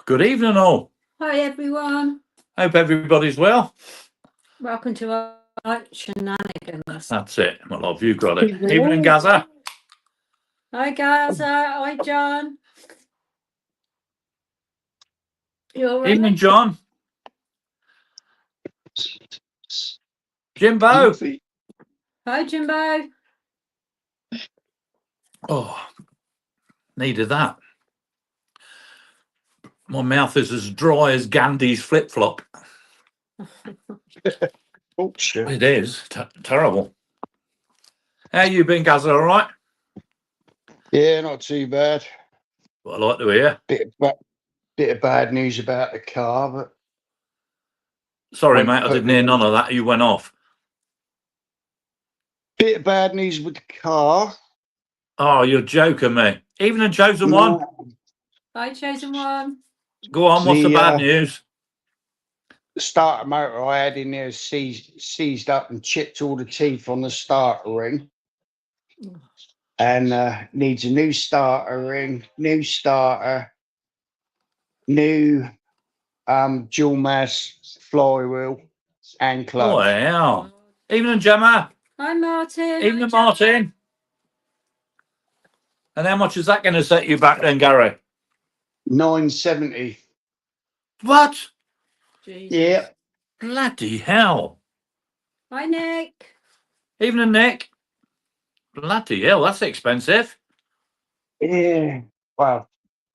Good evening, all. Hi, everyone. Hope everybody's well. Welcome to our shenanigans. That's it. Well, have you got it? Evening, Gaza. Hi, Gaza. Hi, John. You all right? Evening, John. Jimbo. Hi, Jimbo. Oh, needed that. My mouth is as dry as Gandhi's flip-flop. Oh, shit. It is. Terrible. How you been, Gaza? All right? Yeah, not too bad. What I like to hear. Bit of bad news about the car, but Sorry, Won't mate. I put didn't me hear on. none of that. You went off. bit of bad news with the car. Oh, you're joking me. Evening, chosen one. Hi, chosen one. Go on. What's the bad news? The starter motor I had in there is seized up and chipped all the teeth on the starter ring. And needs a new starter ring, new starter, new dual mass flywheel and Oh, clutch. hell. Evening, Gemma. Hi, Martin. Evening, Martin. And how much is that going to set you back then, Gary? 970. What? Jesus. Yeah. Bloody hell. Hi, Nick. Evening, Nick. Bloody hell, that's expensive. Yeah. Well,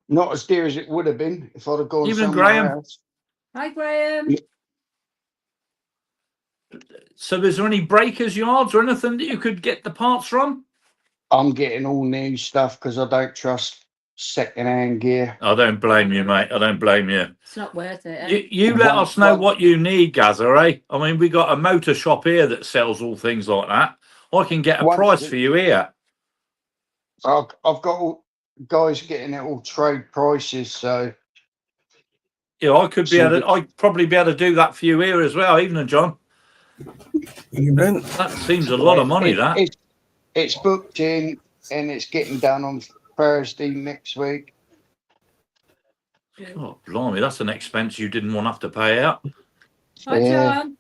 not as dear as it would have been if I'd have gone Evening, somewhere Graham. else. Hi, Graham. Yeah. So is there any breakers yards or anything that you could get the parts from? I'm getting all new stuff because I don't trust second-hand gear. I don't blame you, mate. I don't blame you. It's not worth it. You let us know what you need, Gaza, eh? I mean, we got a motor shop here that sells all things like that. I can get a price for you here. I've got all guys getting it all trade prices, so Yeah, I'd probably be able to do that for you here as well. Evening, John. Evening. That seems a lot of money, that. It's booked in and it's getting done on Thursday next week. Oh, blimey, that's an expense you didn't want to have to pay out. Hi, Yeah. John.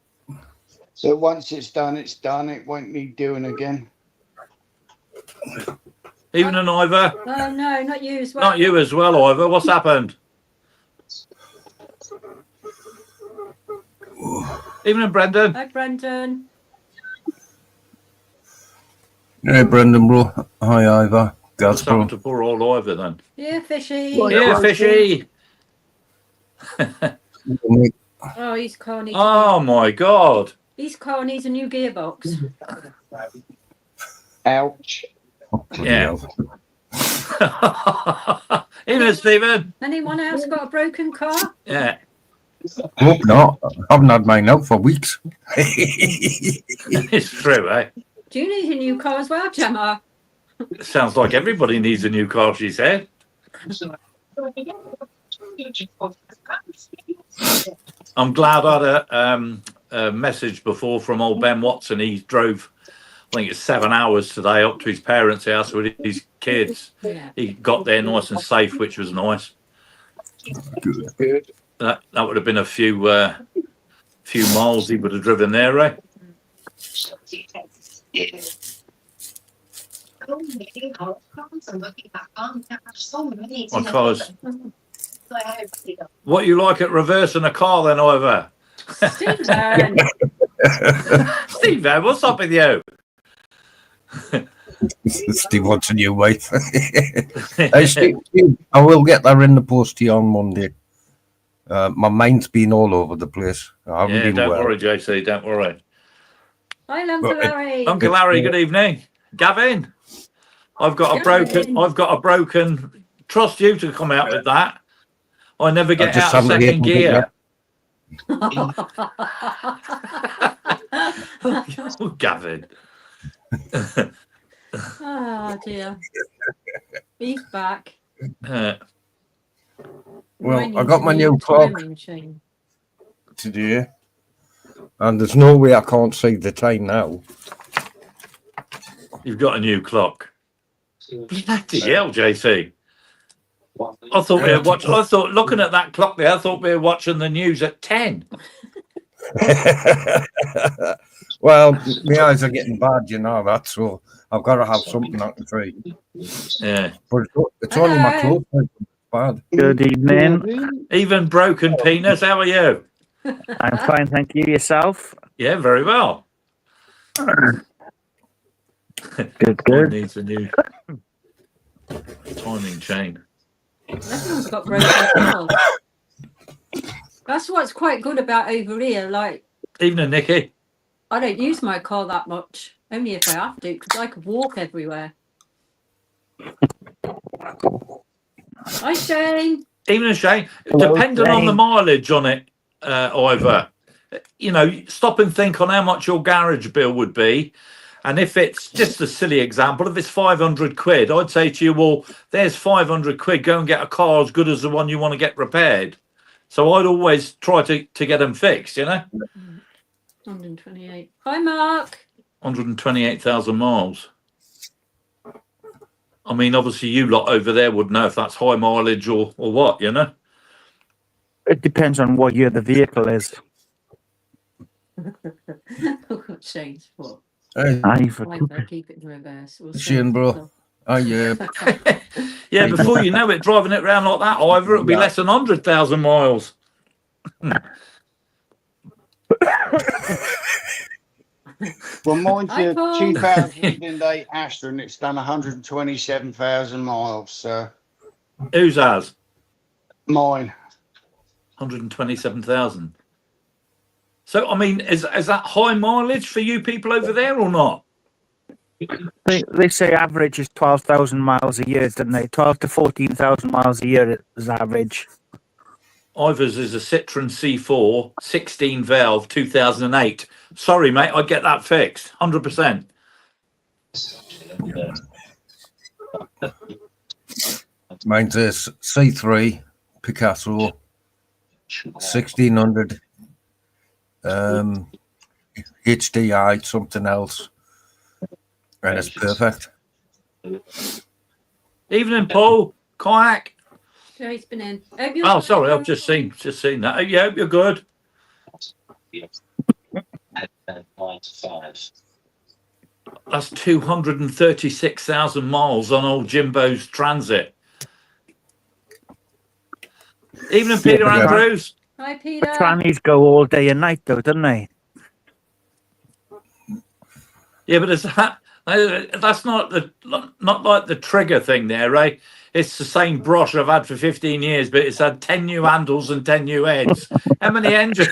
So once it's done, it's done. It won't need doing again. Evening, Ivor. Oh, no, not you as well. Not you as well, Ivor. What's happened? Evening, Brendan. Hi, Brendan. Hey, Brendan, bro. Hi, Ivor. What's Gaz, bro. happened to poor old Ivor then? Yeah, Fishy. Yeah, Fishy. Oh, his car needs Oh, my God. his car needs a new gearbox. Ouch. Yeah. Evening, Stephen. Anyone else got a broken car? Yeah. Hope not. I haven't had mine out for weeks. It's true, eh? Do you need a new car as well, Gemma? Sounds like everybody needs a new car, she said. I'm glad I had a message before from old Ben Watson. He drove, I think it's 7 hours today up to his parents' house with his kids. Yeah. He got there nice and safe, which was nice. Good. That would have been a few miles he would have driven there, eh? Because what you like at reversing a car then, Ivor? Stephen. Steve, what's up with you? Steve wants a new wife. Hey, Steve, I will get that in the post here on Monday. My mind's been all over the place. I haven't been Don't well. worry, JC, don't worry. Hi, Uncle Larry. Uncle Larry, good evening. Gavin, I've got a broken. Trust you to come out with that. I never get just out of haven't second been able to gear. Oh, Gavin. Oh, dear. He's back. Well, I got my new clock today, and there's no way I can't see the time now. You've got a new clock. Bloody hell, JC. I thought we were watching. I thought, looking at that clock there, I thought we were watching the news at 10. Well, my eyes are getting bad, you know that, so I've got to have something I can see. Yeah. But it's only my clothes that's bad. Good evening. Even broken penis. How are you? I'm fine, thank you. Yourself? Yeah, very well. Good, Mine good. needs a new timing chain. Everyone's got broken nails. That's what's quite good about over here. Like, Evening, Nikki. I don't use my car that much, only if I have to, because I could walk everywhere. Hi, Shane. Evening, Shane. Hello, Depending on the Shane. mileage on it, Ivor, you know, stop and think on how much your garage bill would be. And if it's just a silly example, if it's 500 quid, I'd say to you, well, there's 500 quid. Go and get a car as good as the one you want to get repaired. So I'd always try to get them fixed, you know? 128. Hi, Mark. 128,000 miles. I mean, obviously you lot over there would know if that's high mileage or what, you know? It depends on what year the vehicle is. Shane's foot. Hey, I've Keep it in reverse. We'll Shane, bro. Yeah. Yeah, before you know it, driving it around like that, Ivor, it'll be Yeah. less than 100,000 miles. Well, mine's Hi, a Paul. 2008 Astra and it's done 127,000 miles. So Whose has? mine. 127,000. So, I mean, is that high mileage for you people over there or not? They say average is 12,000 miles a year, don't they? 12 to 14,000 miles a year is average. Ivor's is a Citroen C4, 16 valve, 2008. Sorry, mate, I'd get that fixed, 100%. Mine's a C3 Picasso 1600 HDI something else, and it's perfect. Evening, Paul. Kayak. Shane's been in. Oh, sorry, I've just seen that. Yeah, hope you're good. That's 236,000 miles on old Jimbo's Transit. Evening, Peter Yeah. Andrews. Hi, The Peter. trannies go all day and night, though, don't they? Yeah, but that's not like the trigger thing there, right? It's the same brush I've had for 15 years, but it's had 10 new handles and 10 new heads. How many engines?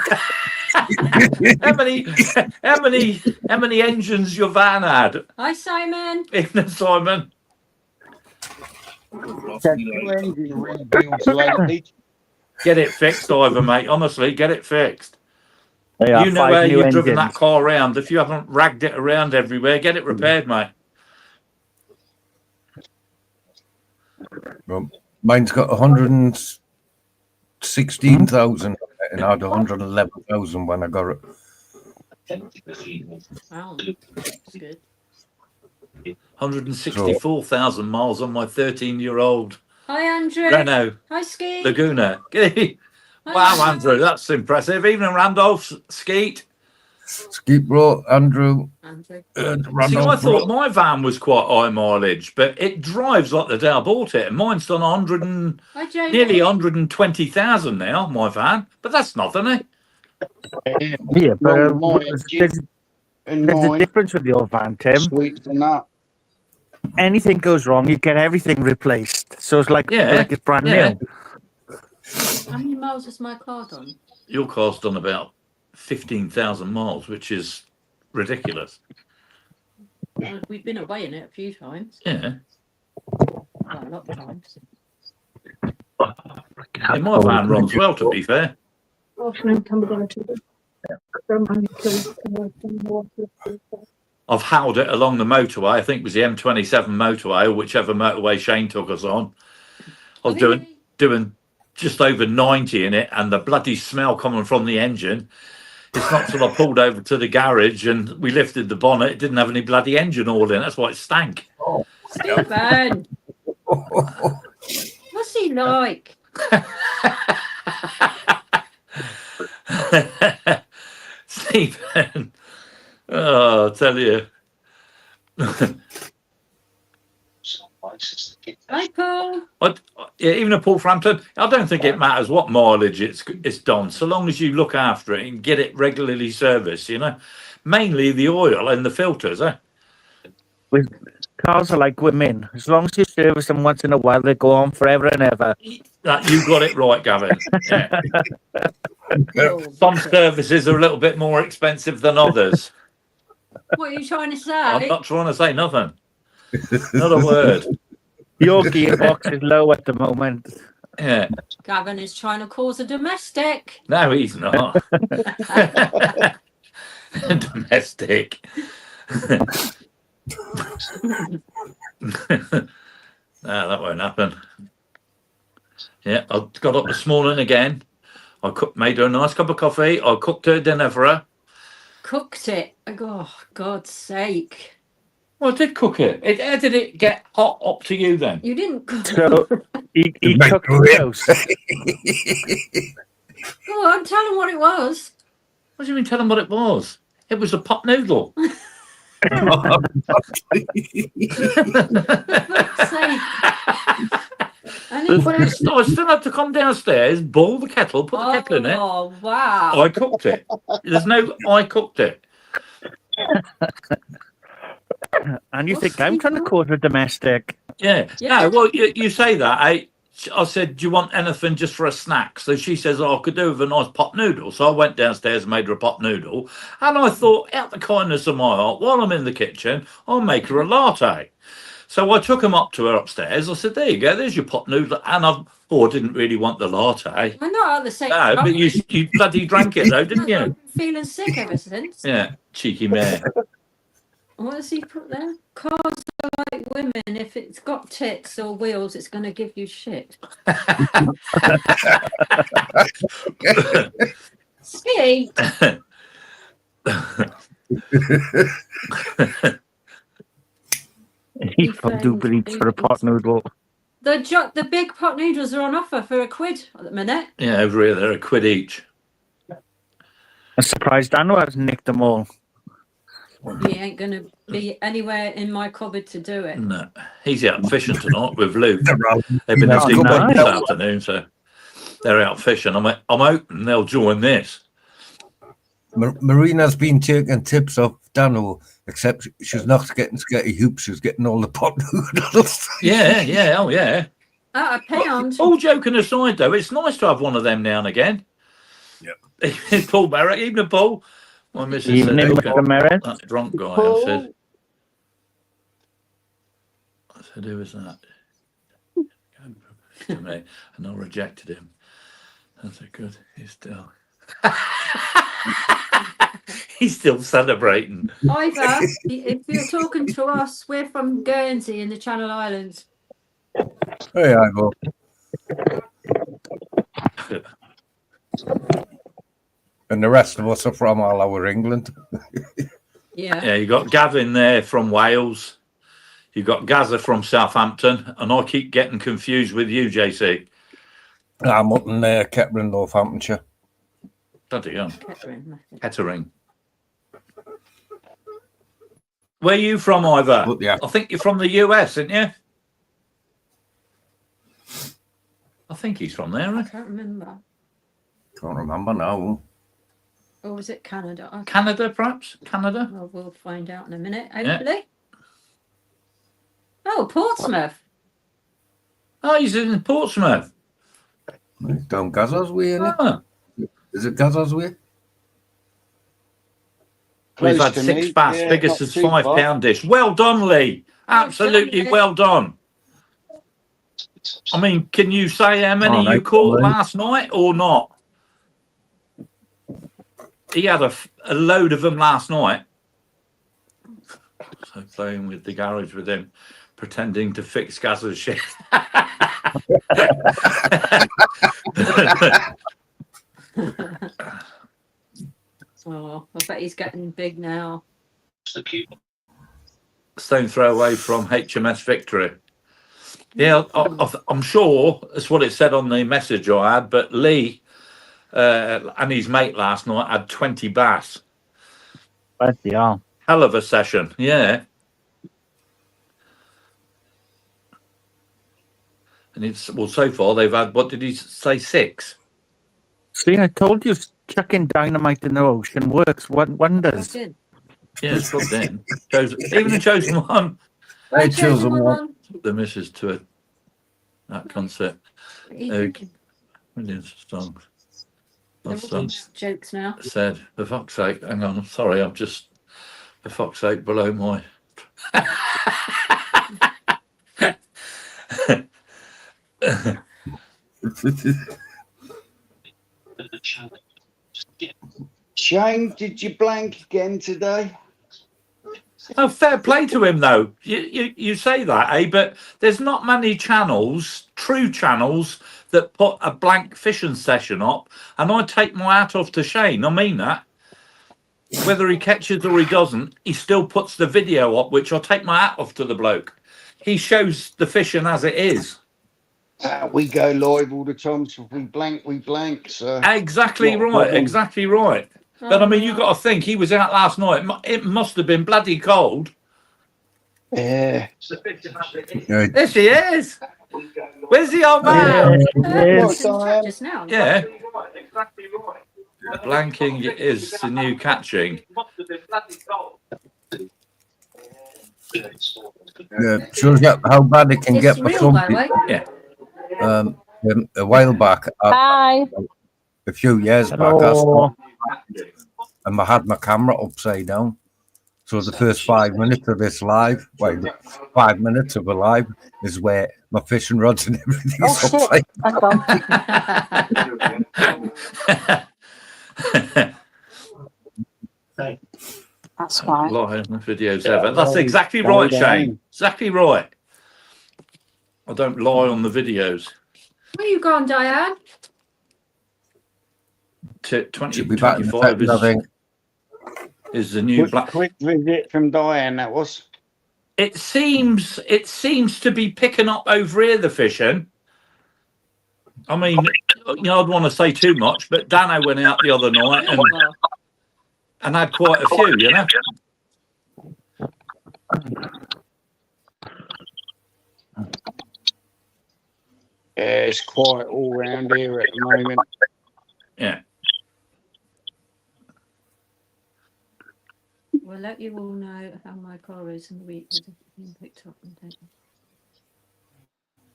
how many engines your van had? Hi, Simon. Evening, Simon. Engine rebuilds lately. Get it fixed, Ivor, mate. Honestly, get it fixed. They are You know 5 where new you've driven that engines. car around. If you haven't ragged it around everywhere, get it repaired, mate. Well, mine's got 116,000 and I had 111,000 when I got it. Wow, that's good. 164,000 miles on my 13-year-old Hi, Andrew. Renault Hi, Ski. Laguna. Hi, Wow, Andrew, that's impressive. Evening, Randolph, Skeet. Skeet bro, Andrew, Andrew. See, I Randolph thought bro. my van was quite high mileage, but it drives like the day I bought it. And mine's done 100 and Hi, Jamie. nearly 120,000 now, my van. But that's nothing, eh? Yeah, but Long mileage there's and a mine. difference with your van, Tim. Sweet than that. Anything goes wrong, you get everything replaced. So it's like it's brand Yeah. new. How many miles has my car done? Your car's done about 15,000 miles, which is ridiculous. Well, we've been away in it a few times. Yeah. Well, a lot of times. And my van runs well, to be fair. I've howled it along the motorway. I think it was the M27 motorway, or whichever motorway Shane took us on. I was doing just over 90 in it, and the bloody smell coming from the engine. It's not till I pulled over to the garage and we lifted the bonnet. It didn't have any bloody engine oil in. That's why it stank. Stephen! What's What's he like? Stephen. Oh, I'll tell you. Hi, Paul. Yeah, even a Paul Frampton, I don't think it matters what mileage it's done, so long as you look after it and get it regularly serviced, you know. Mainly the oil and the filters, eh? With cars are like women. As long as you service them once in a while, they go on forever and ever. That you got it right, Gavin. Yeah. Oh, Some services are a little bit more expensive than others. what are you trying to I'm say? not trying to say nothing. Not a word. Your gearbox is low at the moment. Yeah. Gavin is trying to cause a domestic. No, he's not. Domestic. No, that won't happen. Yeah, I got up this morning again. Made her a nice cup of coffee. I cooked her dinner for her. Cooked it. Oh, God's sake. Well, I did cook it. How did it get hot up to you then? You didn't cook. So he Make cooked it. the toast. Go on, tell him what it was. What do you mean tell them what it was? It was a pot noodle. For fuck's sake. And it I still had to come downstairs, boil the kettle, put the kettle in it. Oh, wow. I cooked it. I cooked it. And you What's think I'm he trying to called? cause a domestic? Yeah. Yeah. No, well, you say that. I said, do you want anything just for a snack? So she says, I could do with a nice pot noodle. So I went downstairs and made her a pot noodle. And I thought, out the kindness of my heart, while I'm in the kitchen, I'll make her a latte. So I took him up to her upstairs. I said, there you go, there's your pot noodle. And I didn't really want the latte. I'm not at the same No, time. but you bloody drank it though, didn't you? I've been feeling sick ever since. Yeah, cheeky mare. What does he put there? Cars are like women. If it's got tits or wheels, it's going to give you shit. See? He quadrupled for a pot noodle. The big pot noodles are on offer for £1 at the minute. Yeah, over here, they're £1 each. I'm surprised Dano hasn't nicked them all. He ain't going to be anywhere in my cupboard to do it. No, he's out fishing tonight with Luke. They're They've been That's having fun nice. this afternoon, so they're out fishing. I'm hoping they'll join this. Marina's been taking tips off Dano, except she's not getting sketty hoops. She's getting all the pot noodles. Yeah, oh yeah. At £1. All joking aside, though, it's nice to have one of them now and again. Yep. Paul Barrett, evening, Paul. My missus said, Evening, Mr. Merritt. that drunk guy, I said. I said, who was that? To me, and I rejected him. I said, good, he's still celebrating. Ivor, if you're talking to us, we're from Guernsey in the Channel Islands. Hey, I go. And the rest of us are from all over England. Yeah. Yeah, you got Gavin there from Wales. You got Gaza from Southampton, and I keep getting confused with you, JC. I'm up in Kettering, Northamptonshire. Bloody hell. Kettering. Kettering. Where are you from, Ivor? But yeah, I think you're from the US, aren't you? I think he's from there, I right? can't remember. can't remember now. Or was it Canada? Canada, perhaps? Canada? Well, we'll find out in a minute, hopefully. Oh, Portsmouth. Oh, he's in Portsmouth. Down Gaza's way, innit? Ah, Is it Gaza's way? we've Close had to 6 me. bass, Yeah, biggest not as too £5 far. dish. Well done, Lee. Absolutely Lee. well done. I mean, can you say how many Oh, you nice caught one, Lee. last night or not? He had a load of them last night. So playing with the garage with him, pretending to fix Gaza's shit. Oh, I bet he's getting big now. Stone throw away from HMS Victory. Yeah, I'm sure that's what it said on the message I had. But Lee and his mate last night had 20 bass. Bloody hell. Hell of a session, yeah. And it's so far they've had, what did he say, 6? See, I told you, chucking dynamite in the ocean works wonders. Good. Yeah, it's plugged in. Even the chosen one. I chose them one. The missus to that concert. Millions of songs. I've Jokes now. said, for fuck's sake, hang on, I'm sorry, I'm just, for fuck's sake, below my. Shane, did you blank again today? Oh, fair play to him, though. You say that, eh? But there's not many channels, true channels, that put a blank fishing session up, and I take my hat off to Shane. I mean that. Whether he catches or he doesn't, he still puts the video up, which I take my hat off to the bloke. He shows the fishing as it is. We go live all the time, so if we blank. So Exactly not a right. problem. Exactly right. But I mean, you got to think he was out last night. It must have been bloody cold. Yeah. Yeah, There she is. Where's the old man? Just now. Yeah. Blanking is the new catching. shows you how bad it can get It's for real, some by the people. way. Yeah. A while back, Hi. a few years back, I Hello. stopped and I had my camera upside down. So the first 5 minutes of this live, 5 minutes of a live, is where my fishing rods and everything Oh, is shit. upside. Hang on. That's fine. Lie on the videos ever. That's exactly right, Shane. Exactly right. I don't lie on the videos. Where you gone, Diane? Should be back in a 2025 second, I think. is the new Quick visit from Diane, that was. It seems to be picking up over here, the fishing. I mean, you know, I'd want to say too much, but Dano went out the other night and had quite a few, you know. Yeah, it's quiet all round here at the moment. Yeah. We'll let you all know how my car is in the week with it being picked up and taken.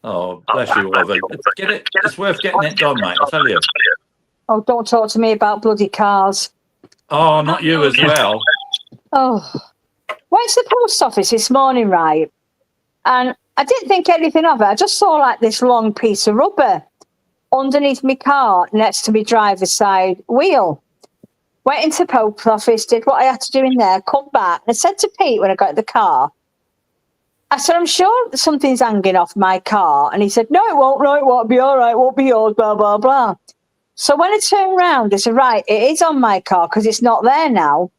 Oh, bless you, Oliver. Get it. It's worth getting it done, mate. I tell you. Oh, don't talk to me about bloody cars. Oh, not you as well. Oh, went to the post office this morning, right? And I didn't think anything of it. I just saw like this long piece of rubber underneath my car next to my driver's side wheel. Went into the post office, did what I had to do in there, come back. And I said to Pete when I got in the car, I said, I'm sure something's hanging off my car. And he said, no, it won't be all right, it won't be yours, blah, blah, blah. So when I turned around, I said, right, it is on my car because it's not there now.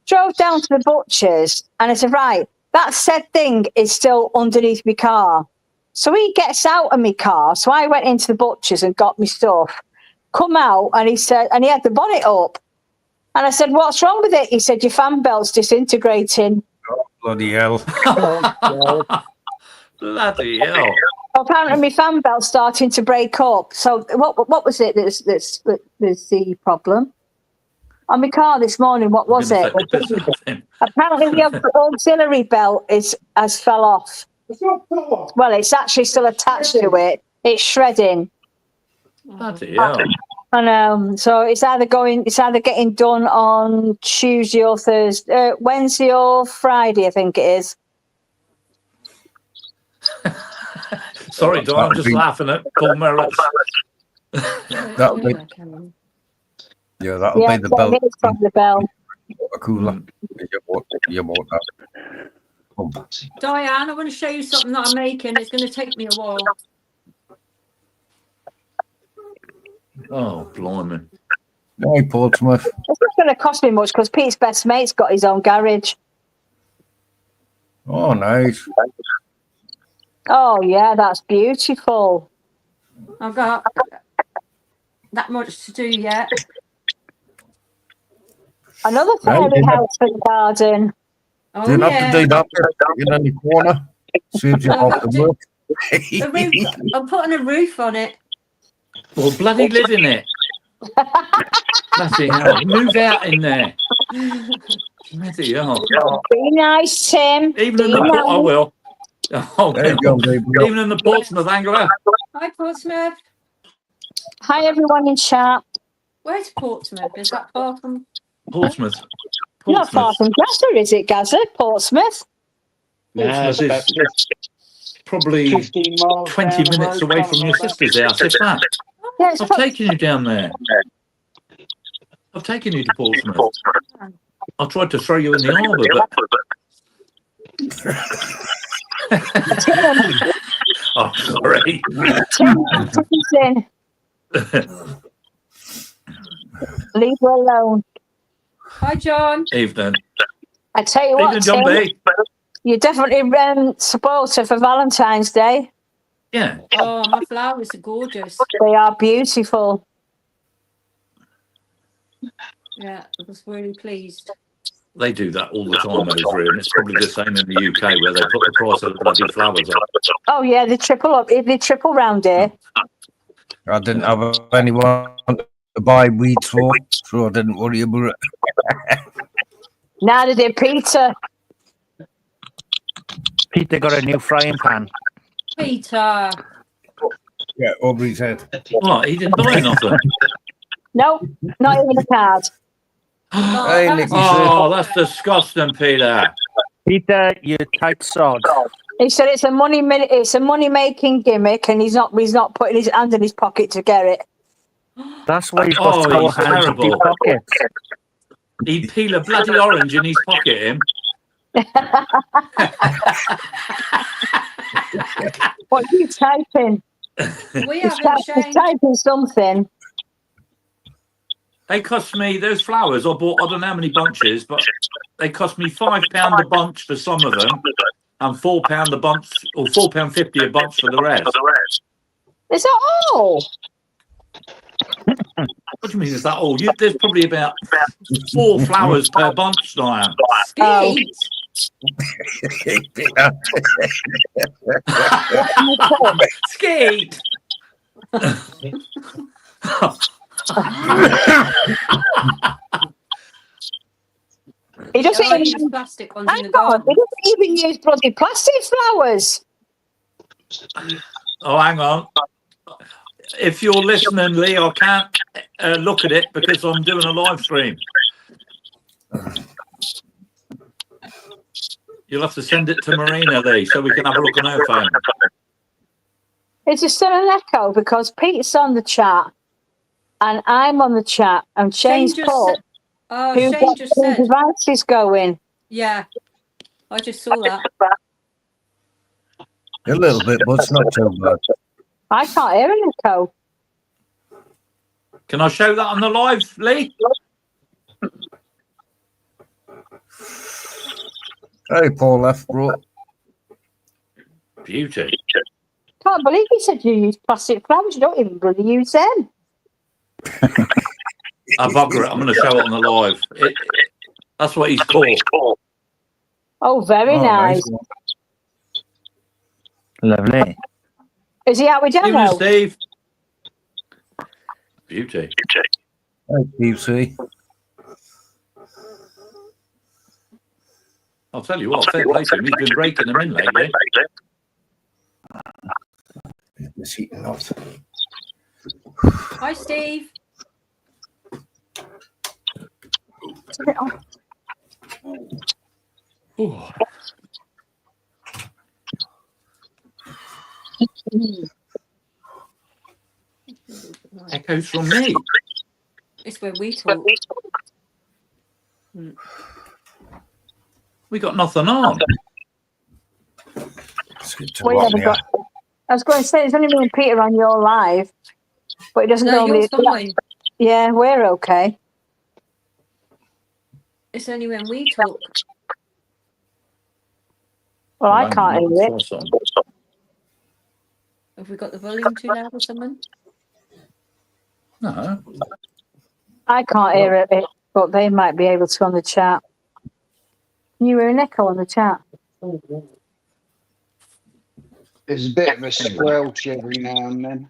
Drove down to the butcher's and I said, right, that said thing is still underneath my car. So he gets out of my car. So I went into the butcher's and got my stuff. Come out and he said, and he had the bonnet up. And I said, what's wrong with it? He said, your fan belt's disintegrating. Oh, bloody hell. Bloody hell. Apparently my fan belt's starting to break up. So what was it that's the problem? On my car this morning, what was it? Apparently the auxiliary belt has fell off. Well, it's actually still attached to it. It's shredding. Bloody hell. And so it's either getting done on Tuesday or Thursday, Wednesday or Friday, I think it is. Sorry, Don, I'm just laughing at Paul Merritt's. That'll be the belt. It's from the bell. A cooler. You bought that. Diane, I want to show you something that I'm making. It's going to take me a while. Oh, blimey. Hey, Portsmouth. It's not going to cost me much because Pete's best mate's got his own garage. Oh, nice. Oh yeah, that's beautiful. I've got that much to do yet. Another Well, fairy house for the garden. Oh didn't have yeah. to do that in the corner. Saves you Well, half the work. the roof. I'm putting a roof on it. Well, bloody live in it. Bloody hell. Move out in there. Bloody hell. Be nice, Tim. Even in Be the port, I nice. will. Oh, There you go, baby. even in the Portsmouth Angler. Hi, Portsmouth. Hi everyone in chat. Where's Portsmouth? Is that far from? Portsmouth. Not far from Gaza, is it, Gaza? Portsmouth? Nah, it's about Probably 15 miles 20 down the minutes road, away from something your like that. sister's house, if that. Yeah, it's I've taken you down there. I've taken you to Portsmouth. I tried to throw you in the harbour, but... Oh, sorry. Tim's in. Leave her alone. Hi, John. Evening. I tell you what, Evening, John Tim, B. you're definitely supporter for Valentine's Day. Yeah. Oh, my flowers are gorgeous. They are beautiful. Yeah, I was really pleased. They do that all the time over here, and it's probably the same in the UK where they put the price of the bloody flowers up. Oh yeah, they triple round here. I didn't have anyone to buy weeds for, so I didn't worry about it. Neither did Peter. Peter got a new frying pan. Peter. Yeah, over his head. What? He didn't buy nothing. No, not even a card. Hey, Nicky, Oh, that's disgusting, Peter. Peter, you tight sod. He said it's a money making gimmick, and he's not putting his hand in his pocket to get it. That's why he's Oh, got four he's hands in his terrible. pockets. He'd peel a bloody orange in his pocket, him. What are you typing? We He's haven't changed. typing something. They cost me, those flowers, I bought, I don't know how many bunches, but they cost me £5 a bunch for some of them, and £4 a bunch, or £4.50 a bunch for the rest. Is that all? What do you mean, is that all? There's probably about 4 flowers per bunch, Diane. Skeet. Skeet! He doesn't I even use plastic ones in hang the on, garden. he doesn't even use bloody plastic flowers. Oh, hang on. If you're listening, Lee, I can't look at it because I'm doing a live stream. You'll have to send it to Marina, Lee, so we can have a look on her phone. Is there still an echo? Because Pete's on the chat and I'm on the chat and Shane's Shane just put said, oh, who Shane got just two said, devices going. yeah, I just saw that. A little bit, but it's not too bad. I can't hear an echo. Can I show that on the live, Lee? Hey, Paul F. bro. Beauty. Can't believe he said you use plastic flowers. You don't even bloody use them. I'll bugger it. I'm going to show it on the live. That's what he's called. Oh, very Oh, nice. Lovely. Is he out with Evening, Demo? Steve. Beauty. Hey, Steve C. I'll tell you what, fair play to him. He's been breaking them in lately. It's eating off. Hi, Steve. Ooh. Echoes from me. It's where we talk. We got nothing on. Let's get to We what haven't we got. I was going to say, it's only me and Peter on your live, but it doesn't No, normally. you're fine. Yeah, we're okay. It's only when we talk. Well, I can't hear it. Have we got the volume too loud or something? No. I can't hear it, but they might be able to on the chat. Can you hear an echo on the chat? There's a bit of a squelch every now and then.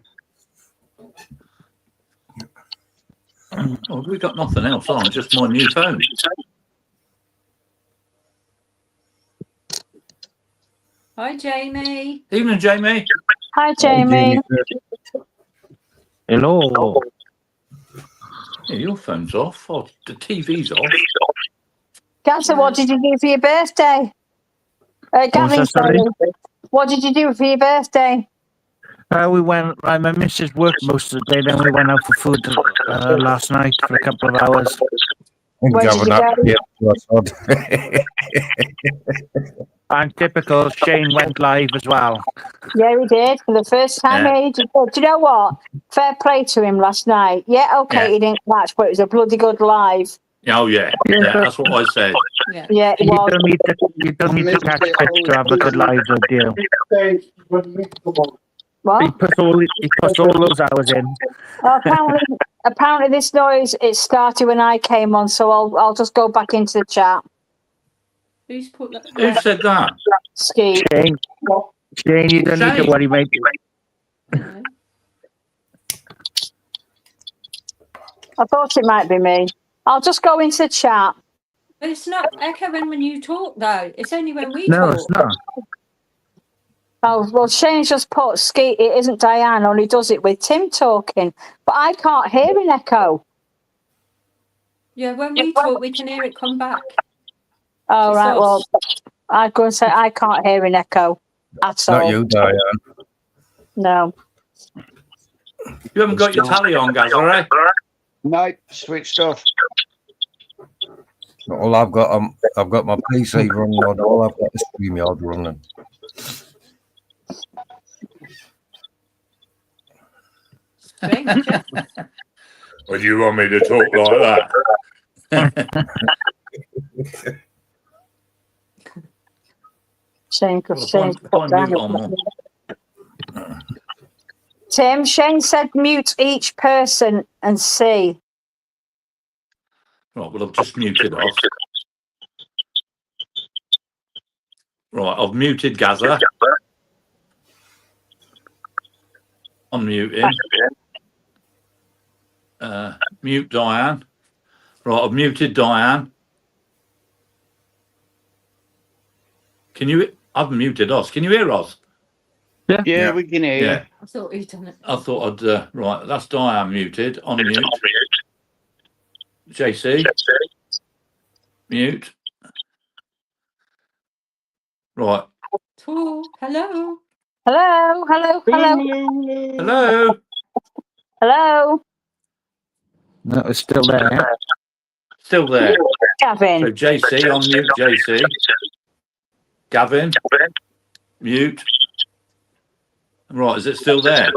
Well, we got nothing else on, just my new phone. Hi, Jamie. Evening, Jamie. Hi, Jamie. Hello. Yeah, your phone's off. Or the TV's off. Gazza, what did you do for your birthday? Gavin, that, sorry? what did you do for your birthday? We went. My missus worked most of the day. Then we went out for food last night for a couple of hours. Where did you go? And typical, Shane went live as well. Yeah, he did for the first time. Yeah. Yeah, he did. Do you know what? Fair play to him last night. Yeah, okay, Yeah. he didn't catch, but it was a bloody good live. Oh, yeah. Yeah, that's what I said. Yeah. Yeah, it You was. don't need to catch fish to have a good live, though, deal. What? He puts all those hours in. Oh, apparently this noise it started when I came on, so I'll just go back into the chat. Who's put that? Who said that? Ski. Shane, you don't need to Shane. worry, mate. No. I thought it might be me. I'll just go into the chat. But it's not echoing when you talk, though. It's only when we No, talk. it's not. Oh, well, Shane's just put Ski. It isn't Diane, only does it with Tim talking. But I can't hear an echo. Yeah, when we talk, we can hear it come back. Oh, It's right. us. Well, I'd go and say I can't hear an echo at all. Not you, Diane. No. You haven't got your tally on, Gazza, eh? Nope, switched off. All I've got my PC running on. All I've got is StreamYard running. Strange, yeah. Well, do you want me to talk like that? Shane, Well, Shane's find put down. mute on one. Tim, Shane said mute each person and see. Right, well, I've just muted off. Right, I've muted Gazza. Unmuting. Mute Diane. Right, I've muted Diane. Can you? I've muted us. Can you hear us? Yeah, we can hear Yeah. I thought you'd done it. I thought I'd. Right, that's Diane muted. On mute. JC. Mute. Right. Talk. Hello. Hello, hello, hello, you. Hello. hello. No, it's still there. Still there. So Gavin. JC on mute. JC. Gavin. Mute. Right, is it still there?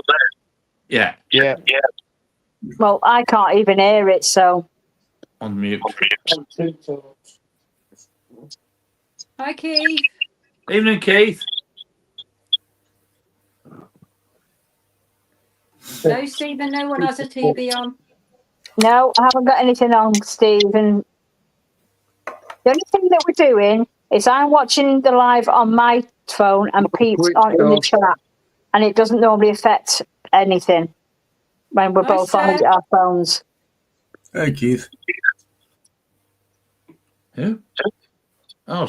Yeah. Yeah. Well, I can't even hear it, so. On mute. Hi, Keith. Evening, Keith. No, Stephen, no one has a TV on. No, I haven't got anything on, Stephen. The only thing that we're doing is I'm watching the live on my phone and Pete's on in the chat, and it doesn't normally affect anything when we're Hi, both on Seb. our phones. Hey, Keith. Who? Oh,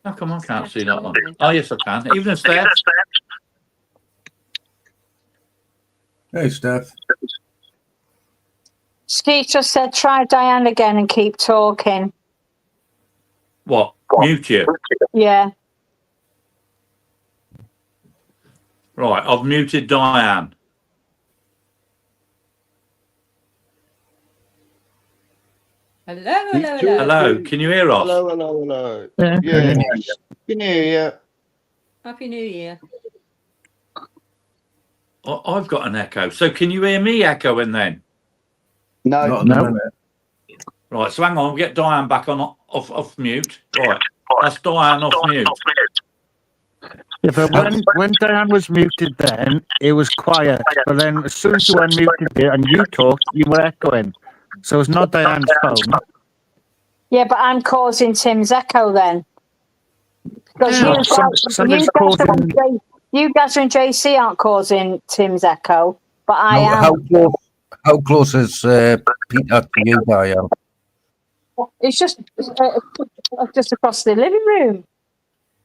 how come I can't see that one? Oh, yes, I can. Evening, Steph. Hey, Steph. Skeet just said, try Diane again and keep talking. What? Mute you. Yeah. Right, I've muted Diane. Hello, hello, hello. Hello, can you hear us? Hello, hello, hello. Yeah. Yeah, can hear you. Happy New Year. I've got an echo. So can you hear me echoing then? No, Not in a minute. Right, so hang on, we'll get Diane back on off mute. Right, that's Diane off mute. Yeah, but when Diane was muted, then it was quiet. But then as soon as you unmuted it and you talked, you were echoing. So it's not Diane's phone. Yeah, but I'm causing Tim's echo then. Because Yeah, something's causing. you guys and JC aren't causing Tim's echo, but I am. How close is Peter to you, Diane? It's just across the living room.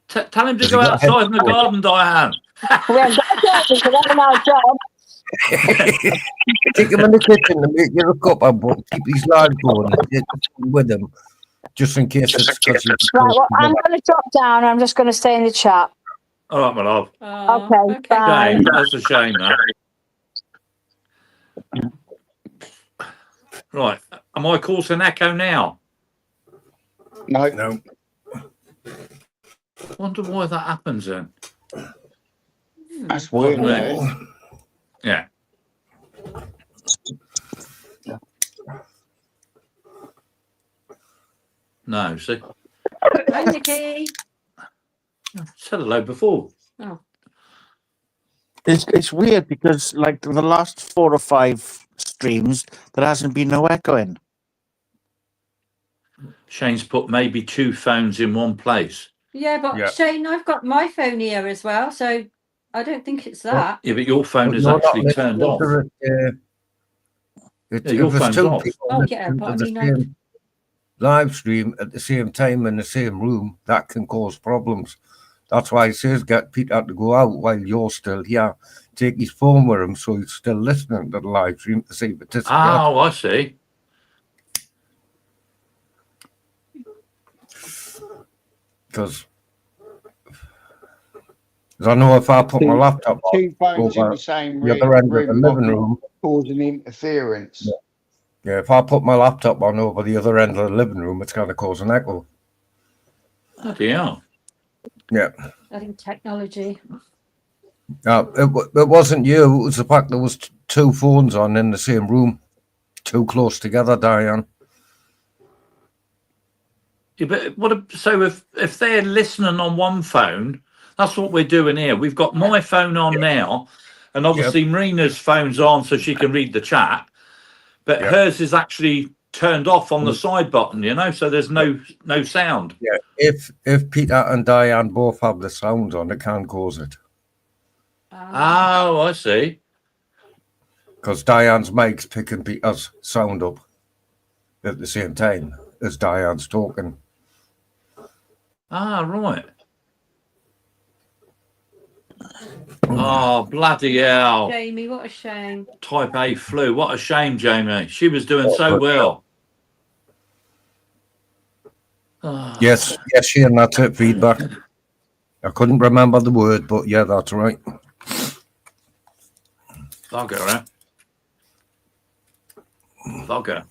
Tell him to Has go he got a outside in the garden, Diane. We haven't got a job, we haven't our job. Take him in the kitchen and make you a cup and keep his live going and take him with him, just in case it's because you. Right, well, I'm going to drop down. I'm just going to stay in the chat. All right, my love. Okay, bye. Shame. That's a shame, that. Right. Am I causing echo now? No. Wonder why that happens then. That's weird. Wasn't Isn't it? Yeah. No, see? Hi, Nikki. I said hello before. Oh, It's weird because like the last 4 or 5 streams, there hasn't been no echoing. Shane's put maybe 2 phones in one place. yeah, but Yeah. Shane, I've got my phone here as well, so I don't think it's that. Yeah, but your phone is You're not actually listening turned off. to it, Yeah, your if there's phone's 2 off. people Oh, yeah, listening but I to the mean, I- same live stream at the same time in the same room, that can cause problems. That's why it says get Peter to go out while you're still here. Take his phone with him so he's still listening to the live stream to see if it is. Oh, I see. Because I know if I put my laptop on 2 phones in over the same the other end of the room living room, causing interference. yeah, if I put my laptop on over the other end of the living room, it's going to cause an echo. Bloody hell. Yeah. I think technology. It wasn't you. It was the fact there was 2 phones on in the same room, too close together, Diane. Yeah, but so if they're listening on one phone, that's what we're doing here. We've got my phone on now, and obviously Marina's phone's on so she can read the chat, but hers is actually turned off on the side button, you know, so there's no sound. Yeah. If Peter and Diane both have the sound on, it can cause it. Oh, I see. Because Diane's mic's picking Peter's sound up at the same time as Diane's talking. Ah, right. Oh, bloody hell. Jamie, what a shame. Type A flu. What a shame, Jamie. She was doing so well. Oh, Yes, Shane, that's it, feedback. I couldn't remember the word, but yeah, that's right. bugger, eh? Bugger.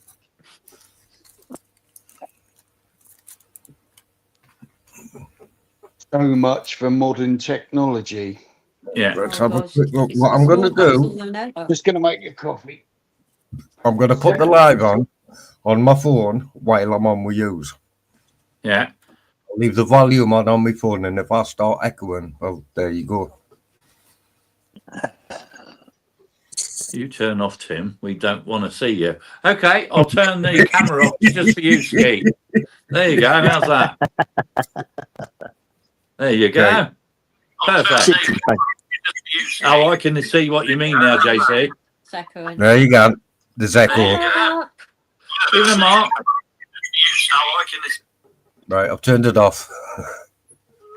So much for modern technology. Yeah. Let's have a quick look. What I'm going to do, Just going to make a coffee. I'm going to put the live on my phone while I'm on with yous. Yeah. I'll leave the volume on my phone, and if I start echoing, well, there you go. You turn off, Tim. We don't want to see you. Okay, I'll turn the camera off just for you, Skeet. There you go. How's that? There you go. Okay. Perfect. Oh, I can see what you mean now, JC. Second. There you go. There's echo. Give him a mark. Right, I've turned it off.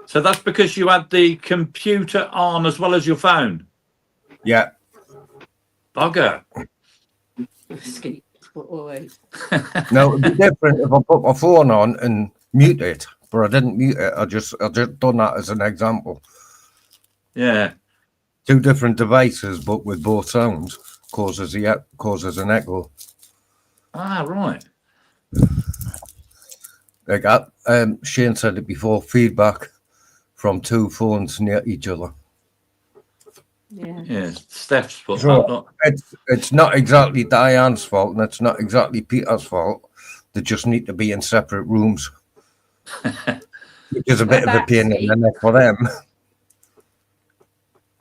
So that's because you had the computer on as well as your phone. Yeah. Bugger. Skeet. Always. No, it'd be different if I put my phone on and mute it, but I didn't mute it. I just done that as an example. Yeah. Two different devices, but with both sounds causes an echo. Ah, right. Like Shane said it before, feedback from two phones near each other. Yeah. Yeah. Steph's put So that. Not, it's not exactly Diane's fault, and it's not exactly Peter's fault. They just need to be in separate rooms, which is a bit of a pain in the neck for them.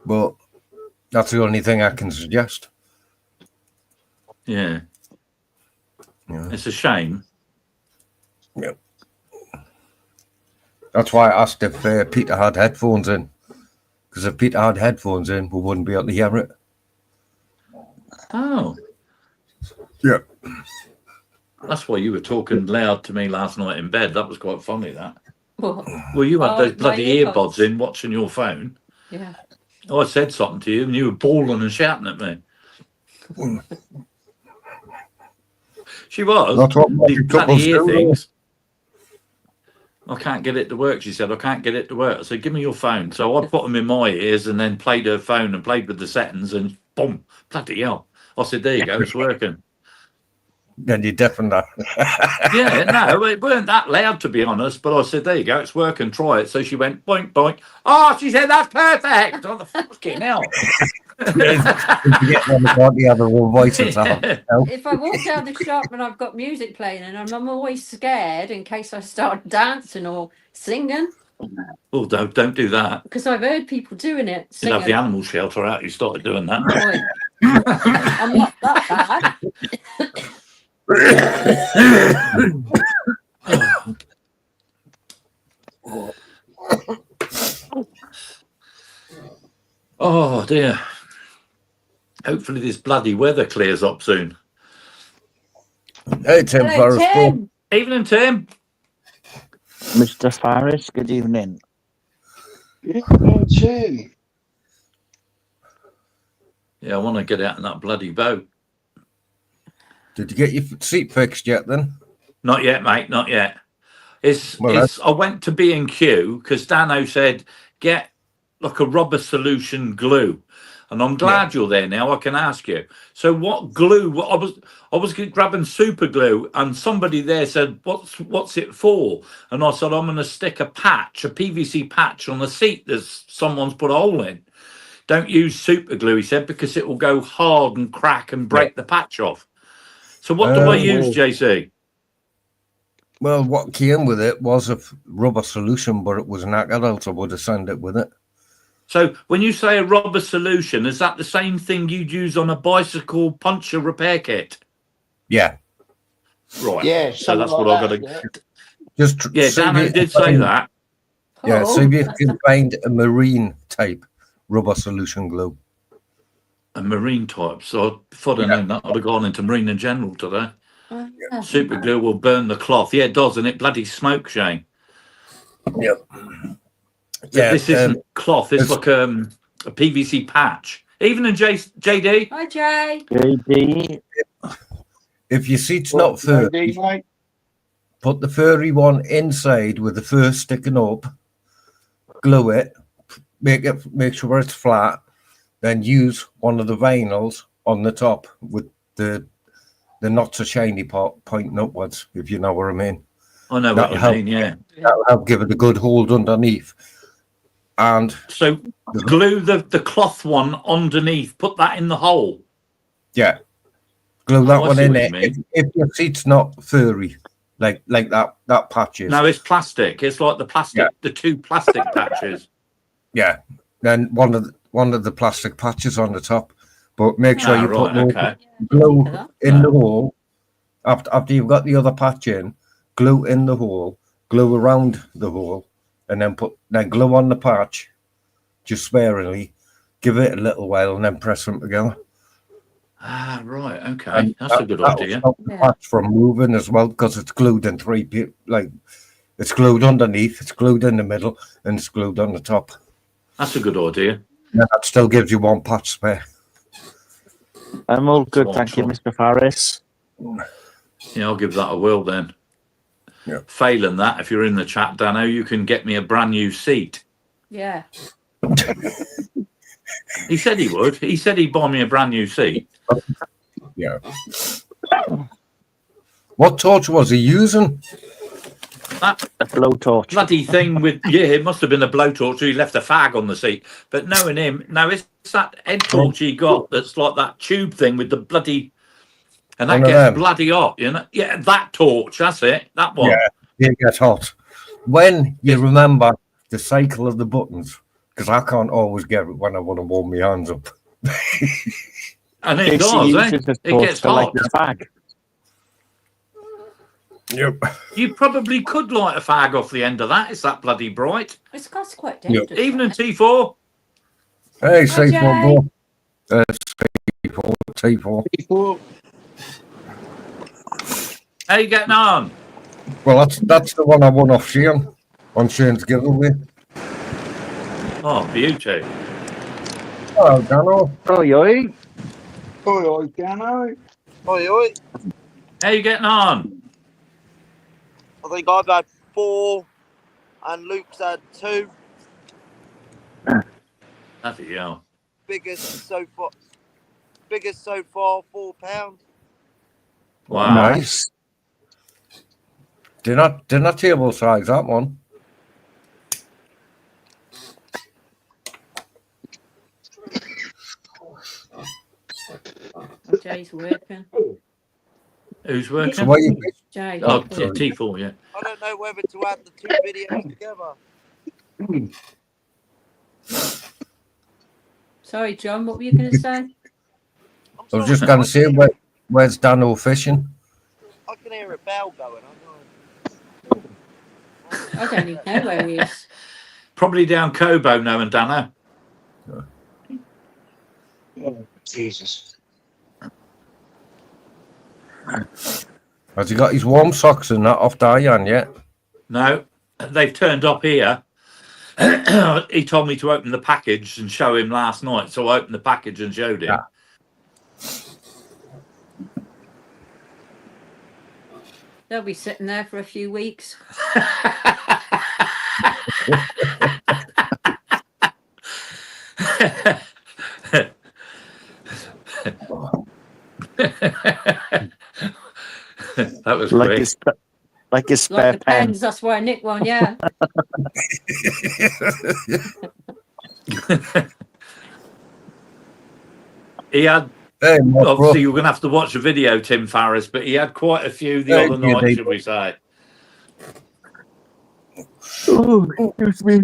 But that's the only thing I can suggest. Yeah. Yeah. It's a shame. That's why I asked if Peter had headphones in. Because if Peter had headphones in, we wouldn't be able to hear it. Oh. Yeah. That's why you were talking loud to me last night in bed. That was quite funny, that. What? Well, you had Oh, those my bloody earpods. earbuds in watching your phone. Yeah. I said something to you and you were bawling and shouting at me. She was. That's what These married bloody couples ear do. things. I can't get it to work, she said. I can't get it to work. I said, give me your phone. So I put them in my ears and then played her phone and played with the settings and boom, bloody hell. I said, there you go, it's working. Then you deafen that. Yeah, no, it weren't that loud, to be honest. But I said, there you go, it's working, try it. So she went, boink, boink. Oh, she said, that's perfect. Oh, the fucking hell. You get them about the other one voices out. If I walk down the shop and I've got music playing and I'm always scared in case I start dancing or singing, Oh, don't do that. because I've heard people doing it. You'll have the Singing. animal shelter out. You started doing that. Boy, I'm not that bad. Oh, dear. Hopefully this bloody weather clears up soon. Hey, Tim Hello, Ferris. Tim. Evening, Tim. Mr. Farris, good evening. Oh, Tim. Yeah, I want to get out in that bloody boat. Did you get your seat fixed yet then? Not yet, mate. Not yet. Well, I went to B&Q because Dano said, get like a rubber solution glue. And I'm glad you're there now. I can ask you. So what glue? I was grabbing super glue, and somebody there said, "What's it for?" And I said, "I'm going to stick a PVC patch on the seat that someone's put a hole in. Don't use super glue," he said, "because it will go hard and crack and break the patch off." So what do I use, JC? Well, what came with it was a rubber solution, but it was knackered, else I would have sent it with it. So when you say a rubber solution, is that the same thing you'd use on a bicycle puncture repair kit? Yeah. Right. Yeah, So that's what I've got to. Just Yeah, see Dano if you did say find- that. Yeah, Oh. see if you can find a marine type rubber solution glue. A marine type. So if I'd have known that, I'd have gone into marine in general today. Oh, yeah. Super glue will burn the cloth. Yeah, it does, and it bloody smoke, Shane. Yep. But Yeah, this isn't cloth. It's like a PVC patch. Even in JD. Hi, Jay. JD, if your seat's not furry, mate. put the furry one inside with the fur sticking up, glue it, make sure it's flat, then use one of the vinyls on the top with the not so shiny part pointing upwards, if you know what I mean. I know That'll what you help. mean, yeah. That'll help give it a good hold underneath. And So glue the cloth one underneath. Put that in the hole. yeah, glue that I one see in what you there. mean. If your seat's not furry, like that patch is. No, it's plastic. It's like the plastic, the two plastic patches. Yeah, then one of the plastic patches on the top, but make sure you put no okay. glue Yeah. in the hole. After you've got the other patch in, glue in the hole, glue around the hole, and then glue on the patch, just sparingly. Give it a little while and then press them together. Ah, right. Okay, And that's a good that'll idea. stop the Yeah. patch from moving as well, because it's glued in three pieces. Like it's glued underneath, it's glued in the middle, and it's glued on the top. That's a good idea. And that still gives you one patch spare. I'm all good, Swap, thank you, swap. Mr. Farris. Yeah, I'll give that a whirl then. Yeah. Failing that, if you're in the chat, Dano, you can get me a brand new seat. Yeah. He said he would. He said he'd buy me a brand new seat. Yeah. What torch was he using? That A blowtorch. bloody thing with, yeah, it must have been a blowtorch. He left a fag on the seat. But knowing him, no, it's that head torch he got that's like that tube thing with the bloody, and that One of gets them. bloody hot, you know? Yeah, that torch, that's it. That one. Yeah, it gets hot. When you remember the cycle of the buttons, because I can't always get it when I want to warm my hands up. And it Casey does, eh? uses the It torch gets to light hot. the fag. Yep. You probably could light a fag off the end of that. It's that bloody bright. It's got quite Yep. dangerous. Evening, isn't it? T4. Hey, C4, Jay. bro. C4, T4. People, How you getting on? Well, that's the one I won off Shane on Shane's giveaway. Oh, beauty. Oh, Dano. Oi, oi. oi, Dano. Oi, oi. How you getting on? I think I've had 4 and Luke's had 2. Bloody hell. Biggest so far, £4. Wow. Nice. Dinner table size, that one. Oh, Jay's working. Who's working? So what you Jay. Oh, T4. T4, yeah. I don't know whether to add the 2 videos together. Sorry, John, what were you going to say? I was just going to say, where's Dano fishing? I can hear a bell going. I don't even know where he is. Probably down Cobo now and Dano. Oh, Jesus. Has he got his warm socks and that off Diane yet? No, they've turned up here. He told me to open the package and show him last night, so I opened the package and showed him. Yeah. They'll be sitting there for a few weeks. That was Like great. his, like his Like spare the pen. pens, that's why I nicked one, yeah. He had, Hey, my bro. obviously, you're going to have to watch the video, Tim Farris, but he had quite a few the Hey, other you night, did. should we say. Oh, excuse me.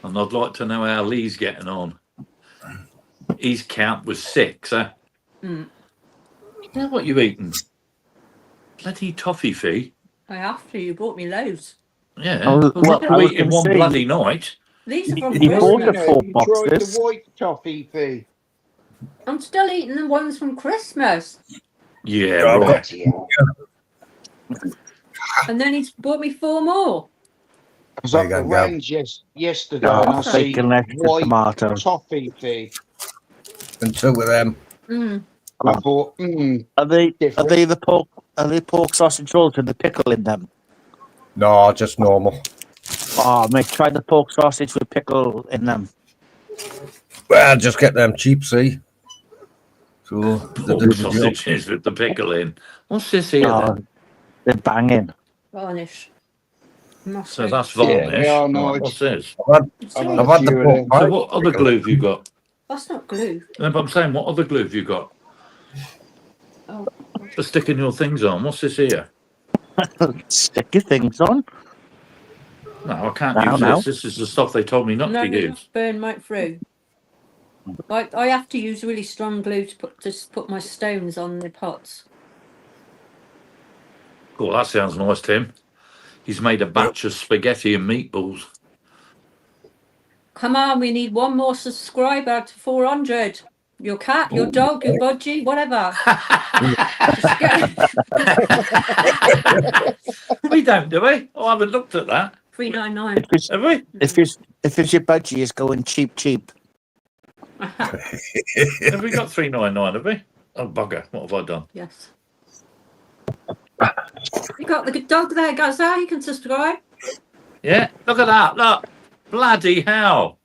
And I'd like to know how Lee's getting on. His count was 6, eh? Mm. You know what you're eating? Bloody toffee fee. I have to, you bought me loads. Yeah. Oh, Well, what you I was eat in gonna one say- bloody night. These are from He bought Christmas. the 4 You tried boxes. the white toffee fee. I'm still eating the ones from Christmas. Yeah, Yeah, right. Bloody hell. And then he's bought me 4 more. I was There up you the go, Gav. range yesterday Oh, and I see bacon, extra white tomato. toffee fee. And 2 of them. Mm. I thought, Are they different. the pork sausage rolls with the pickle in them? No, just normal. Oh, mate, try the pork sausage with pickle in them. Well, just get them cheap, see. So, the Pork sausages with the pickle in. What's this here Oh, then? they're banging. Varnish. So that's Yeah, varnish. they are nice. Right, what's this? I've I've had the few of pork them. So pie. what other glue have you got? That's not glue. No, but I'm saying, what other glue have you got? Oh, For sticking your things on. What's this here? Stick your things on. No, I can't No, use no. this. This is the stuff they told me not no, to no, use. burn right through. I have to use really strong glue to put my stones on the pots. Cool, that sounds nice, Tim. He's made a batch of spaghetti and meatballs. Come on, we need one more subscriber to 400. Your cat, your dog, your budgie, whatever. Just get We don't, do we? Oh, I haven't looked at that. 399. If it's, Have we? if it's your budgie, it's going cheap. Have we got 399, have we? Oh, bugger. What have I done? Yes. You got the good dog there, Gaza. You can subscribe. Yeah, look at that. Look. Bloody hell.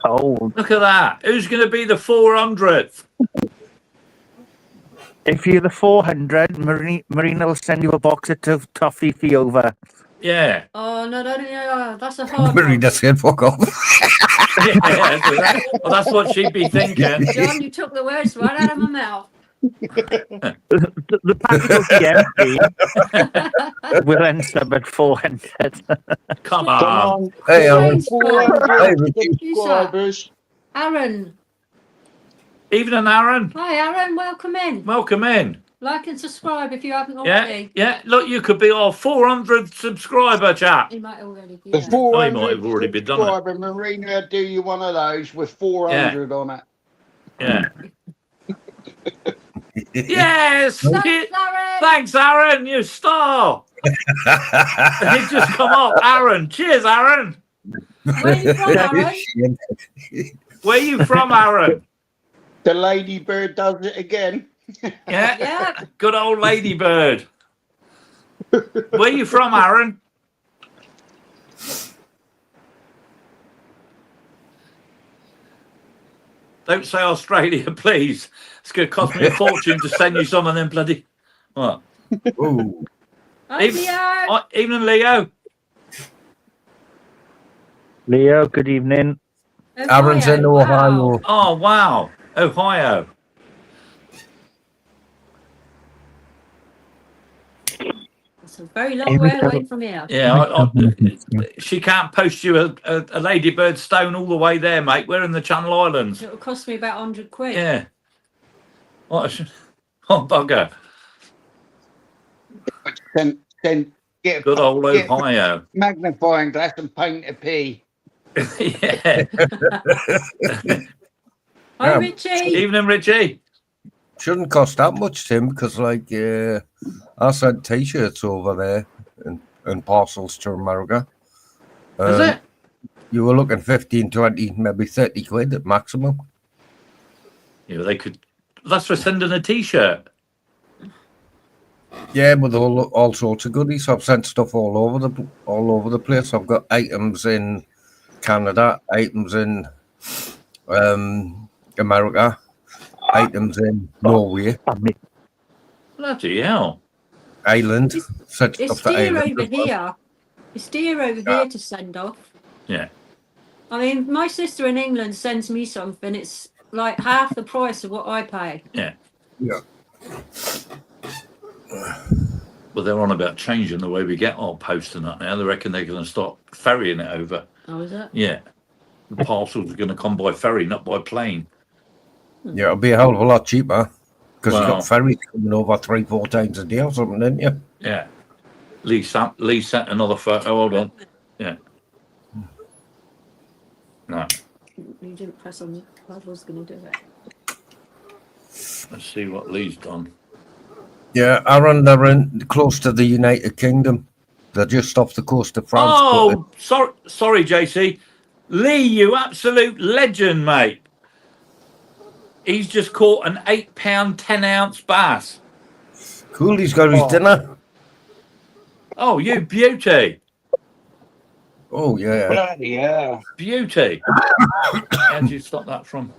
Oh, Look at that. Who's going to be the 400th? if you're the 400, Marina will send you a box of toffee fee over. Yeah. Oh, no, that's a hard one. Marina said, fuck off. Yeah, well, that's what she'd be thinking. John, you took the words right out of my mouth. The package will be empty. We'll end up at 400. Come Come on. on, Hey, Strange Aaron. phone. 400 Hey, Ricky. subscribers. Aaron. Evening, Aaron. Hi, Aaron. Welcome in. Welcome in. Like and subscribe if you haven't Yeah, already. yeah. Look, you could be our 400 subscriber chap. You might already be. The Yeah. Oh, you might 400 have already been done it. subscriber, Marina, do you one of those with 400 on it? Yeah. Yes. Thanks, Yeah. Aaron. Thanks, Aaron. You star. You've just come up, Aaron. Cheers, Aaron. Where are you from, Aaron? Where are you from, Aaron? The ladybird does it again. Yeah. Yeah. Good old ladybird. Where are you from, Aaron? Don't say Australia, please. It's going to cost me a fortune to send you some of them bloody. What? Ooh. Hi, Even- Leo. Oh, evening, Leo. Leo, good evening. Aaron's in Ohio. Ohio. Oh, wow. Ohio. It's a very long way away from here. Yeah, she can't post you a ladybird stone all the way there, mate. We're in the Channel Islands. It'll cost me about 100 quid. Yeah. What a oh, bugger. Then get Good old get Ohio. magnifying glass and paint a P. Yeah. Hi, Yeah. Richie. Evening, Richie. Shouldn't cost that much, Tim, because like I sent T-shirts over there and parcels to America. Is it? You were looking 15, 20, maybe 30 quid at maximum. Yeah, they could. That's for sending a T-shirt. Yeah, with all sorts of goodies. I've sent stuff all over the place. I've got items in Canada, items in America, items in Norway, Bloody hell. Ireland. Sent It's stuff to dear Ireland. over here. It's dear over here to send off. Yeah. I mean, my sister in England sends me something. It's like half the price of what I pay. Yeah. Yeah. Well, they're on about changing the way we get our post and that now. They reckon they're going to start ferrying it over. Oh, is it? Yeah. The parcels are going to come by ferry, not by plane. Yeah, it'll be a hell of a lot cheaper because you Wow. got ferries coming over 3-4 times a day or something, didn't you? Yeah. Lee sent another photo. Hold on. Yeah. No. You didn't press on. I was going to do it. Let's see what Lee's done. Yeah, Aaron, they're in close to the United Kingdom. They're just off the coast of France. Oh, sorry, JC. Lee, you absolute legend, mate. He's just caught an 8-pound, 10-ounce bass. Cool, he's got his dinner. Oh, you beauty. Oh, yeah. Bloody hell. Beauty. How did you stop that from?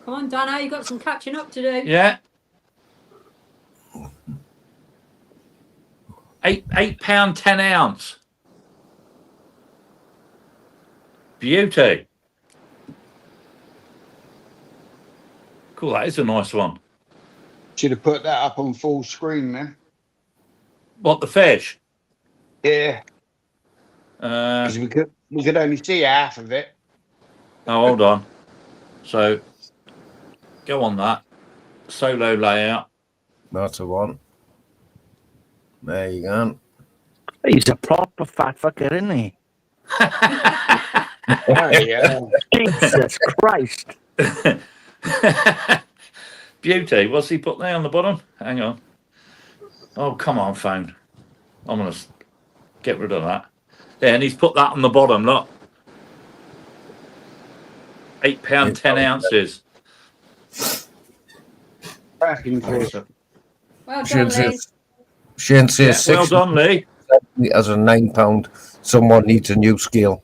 Come on, Dana, you got some catching up to do. Yeah. 8-pound, 10-ounce. Beauty. Cool, that is a nice one. Should have put that up on full screen then. What, the fish? Yeah, Uh, because we could only see half of it. oh, hold on. So, go on that. Solo layout. That's the one. There you go. He's a proper fat fucker, isn't he? Oh, yeah. Jesus Christ. Beauty. What's he put there on the bottom? Hang on. Oh, come on, phone. I'm going to get rid of that. Yeah, and he's put that on the bottom, look. 8-pound, 10 ounces. Cracking fish. Well done, Shane Lee. says Yeah, well 6 done, Lee. as a £9. Someone needs a new scale.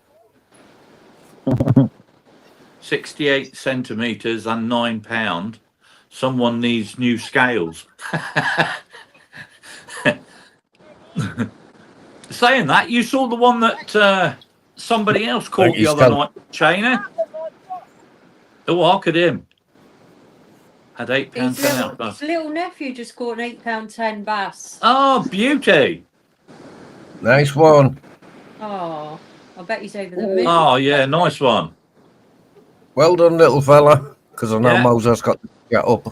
68 centimetres and £9. Someone needs new scales. Saying that, you saw the one that somebody else caught the he's other done. night, Shana? Oh, look at him. Had £8.10 His little, out bass. his little nephew just caught an £8.10 bass. Oh, beauty. Nice one. Oh, I bet he's over the moon. Oh, yeah, nice one. Well done, little fella. Because I know Yeah. Moses got to get up.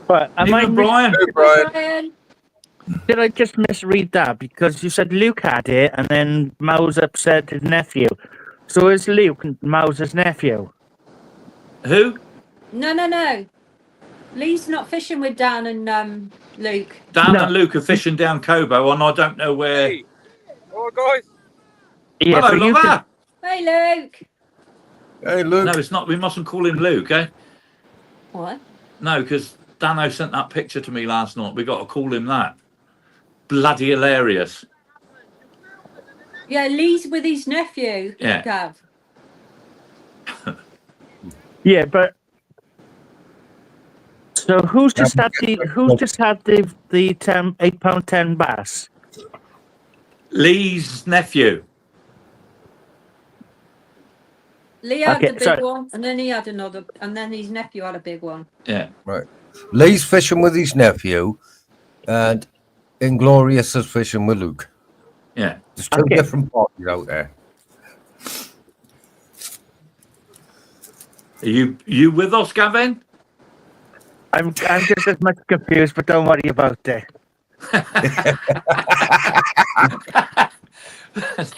But am I Even Brian. Hey, Brian. Brian, did I just misread that? Because you said Luke had it, and then Mauser said his nephew. So is Luke Mauser's nephew? Who? no. Lee's not fishing with Dan and Luke. Dan No. and Luke are fishing down Cobo, and I don't know where. All right, guys. Yeah, Hello, so you lover. Hey, Luke. Hey, Luke. No, it's not. We mustn't call him Luke, eh? What? No, because Dano sent that picture to me last night. We got to call him that. Bloody hilarious. Yeah, Lee's with his nephew. Yeah. Gav. Yeah, but so who's just had the £8.10 bass? Lee's nephew. Lee had Okay, the big sorry. one, and then he had another, and then his nephew had a big one. Yeah. Lee's fishing with his nephew, and Inglorious is fishing with Luke. Yeah. There's two Okay. different parties out there. Are you with us, Gavin? I'm just as much confused, but don't worry about it.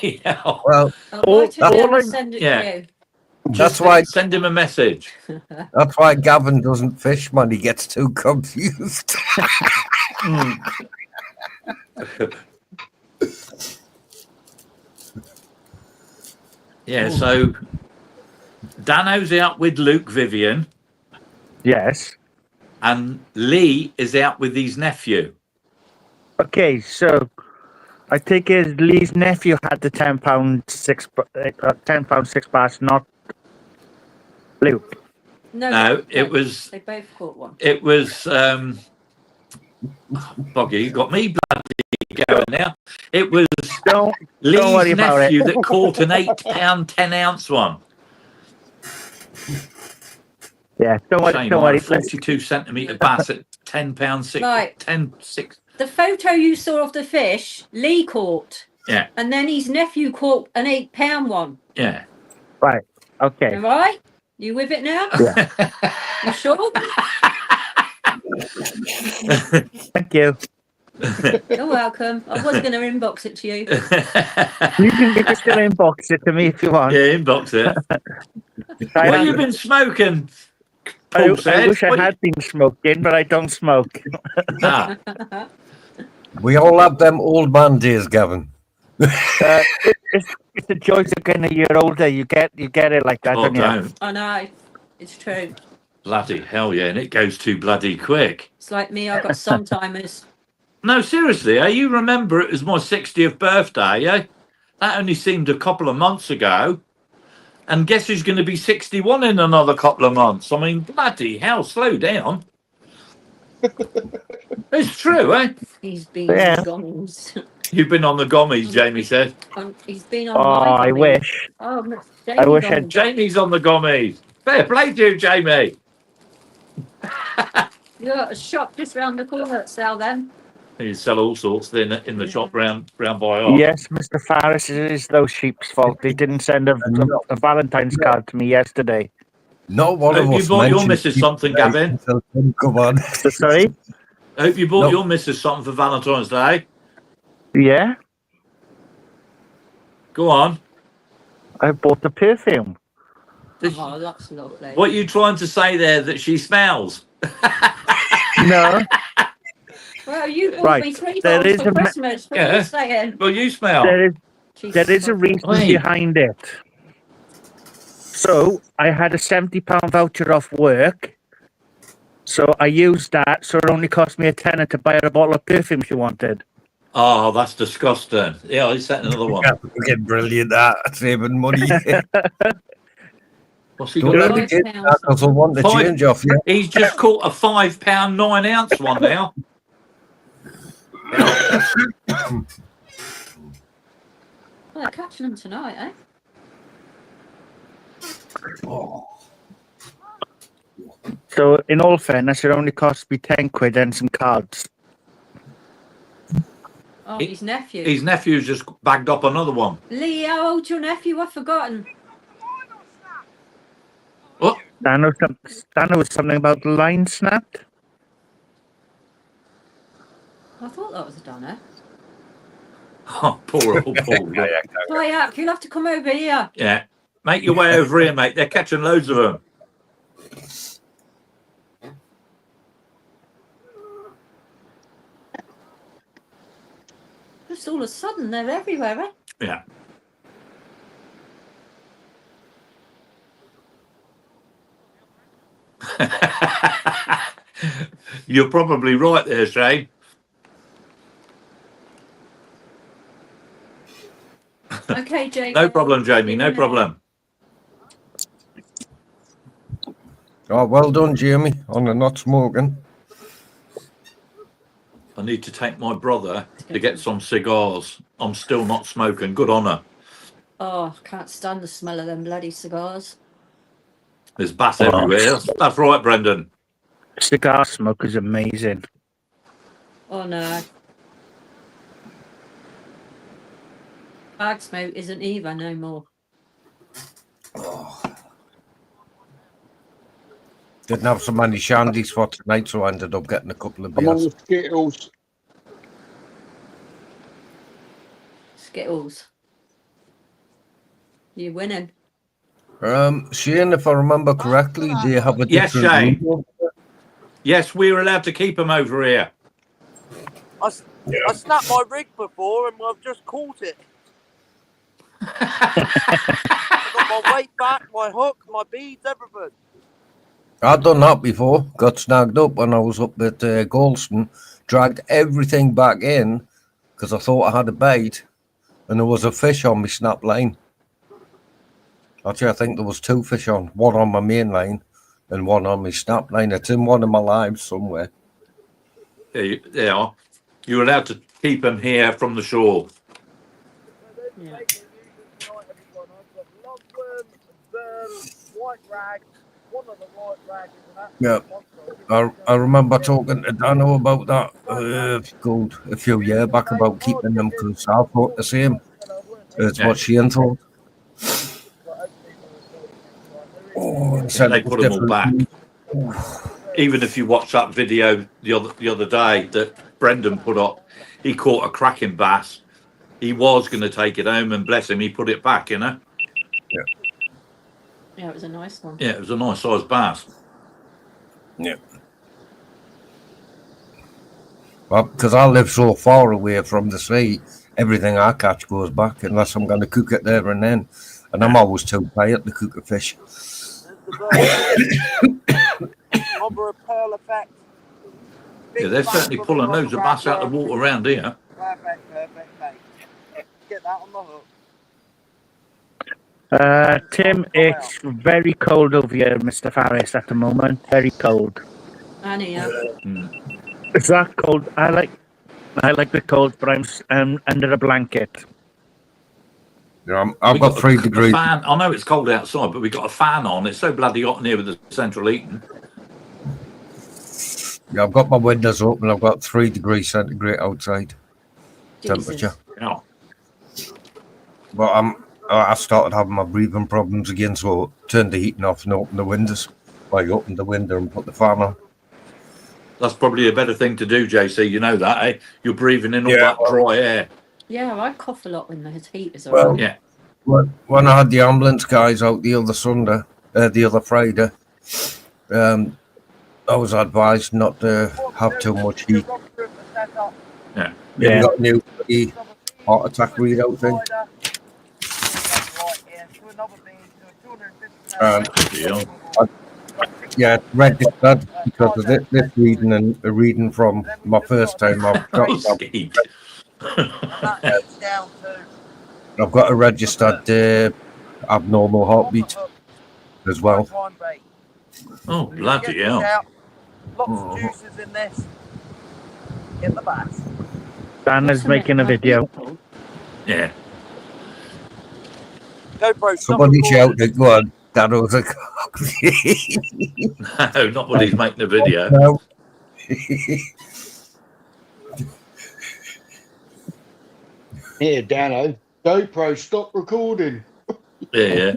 Yeah. Well, I'll Oh, write it down all and I- send it yeah. to you. that's why Send him a message. Gavin doesn't fish, man. He gets too confused. Yeah, so Dano's out with Luke Vivian, Yes. and Lee is out with his nephew. Okay, so I take it Lee's nephew had the £10.6 bass, not Luke. No, it was They both caught one. Boggy, you got me bloody going now. It was Don't Lee's worry about it. nephew that caught an £8 10-ounce one. Yeah, don't worry. Shame, Don't I worry. had a 42-centimetre bass at £10.6. Right. 10.6. The photo you saw of the fish, Lee caught, Yeah, and then his nephew caught an £8 one. yeah. Right. Okay. All right? You with it now? You sure? Thank you. You're welcome. I was going to inbox it to you. You can still inbox it to me if you want. Yeah, inbox it. What have you been smoking? I Paul said. wish I What had been smoking, but I don't smoke. Ah, We all have them old man days, Gavin. It's the joys of getting a year older. You get it like that, oh, don't you? don't. I know. It's true. Bloody hell, yeah, and it goes too bloody quick. It's like me. I've got sometimers. No, seriously, you remember it was my 60th birthday, eh? That only seemed a couple of months ago. And guess who's going to be 61 in another couple of months? I mean, bloody hell, slow down. It's true, eh? He's been Yeah. on gummies. You've been on the gommies, Jamie said. He's been on Oh, my I gummies. wish. Oh, I wish I'd- Jamie's on the gommies. Fair play to you, Jamie. You got a shop just round the corner at Sal then. You sell all sorts in the shop round by off. Yes, Mr. Farris, it is those sheep's fault. They didn't send a Valentine's card to me yesterday. Not one of Hope you us bought your mentioned missus it something, today Gavin. until Tim come on. Sorry? I hope you bought No. your missus something for Valentine's Day. Yeah, Go on. I bought the perfume. Oh, that's lovely. What are you trying to say there that she smells? No, Well, you bought Right, me 3 there bottles is for a ma- Christmas. What are Yeah. you saying? Well, you smell. there is a Jesus. reason Wait. behind it. So I had a £70 voucher off work. So I used that, so it only cost me a tenner to buy her a bottle of perfume she wanted. Oh, that's disgusting. Yeah, I set another one. Fucking brilliant, that. Saving money. What's he Don't got? let me £5 get that because I want to Five. change off you. He's just caught a £5 9-ounce one now. Well, they're catching them tonight, eh? So, in all fairness, it only cost me 10 quid and some cards. Oh, his nephew. His nephew's just bagged up another one. Lee, how old's your nephew? I've forgotten. Oh, Dano was something about the line snapped. I thought that was a Donna. oh poor old Paul. Play up. You'll have to come over here. Yeah. Make your way over here, mate. They're catching loads of them. Just all of a sudden, they're everywhere, eh? Yeah. You're probably right there, Shane. Okay, Jamie. No problem, Jamie. No problem. Oh, well done, Jamie, on the not smoking. I need to take my brother to get some cigars. I'm still not smoking. Good on her. Oh, can't stand the smell of them bloody cigars. There's bass everywhere. That's right, Brendan. Cigar smoke is amazing. Oh no. Bag smoke isn't either no more. Didn't have so many shandies for tonight, so I ended up getting a couple of I'm on beers. the Skittles. Skittles. You're winning. Shane, if I remember correctly, they have a Yes, different Shane. rule. Yes, we were allowed to keep them over here. I snapped my rig before and I've just caught it. I got my weight back, my hook, my beads, everything. I'd done that before. Got snagged up when I was up at Galston. Dragged everything back in because I thought I had a bait, and there was a fish on my snap line. Actually, I think there was two fish on. One on my main line and one on my snap line. It's in one of my lives somewhere. They are. You're allowed to keep them here from the shore. Yeah. Yeah, I remember talking to Dano about that a few years back about keeping them because I thought the same as what Shane thought. Oh, and said They it was put them all different. back. Even if you watch that video the other day that Brendan put up, he caught a cracking bass. He was going to take it home, and bless him, he put it back, you know. Yeah, it was a nice one. Yeah, it was a nice sized bass. Yeah. Well, because I live so far away from the sea, everything I catch goes back unless I'm going to cook it there and then. And I'm always too tired to cook a fish. Number of pearl effect. Yeah, they're certainly pulling loads of bass out of the water around here. Perfect, mate. Get that on the hook. Tim, it's very cold over here, Mr. Farris, at the moment. Very cold. And here. Is that cold? I like the cold, but I'm under a blanket. Yeah, I've got 3 degrees. Fan. I know it's cold outside, but we've got a fan on. It's so bloody hot in here with the central heating. Yeah, I've got my windows open. I've got 3 degrees centigrade outside temperature. Yeah. But I started having my breathing problems again, so I turned the heating off and opened the windows. I opened the window and put the fan on. That's probably a better thing to do, JC. You know that, eh? You're breathing in all Yeah, that dry air. Yeah, I cough a lot when the heat is Well, on. Yeah. When I had the ambulance guys out the other Friday, I was advised not to have too much heat. Yeah. You got a new heart attack readout thing. Yeah, registered because of this reading and a reading from my first time. I've got a registered abnormal heartbeat as well. Oh, bloody hell. Lots of juices in this. Get the bass. Dan is making a video. Yeah. GoPro. Somebody shout it, go on. Dano's a cock. No, not when he's making a video. No. Here, Dano. GoPro, stop recording. Yeah.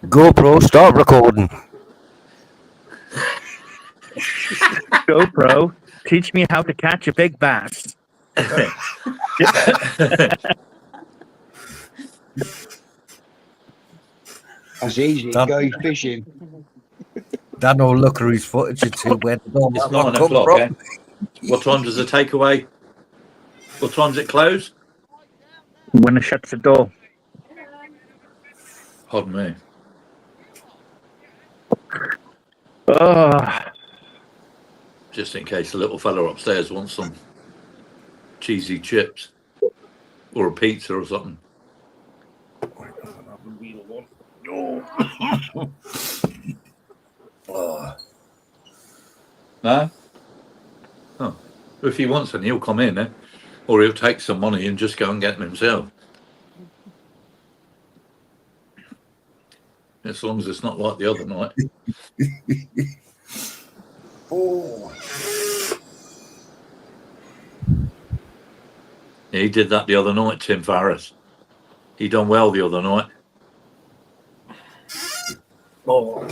GoPro, stop recording. GoPro, teach me how to catch a big bass. That's easy. Done. Go fishing. Dano, look at his footage and see where the dog It's come 9 o'clock, from. eh? What time does the takeaway? What time does it close? When it shuts the door. Pardon me. Oh, Just in case the little fella upstairs wants some cheesy chips or a pizza or something. No? Oh. If he wants any, he'll come in, eh? Or he'll take some money and just go and get them himself. As long as it's not like the other night. Oh. Yeah, he did that the other night, Tim Farris. He done well the other night. Oh.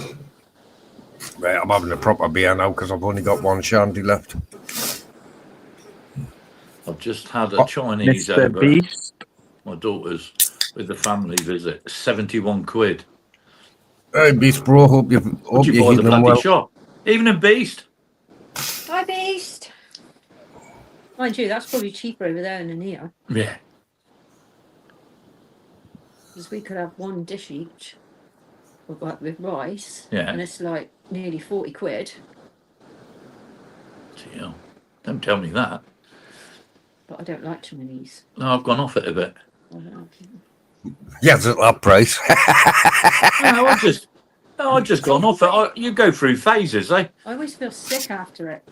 Right, I'm having a proper beer now because I've only got one shandy left. I've just had a Chinese Mr. over Beast. my daughter's with the family visit. 71 quid. Hey, Beast Bro, hope Would you're you buy the healing bloody well. shop? Even in Beast. Hi, Beast. Mind you, that's probably cheaper over there than in here. Yeah. Because we could have one dish each with rice. Yeah. And it's like nearly 40 quid. Gee, don't tell me that. But I don't like Chinese. No, I've gone off it a bit. Yes, at that price. No, I've just gone off it. You go through phases, eh? I always feel sick after it.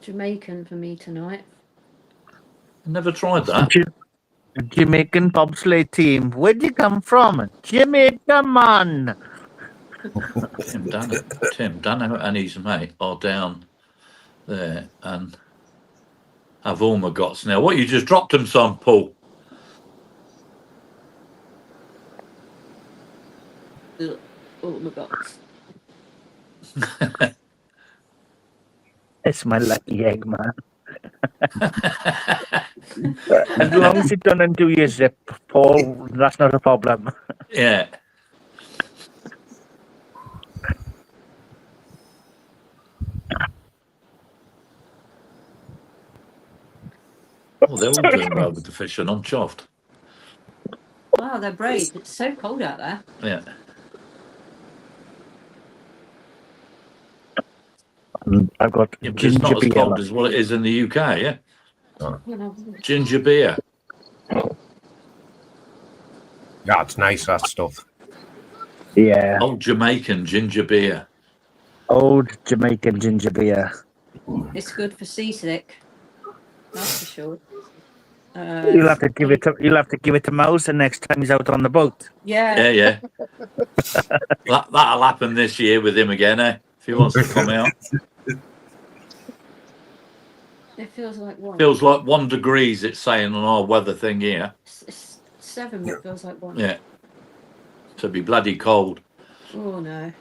Jamaican for me tonight. Never tried that. Jamaican bobsleigh team. Where'd you come from? Jamaica, man. Tim Dano and his mate are down there and have all my gots now. What, you just dropped them some, Paul? Ugh, oh my god. It's my lucky egg, man. As long as you don't undo your zip, Paul, that's not a problem. Yeah. Well, they're all doing well with the fish, and I'm chuffed. Wow, they're brave. It's so cold out there. Yeah. I've got Yeah, but it's ginger not as beer. cold as what it is in the UK, yeah? You know, Ginger beer. Yeah, it's nice, that stuff. Yeah, Old Jamaican ginger beer. old Jamaican ginger beer. it's good for seasick. That's for sure. You'll have to give it to Mouse the next time he's out on the boat. Yeah. Yeah. That'll happen this year with him again, eh? If he wants to come out. It feels like one. Feels like 1 degree, it's saying on our weather thing here. It's 7, but it feels like one. Yeah. To be bloody cold. Oh no.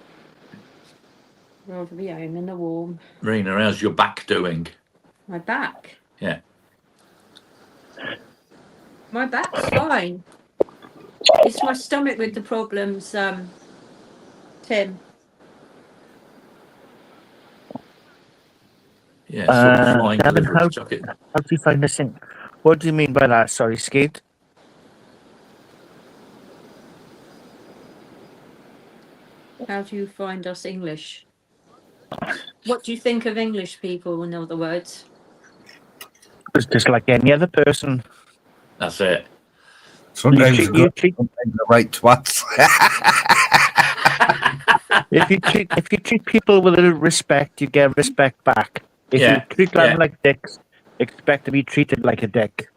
Rather be home in the warm. Marina, how's your back doing? My back. Yeah. My back's fine. It's my stomach with the problems, Tim. Yeah, sort of flying Gavin, delivery jacket. How do you find this thing? What do you mean by that? Sorry, Skate. How do you find us English? What do you think of English people, in other words? It's just like any other person. That's it. Sometimes You you got treat- the right twats. If you treat people with a little respect, you get respect back. If Yeah, you treat them yeah. like dicks, expect to be treated like a dick.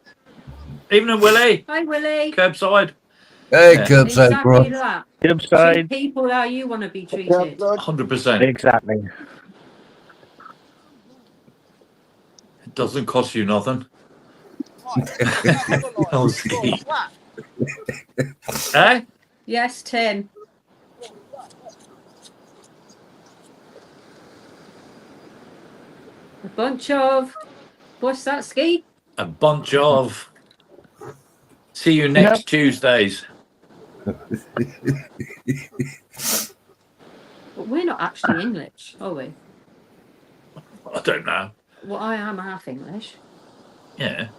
Evening, Willie. Hi, Willie. Curbside. Hey, Yeah. curbside, bro. Exactly that. Curbside. Treat people how you want to be treated. 100%. Exactly. It doesn't cost you nothing. Oh, ski. Eh? Yes, Tim. A bunch of, what's that, Ski? A bunch of. See you next Tuesdays. But we're not actually English, are we? I don't know. Well, I am half English. Yeah.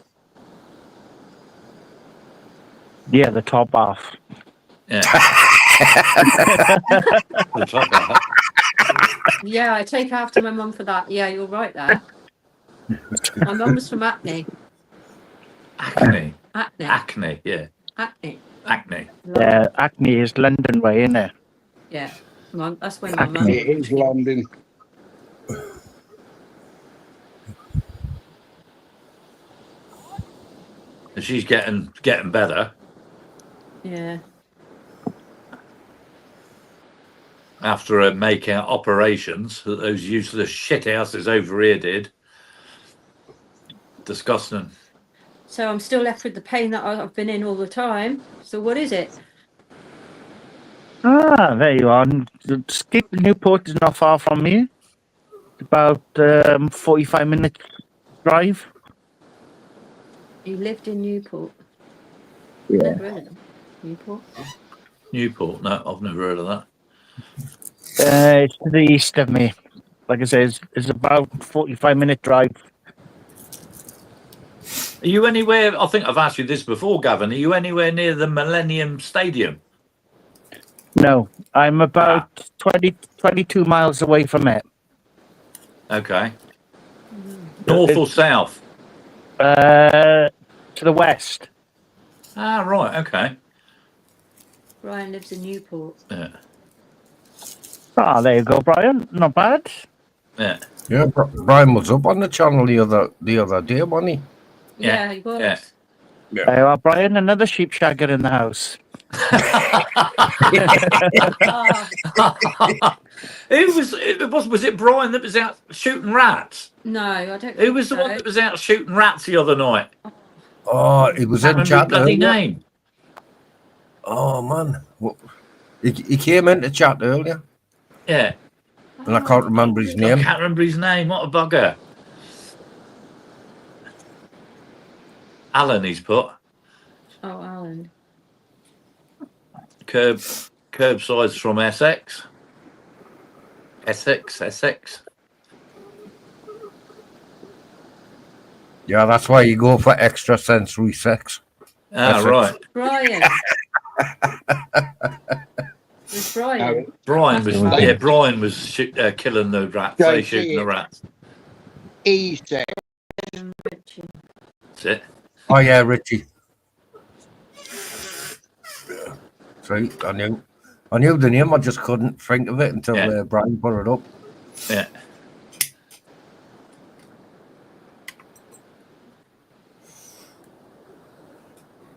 Yeah, the top half. Yeah. The top half. Yeah, I take after my mum for that. Yeah, you're right there. My mum was from Acne. Acne. Acne. Acne. Yeah. Acne. Acne. Yeah, Acne is London way, isn't it? Yeah. That's where my mum. Acne. It is London. And she's getting better Yeah. after making operations that those useless shit houses over here did. Disgusting. So I'm still left with the pain that I've been in all the time. So what is it? Ah, there you are. Skip Newport is not far from me. About 45 minute drive. You lived in Newport. Yeah. Never heard of them. Newport. Newport. No, I've never heard of that. It's to the east of me. Like I said, it's about 45-minute drive. Are you anywhere? I think I've asked you this before, Gavin. Are you anywhere near the Millennium Stadium? No, I'm about 22 miles away from it. Okay. North or south? To the west. Ah, right. Okay. Brian lives in Newport. Yeah. Ah, there you go, Brian. Not bad. Yeah. Yeah, Brian was up on the channel the other day, wasn't he? Yeah, he was. yeah. There you are, Brian. Another sheep shagger in the house. Oh, Was it Brian that was out shooting rats? no, I don't. Who was the think one so. that was out shooting rats the other night? Oh, he was Can't in remember his chat bloody earlier. name. Oh man, he came into chat earlier, Yeah. and I can't remember his I name. can't remember his name. What a bugger. Alan, he's put. Oh, Alan. Curbside's from Essex. Essex. Yeah, that's why you go for extrasensory sex. Ah, Essex. right. Brian. It's Brian. Brian was Yeah. Brian was killing the rats. Go They see shooting the it. rats. Easy. Richie. That's it. Oh yeah, Richie. Sorry, I knew the name. I just couldn't think of it until Yeah. Brian put it up. Yeah.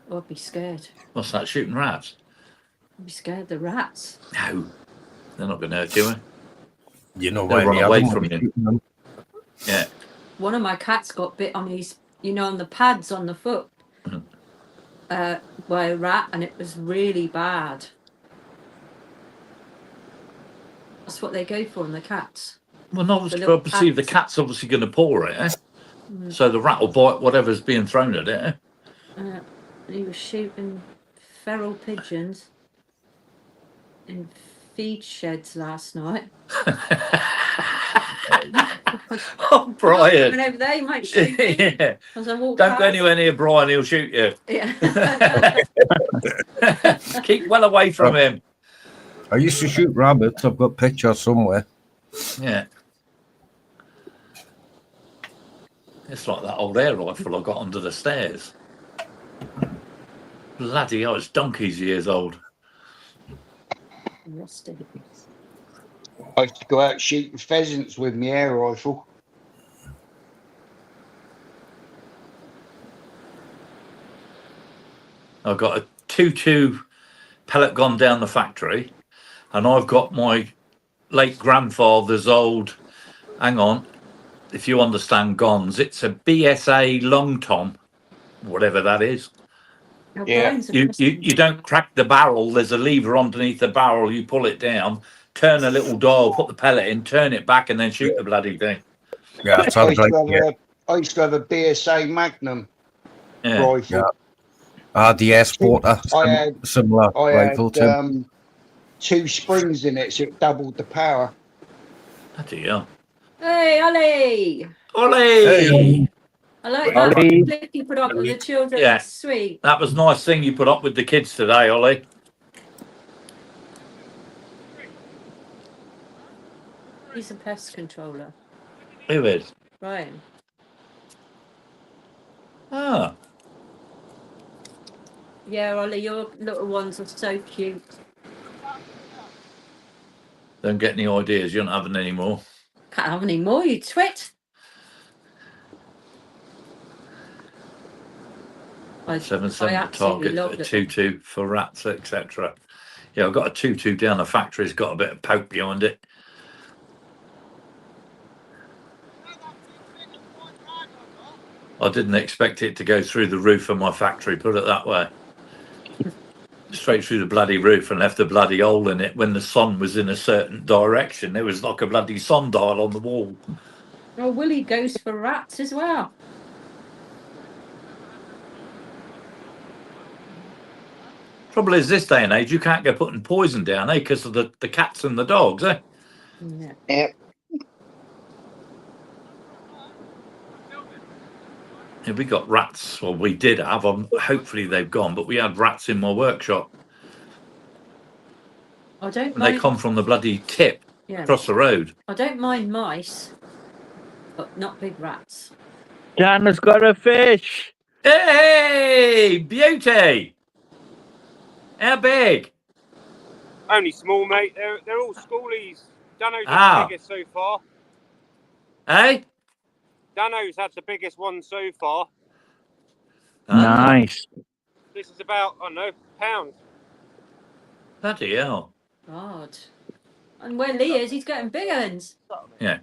Oh, I'd be scared. What's that? Shooting rats? I'd be scared of the rats. No, they're not going to hurt you. You know They'll where run the away other one from was you. shooting them. Yeah. One of my cats got bit on his, on the pads on the foot by a rat, and it was really bad. That's what they go for in the cats. Well, obviously, little obviously the pads. cat's obviously going to paw it, eh? So the rat will bite whatever's being thrown at it. Eh? He was shooting feral pigeons in feed sheds last night. Oh, Brian. Coming over there, you might shoot me. Yeah. As I walk Don't go past. anywhere near Brian, he'll shoot you. Yeah. Keep well away from him. I used to shoot rabbits. I've got pictures somewhere. Yeah. It's like that old air rifle I got under the stairs. Bloody hell, it's donkey's years old. Rusty. I used to go out shooting pheasants with my air rifle. I've got a 2-2 pellet gun down the factory, and I've got my late grandfather's old, hang on, if you understand guns, it's a BSA long tom, whatever that is. Your Yeah. brains are You don't crack the barrel. There's a lever underneath the barrel. You pull it down, turn a little dial, put the pellet in, turn it back, and then shoot the bloody thing. Yeah, I sounds used, like to have I used to have a BSA Magnum Yeah. rifle. the air sporter, I had- similar I rifle, had Tim. 2 springs in it, so it doubled the power. Bloody hell. Hey, Ollie! Ollie! I like Ollie. that clip you put up with the children. Yeah. It's sweet. That was a nice thing you put up with the kids today, Ollie. He's a pest controller. Who is? Ryan. Ah, Yeah, Ollie, your little ones are so cute. don't get any ideas. You're not having any more. Can't have any more, you twit. I 7-7 absolutely target, love a it. 2-2 for rats, etc. Yeah, I've got a 2-2 down the factory. It's got a bit of poke behind it. I didn't expect it to go through the roof of my factory, put it that way. Straight through the bloody roof and left a bloody hole in it when the sun was in a certain direction. There was like a bloody sundial on the wall. Oh, Willie goes for rats as well. Trouble is, this day and age, you can't go putting poison down, eh? Because of the cats and the dogs, eh? Yeah. Yep. Yeah, we got rats. Well, we did have them. Hopefully they've gone, but we had rats in my workshop. I don't And they mind. come from the bloody tip Yeah. across the road. I don't mind mice, but not big rats. Dan has got a fish. Hey, beauty! How big? Only small, mate. They're all schoolies. Dano's Ah. had the biggest so far. Eh? Dano's had the biggest one so far. Ah, Nice. This is about, I don't know, pounds. bloody hell. God. And where Lee is, he's getting bigger ones. Yeah.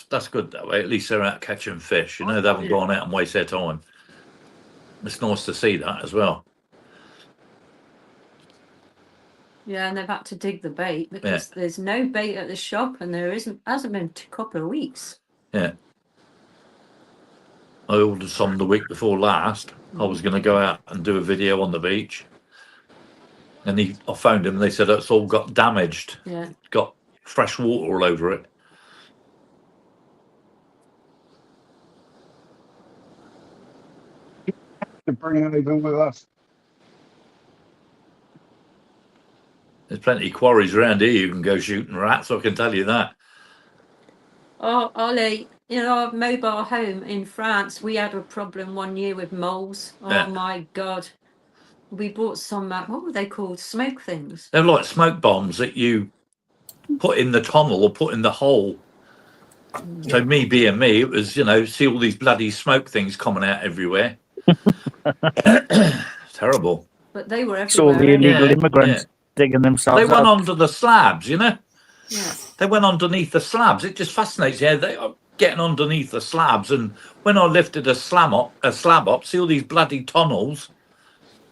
That's good that way. At least they're out catching fish. You know, they haven't gone out and waste their time. It's nice to see that as well. Yeah, and they've had to dig the bait because there's no bait at the shop, and there hasn't been a couple of weeks. Yeah. I ordered some the week before last. I was going to go out and do a video on the beach. And I phoned him and they said it's all got damaged. Yeah. Got fresh water all over it. To bring over with us. There's plenty of quarries around here you can go shooting rats, I can tell you that. Oh, Ollie, in our mobile home in France, we had a problem one year with moles. Oh Yeah. my God. We bought some, what were they called? Smoke things. They're like smoke bombs that you put in the tunnel or put in the hole. So me being me, it was, see all these bloody smoke things coming out everywhere. Terrible. But they were everywhere. So the illegal Yeah, immigrants digging themselves They went up. under the slabs, Yeah. They went underneath the slabs. It just fascinates you. They are getting underneath the slabs. And when I lifted a slab up, see all these bloody tunnels.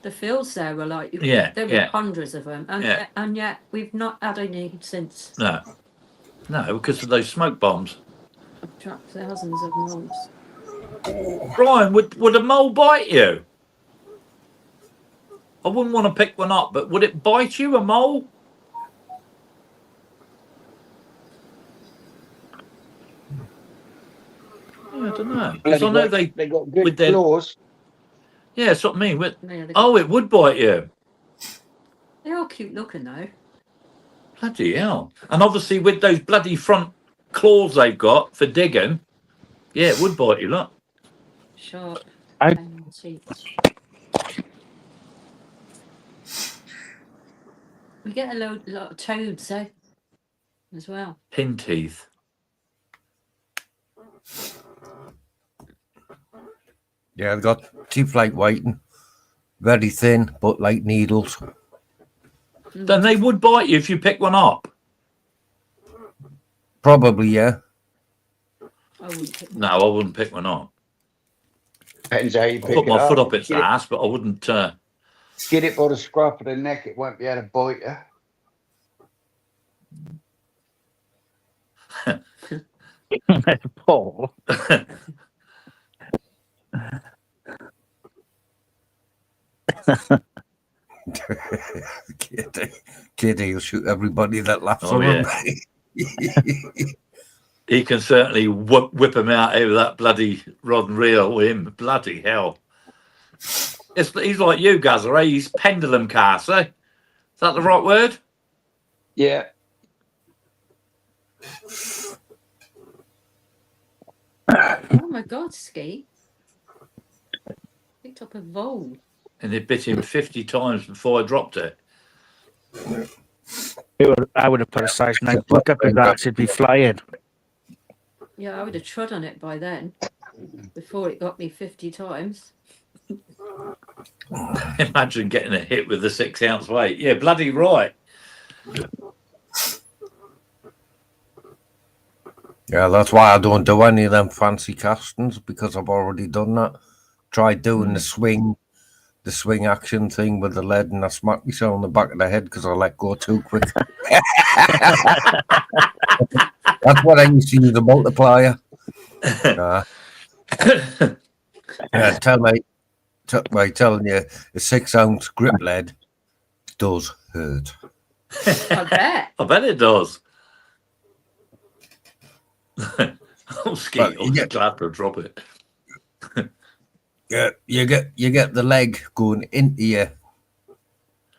The fields there were like, Yeah, there were yeah. hundreds of them. And, Yeah. and yet we've not had any since. No, because of those smoke bombs. I've trapped thousands of moles. Brian, would a mole bite you? I wouldn't want to pick one up, but would it bite you, a mole? I don't know. Because I know they got good with their- claws. Yeah, that's what I mean. Yeah, It would bite you. they are cute looking though. Bloody hell. And obviously with those bloody front claws they've got for digging, yeah, it would bite you, look. Sharp. I- and teeth. We get a lot of toads, as well. Pin teeth. Yeah, they've got teeth like whiting, very thin, but like needles. Then they would bite you if you pick one up. Probably, yeah. I wouldn't pick No, I wouldn't pick one up. Depends how you I'll pick put it my foot up. up its Get it- ass, but I wouldn't. Get it by the scruff of the neck, it won't be able to bite you. Paul. Kitty will shoot everybody that laughs Oh, at him. He can certainly whip him out over that bloody rod and reel with him. Bloody hell. He's like you, Gazza, eh? He's pendulum cast, eh? Is that the right word? Yeah. Oh my God, Ski. Picked up a vole. And it bit him 50 times before I dropped it. I would have put a size 9 book up his ass, it'd be flying. Yeah, I would have trod on it by then. Before it got me 50 times. Imagine getting a hit with a 6 ounce weight. Yeah, bloody right. Yeah, that's why I don't do any of them fancy castings, because I've already done that. Tried doing the swing action thing with the lead, and I smacked myself on the back of the head because I let go too quick. That's what I used to use, the multiplier. Yeah, telling you, a 6 ounce grip lead does hurt. I bet. I bet it does. I'm scared. Well, I'm glad to drop it. Yeah, you get the leg going into you.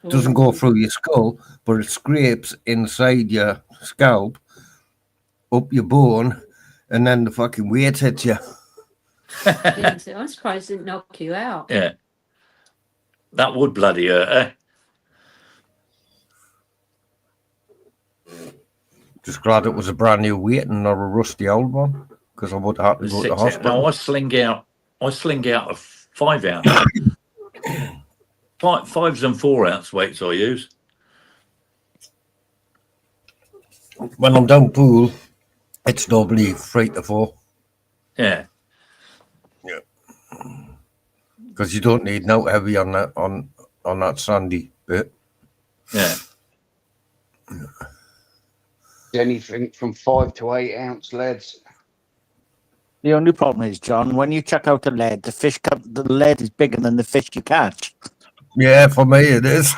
Doesn't go through your skull, but it scrapes inside your scalp, up your bone, and then the fucking weight hits you. I'm surprised it didn't knock you out. Yeah. That would bloody hurt, eh? Just glad it was a brand new weight and not a rusty old one, because I would have to go to the hospital. No, I sling out a 5 ounce. 5s and 4 ounce weights I use. When I'm down pool, it's normally 3 to 4. Yeah. Because you don't need no heavy on that sandy bit. Yeah. Anything from 5 to 8 ounce leads. The only problem is, John, when you chuck out the lead, the lead is bigger than the fish you catch. Yeah, for me it is.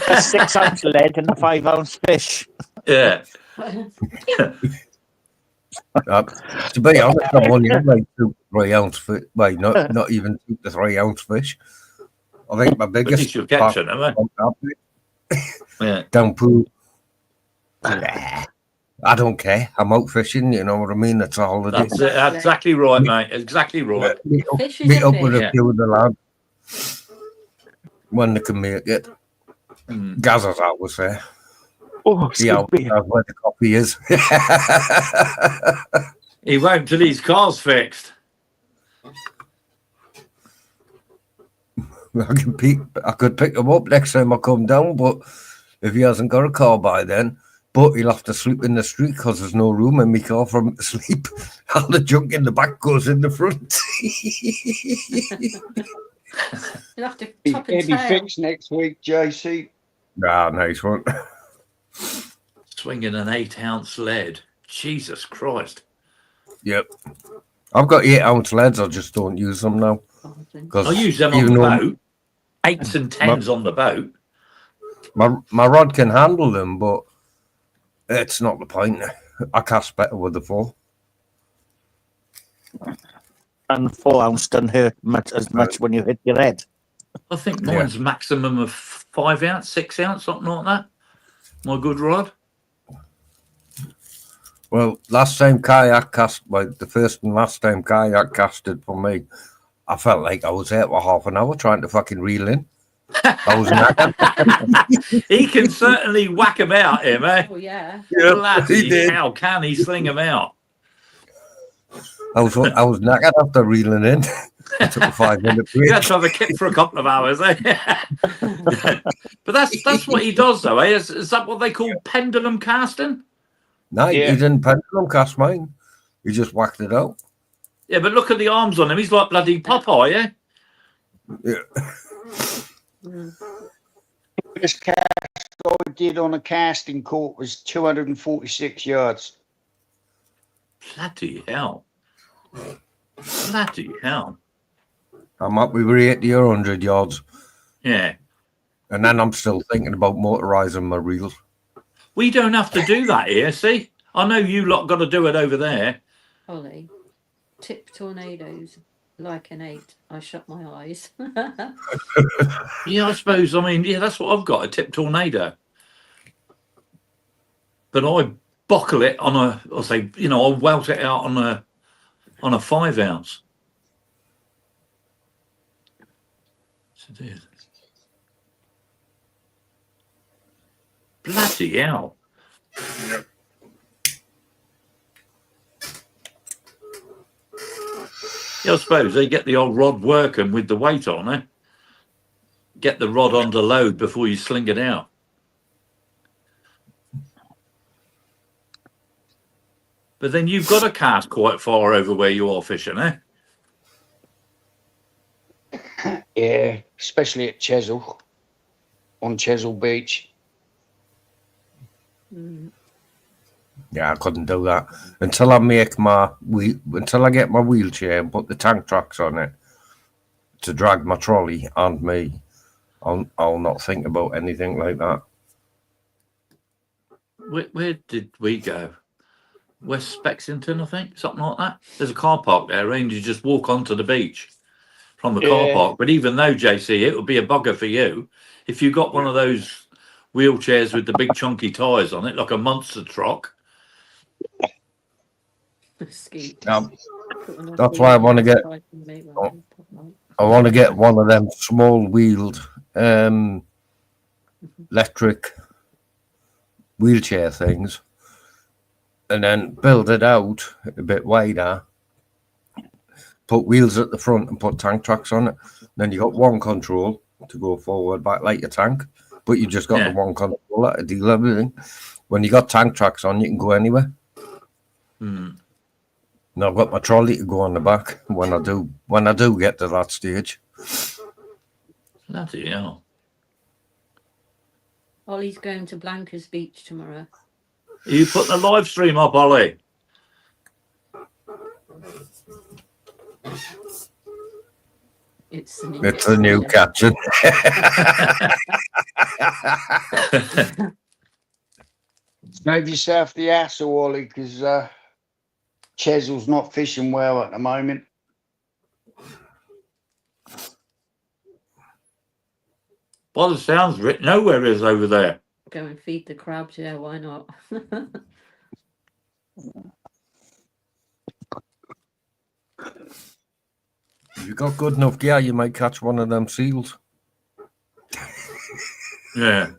A 6 ounce lead and a 5 ounce fish. Yeah. To be honest, I've only had like 2 to 3 ounce fish. Well, not even 2 to 3 ounce fish. I think my biggest you're catching them, eh? Yeah. down pool. I don't care. I'm out fishing, you know what I mean? That's a holiday. That's it. That's exactly right, mate. Exactly right. Fish is Meet a up with fish. a few of the lads when they can make it. Gazza's always there. Oh, He always knows where the coffee is. He won't till his car's fixed. I could pick him up next time I come down, but if he hasn't got a car by then, but he'll have to sleep in the street because there's no room in my car for him to sleep. All the junk in the back goes in the front. You'll have to He'll top and be tail. fixed next week, JC. Nice one. Swinging an 8 ounce lead. Jesus Christ. Yep. I've got 8 ounce leads, I just don't use them now. I use them on the boat. 8s and 10s on the boat. My rod can handle them, but it's not the point. I cast better with the 4. And 4 ounce doesn't hurt as much when you hit your head. I think mine's maximum of 5 ounce, 6 ounce, something like that. My good rod. Well, last time kayak cast, like the first and last time kayak casted for me, I felt like I was there for half an hour trying to fucking reel in. I was knackered. He can certainly whack them out, him, eh? Oh, yeah. Yep, he Bloody did. hell, can he sling them out? I was knackered after reeling in. I took a 5-minute break. You had to have a kip for a couple of hours, eh? But that's what he does, though, eh? Is that what they call pendulum casting? No, Yeah. he didn't pendulum cast mine. He just whacked it out. Yeah, but look at the arms on him. He's like bloody Popeye, yeah? This cast I did on a casting court was 246 yards. Bloody hell. Bloody hell. I'm up with 80 or 100 yards. Yeah. And then I'm still thinking about motorising my reels. We don't have to do that here, see? I know you lot got to do it over there. Ollie, tip tornadoes like an 8. I shut my eyes. Yeah, I suppose. I mean, yeah, that's what I've got, a tip tornado. But I buckle it on I'll say, I'll welt it out on a 5-ounce. So it is. Bloody hell. Yeah, I suppose they get the old rod working with the weight on it. Get the rod under load before you sling it out. But then you've got to cast quite far over where you are fishing, eh? Yeah, especially at Chesil, on Chesil Beach. Yeah, I couldn't do that until I get my wheelchair and put the tank tracks on it to drag my trolley and me. I'll not think about anything like that. Where did we go? West Spexington, I think, something like that. There's a car park there, and you just walk onto the beach from the car park. But even though, JC, it would be a bugger for you if you got one of those wheelchairs with the big chunky tyres on it, like a monster truck. That's why I want to get. I want to get one of them small wheeled electric wheelchair things, and then build it out a bit wider. Put wheels at the front and put tank tracks on it. Then you got one control to go forward back like your tank, but you just got the one control at a deal everything. When you got tank tracks on, you can go anywhere. And I've got my trolley to go on the back when I do get to that stage. Bloody hell. Ollie's going to Blanca's Beach tomorrow. You put the live stream up, Ollie. It's the new caption. Save yourself the hassle, Ollie, because Chesil's not fishing well at the moment. By the sounds of it, nowhere is over there. Go and feed the crabs, yeah, why not? If you got good enough gear, you might catch one of them seals. Yeah.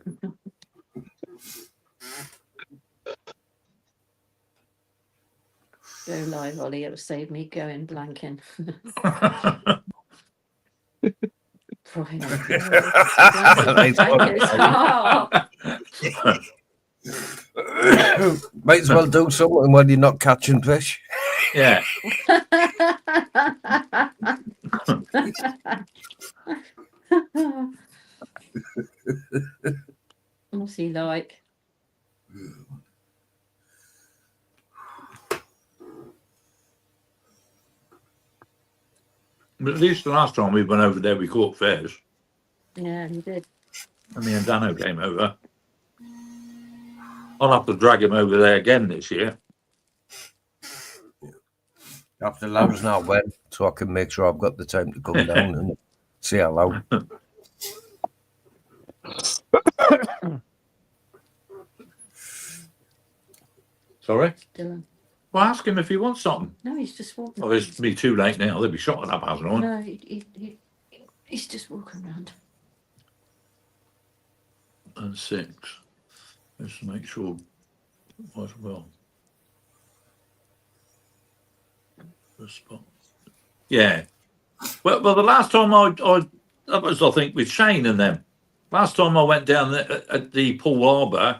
Go live, Ollie, it'll save me going blanking. Might as well do something when you're not catching fish. Yeah. What's he like? But at least the last time we went over there, we caught fish. Yeah, he did. And me and Dano came over. I'll have to drag him over there again this year. You have to let us know when, so I can make sure I've got the time to come down and say hello. Sorry? Dylan. Well, ask him if he wants something. No, he's just walking. Oh, it's me too late now. They'll be shot at that hasn't it? No, he's just walking around. And 6. Let's make sure as well. Yeah. Well, the last time I that was, I think, with Shane and them. Last time I went down there at the Pool Harbour,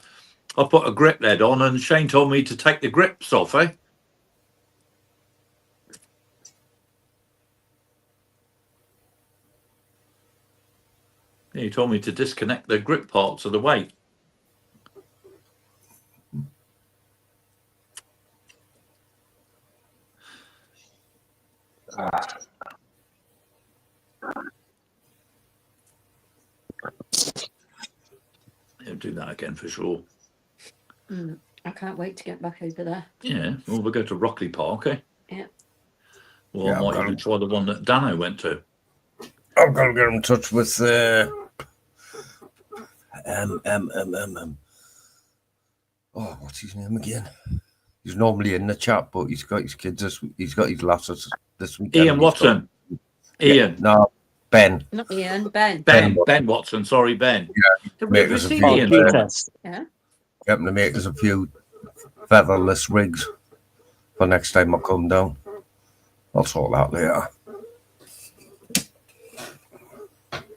I put a grip lead on, and Shane told me to take the grips off. He told me to disconnect the grip parts of the weight. He'll do that again for sure. I can't wait to get back over there. Yeah, well, we'll go to Rockley Park, Yeah. Or Yeah, I might even try the one that Dano went to. I've got to get in touch with oh, what's his name again? He's normally in the chat, but he's got his kids he's got his lasses this weekend. Ian Watson. Ian. No, Ben. Not Ian, Ben. Ben Watson, sorry, Ben. Yeah, Have make we us a seen few, Ian? Yeah. get him to make us a few featherless rigs for next time I come down. I'll sort that later.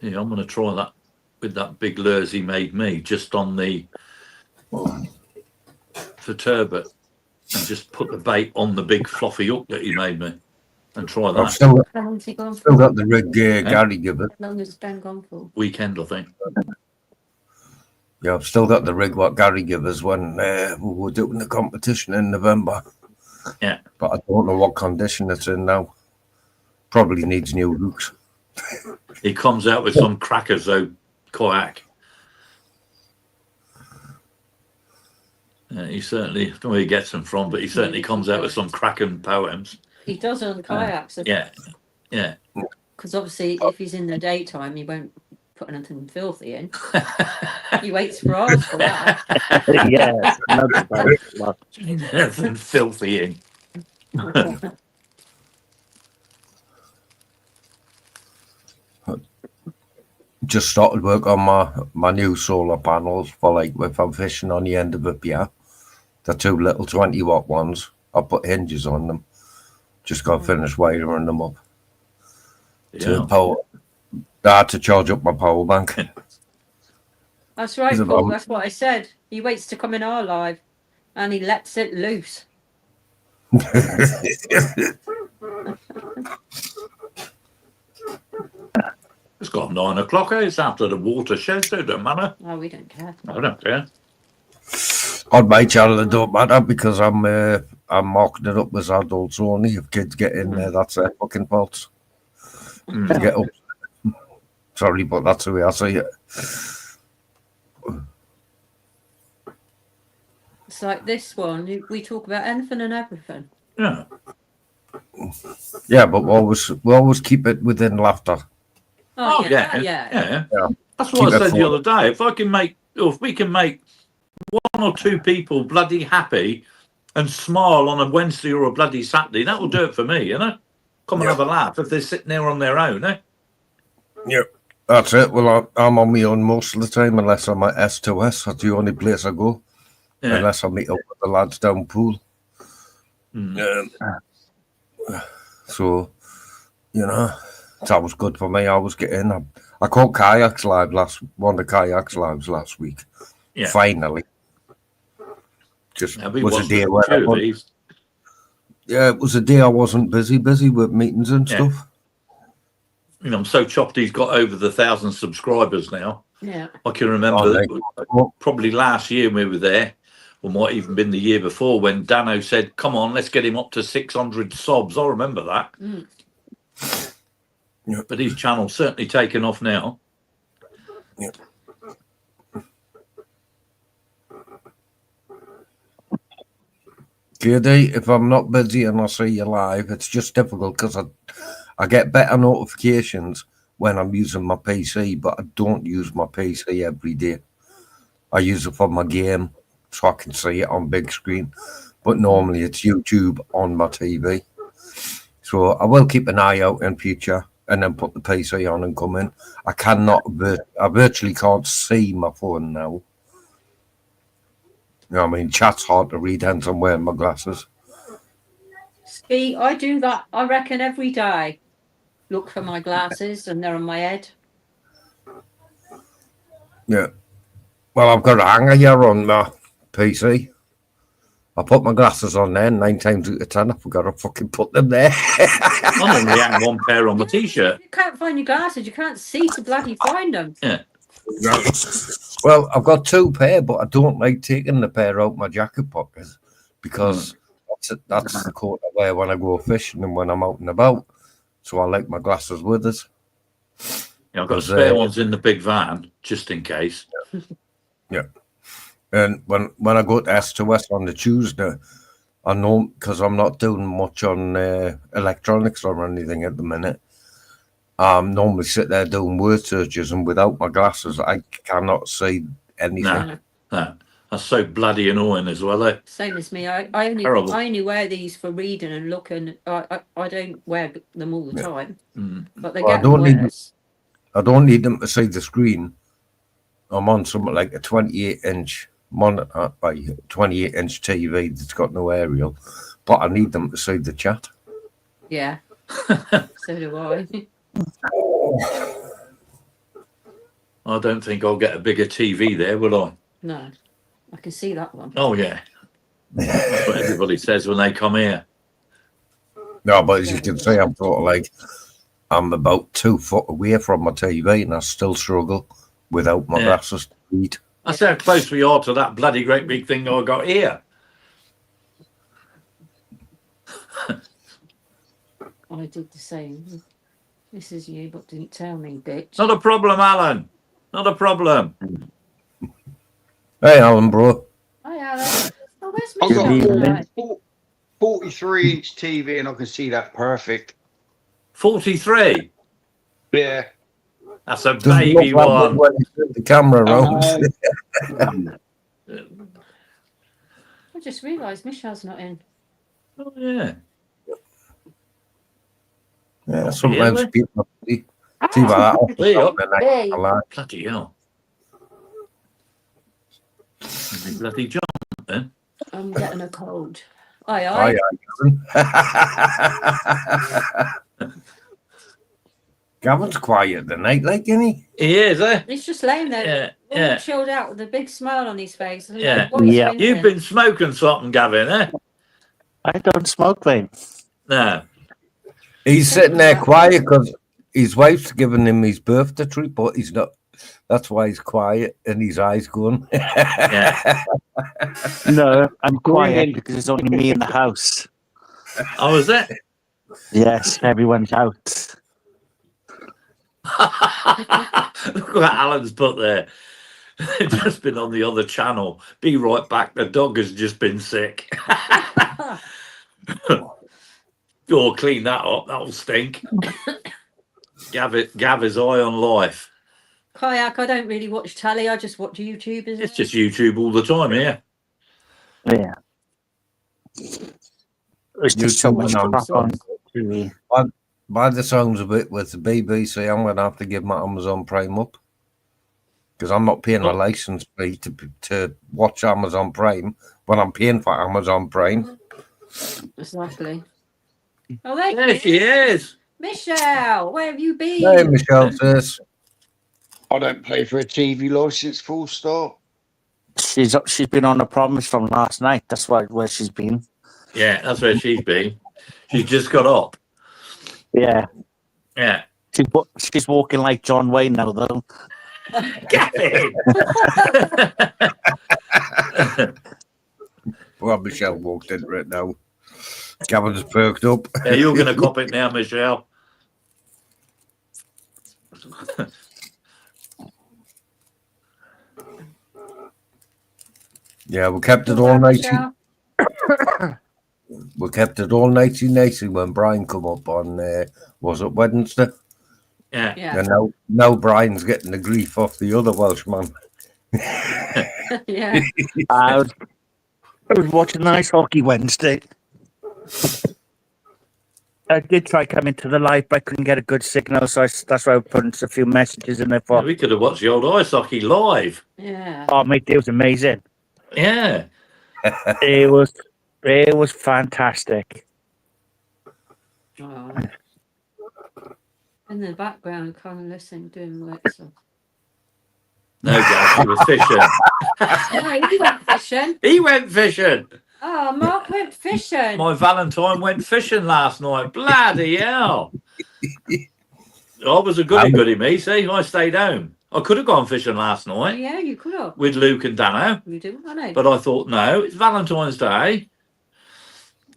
Yeah, I'm going to try that with that big lures he made me, just on the for turbot, and just put the bait on the big fluffy hook that he made me, and try I've that. still How long's he gone for? still got the rig Gary give it. How long has Ben gone for? Weekend, I think. Yeah, I've still got the rig what Gary gave us when we were doing the competition in November. Yeah. But I don't know what condition it's in now. Probably needs new hooks. He comes out with some crackers though, kayak. He certainly, I don't know where he gets them from, but he certainly comes out with some cracking poems. He does on kayaks. Yeah, yeah. Because obviously, if he's in the daytime, he won't put anything filthy in. He waits for hours for that. Yes. Nothing filthy in. Just started work on my new solar panels for like if I'm fishing on the end of a pier. The two little 20-watt ones. I put hinges on them. Just got to finish wiring them up. To power. I had to charge up my power bank. That's right, Paul. That's what I said. He waits to come in our live, and he lets it loose. It's got 9 o'clock. It's after the watershed, so it don't matter. Oh, we don't care. I don't care. On my channel, it don't matter because I'm marking it up as adults only. If kids get in there, that's their fucking fault. Get up. Sorry, but that's the way I see it. It's like this one. We talk about anything and everything. Yeah. Yeah, but we always keep it within laughter. Oh, yeah. That's what I said the other day. If we can make 1 or 2 people bloody happy and smile on a Wednesday or a bloody Saturday, that will do it for me, you know? Come and have a laugh if they're sitting there on their own, eh? Yeah, that's it. Well, I'm on my own most of the time, unless I'm at S2S. That's the only place I go. Yeah. Unless I meet up with the lads down pool. So, you know, that was good for me. I was getting. I caught kayaks live one of the kayaks lives last week. Yeah. Finally. Just was a day where it was a day I wasn't busy with meetings and stuff. You know, I'm so chopped he's got over the 1,000 subscribers now. Yeah. I can remember probably last year we were there, or might even been the year before, when Dano said, come on, let's get him up to 600 subs. I remember that. Yeah. But his channel's certainly taken off now. Yeah. KD, if I'm not busy and I see you live, it's just difficult because I get better notifications when I'm using my PC, but I don't use my PC every day. I use it for my game so I can see it on big screen, but normally it's YouTube on my TV. So I will keep an eye out in future and then put the PC on and come in. I virtually can't see my phone now. You know what I mean? Chat's hard to read, hence I'm wearing my glasses. I do that, I reckon, every day. Look for my glasses and they're on my head. Yeah. Well, I've got a hanger here on my PC. I put my glasses on there, 9 times out of 10, I forgot to fucking put them there. I normally hang one pair on my t-shirt. You can't find your glasses, you can't see to bloody find them. Yeah. Well, I've got 2 pair, but I don't like taking the pair out my jacket pockets because that's the coat I wear when I go fishing and when I'm out and about. So I like my glasses with us. Yeah, I've got spare ones in the big van, just in case. Yeah. And when I go to S2S on the Tuesday, I know, because I'm not doing much on electronics or anything at the minute, normally sit there doing word searches, and without my glasses, I cannot see anything. No. That's so bloody annoying as well. Same as me. I Terrible. only wear these for reading and looking. I don't wear them all the time. But they Well, get worse. I don't need them to see the screen. I'm on something like a 28-inch monitor by 28-inch TV that's got no aerial, but I need them to see the chat. Yeah. So do I. I don't think I'll get a bigger TV there, will I? No. I can see that one. Oh, yeah. That's what everybody says when they come here. No, but as you can see, I'm sort of like, I'm about 2 foot away from my TV and I still struggle without my glasses to read. That's how close we are to that bloody great big thing I got here. I did the same. This is you, but didn't tell me, bitch. Not a problem, Alan. Not a problem. Hey, Alan, bro. Hi, Alan. Oh, where's I've got Michelle? a 43-inch TV and I can see that perfect. 43. Yeah. That's a Doesn't baby look like one. when you turn the camera around. I just realised Michelle's not in. Oh, yeah. Yeah, sometimes Really? people see that. Way up. Hey. Bloody hell. Bloody John, then. I'm getting a cold. Aye, Aye, aye. Gavin. Gavin's quiet tonight, like, isn't he? He is, eh? He's just laying there, all Yeah. chilled out with a big smile on his face. I'm Yeah. like, "What is Yeah. in You've here?" been smoking something, Gavin, eh? I don't smoke, mate. No. He's sitting there quiet because his wife's giving him his birthday treat, but he's not. That's why he's quiet and his eyes going. Yeah. No, I'm quiet because it's only me in the house. Oh, is it? Yes, everyone's out. Look what Alan's put there. Just been on the other channel. Be right back. The dog has just been sick. Oh, clean that up. That'll stink. Gav is eye on life. Kayak, I don't really watch telly. I just watch YouTube. It's just YouTube all the time, yeah. Yeah. There's just so much crap on TV. By the sounds of it, with the BBC, I'm going to have to give my Amazon Prime up because I'm not paying a license fee to watch Amazon Prime when I'm paying for Amazon Prime. Exactly. Oh, There she is. Michelle, where have you been? Hey, Michelle says. I don't pay for a TV license, full stop. She's been on a promise from last night. That's where she's been. Yeah, that's where she's been. She's just got up. Yeah. Yeah. She's walking like John Wayne now, though. Gavin! Well, Michelle walked in right now. Gavin's perked up. Yeah, you're going to cop it now, Michelle. Yeah, we kept it all nighty. We kept it all nicey when Brian come up on was it Wednesday? Yeah. And now Brian's getting the grief off the other Welshman. Yeah. I was watching the Ice Hockey Wednesday. I did try coming to the live, but I couldn't get a good signal, so that's why I put a few messages in there for. We could have watched the old ice hockey live. Yeah. Oh, mate, it was amazing. Yeah. It was fantastic. Oh. In the background, kind of listening, doing work. So. No, Gav, he was fishing. No, he went fishing. He went fishing. Oh, Mark went fishing. My Valentine went fishing last night. Bloody hell. I was a goody me, see? I stayed home. I could have gone fishing last night Yeah, you could have. with Luke and Dano, You do, I know. but I thought, no, it's Valentine's Day.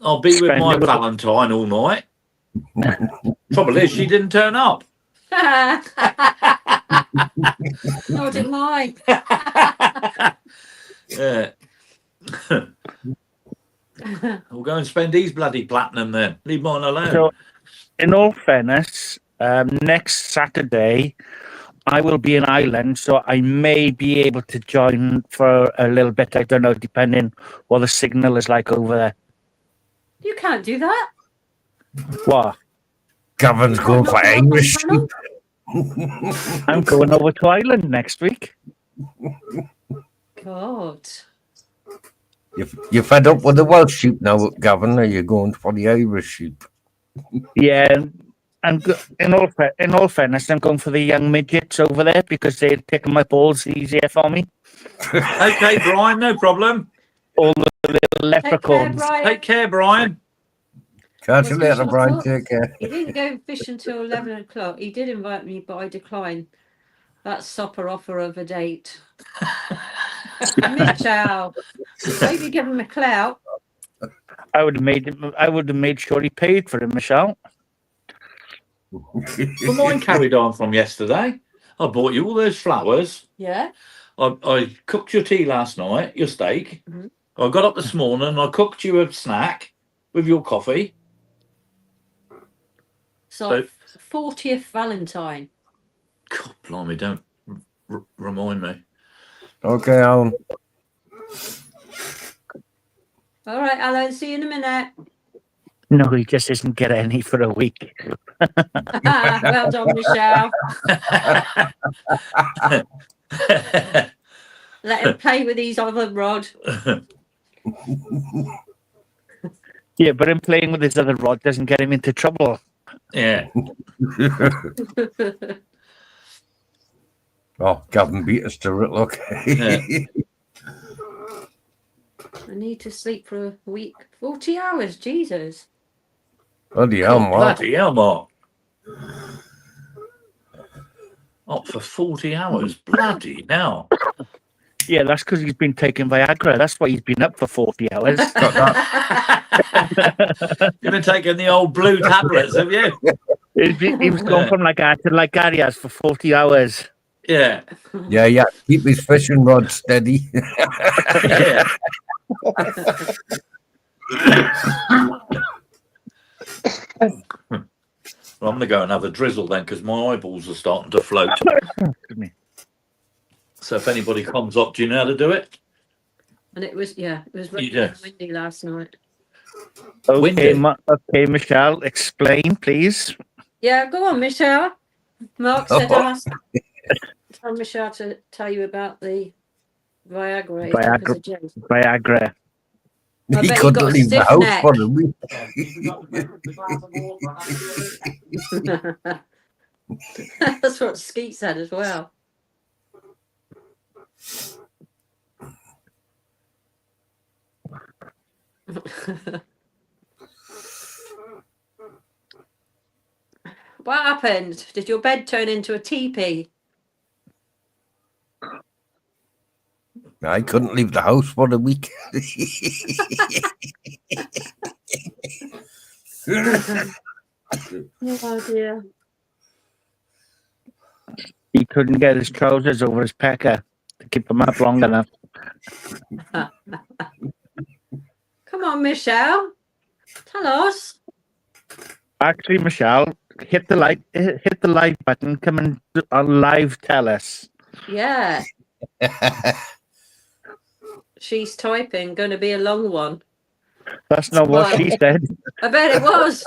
I'll be with Spend my it with- Valentine all night. Trouble is, she didn't turn up. Nor did mine. Yeah. We'll go and spend these bloody platinum then. Leave mine alone. So, in all fairness, next Saturday, I will be in Ireland, so I may be able to join for a little bit. I don't know, depending what the signal is like over there. You can't do that. What? Gavin's going for Irish sheep. I'm going over to Ireland next week. God. You're fed up with the Welsh sheep now, Gavin, or you're going for the Irish sheep? Yeah, and in all fairness, I'm going for the young midgets over there because they're taking my balls easier for me. Okay, Brian, no problem. All the little Take care, leprechauns. Brian. Take care, Brian. Catch you Was later, fishing Brian. o'clock? Take care. He didn't go fishing till 11 o'clock. He did invite me, but I declined. That supper offer of a date. Mitchell. Maybe give him a clout. I would have made sure he paid for it, Michelle. Well, mine carried on from yesterday. I bought you all those flowers. Yeah. I cooked your tea last night, your steak. Mhm. I got up this morning and I cooked you a snack with your coffee. So 40th Valentine. God, blimey, don't remind me. Okay, Alan. All right, Alan, see you in a minute. No, he just isn't getting any for a week. Well done, Michelle. Let him play with his other rod. Yeah, but him playing with his other rod doesn't get him into trouble. Yeah. Oh, Gavin beat us to it, look. Yeah. I need to sleep for a week. 40 hours, Jesus. Bloody hell, Mark. Bloody hell, Mark. Up for 40 hours. Bloody hell. Yeah, that's because he's been taking Viagra. That's why he's been up for 40 hours. You've been taking the old blue tablets, have you? He was going from like that to like Arias for 40 hours. Yeah. Yeah. Keep his fishing rod steady. Yeah. Well, I'm going to go and have a drizzle then because my eyeballs are starting to float. So if anybody comes up, do you know how to do it? And it was really You do. windy last night. Okay, Windy. okay, Michelle, explain, please. Yeah, go on, Michelle. Mark said ask. Tell Michelle to tell you about the Viagra. Viagra. I He bet you couldn't got a leave the stiff house neck. for a week. That's what Skeet said as well. What happened? Did your bed turn into a teepee? I couldn't leave the house for a week. Oh dear. He couldn't get his trousers over his pecker to keep him up long enough. Come on, Michelle. Tell us. Actually, Michelle, hit the like button. Come and live tell us. Yeah. She's typing. Going to be a long one. That's not what she said. I bet it was.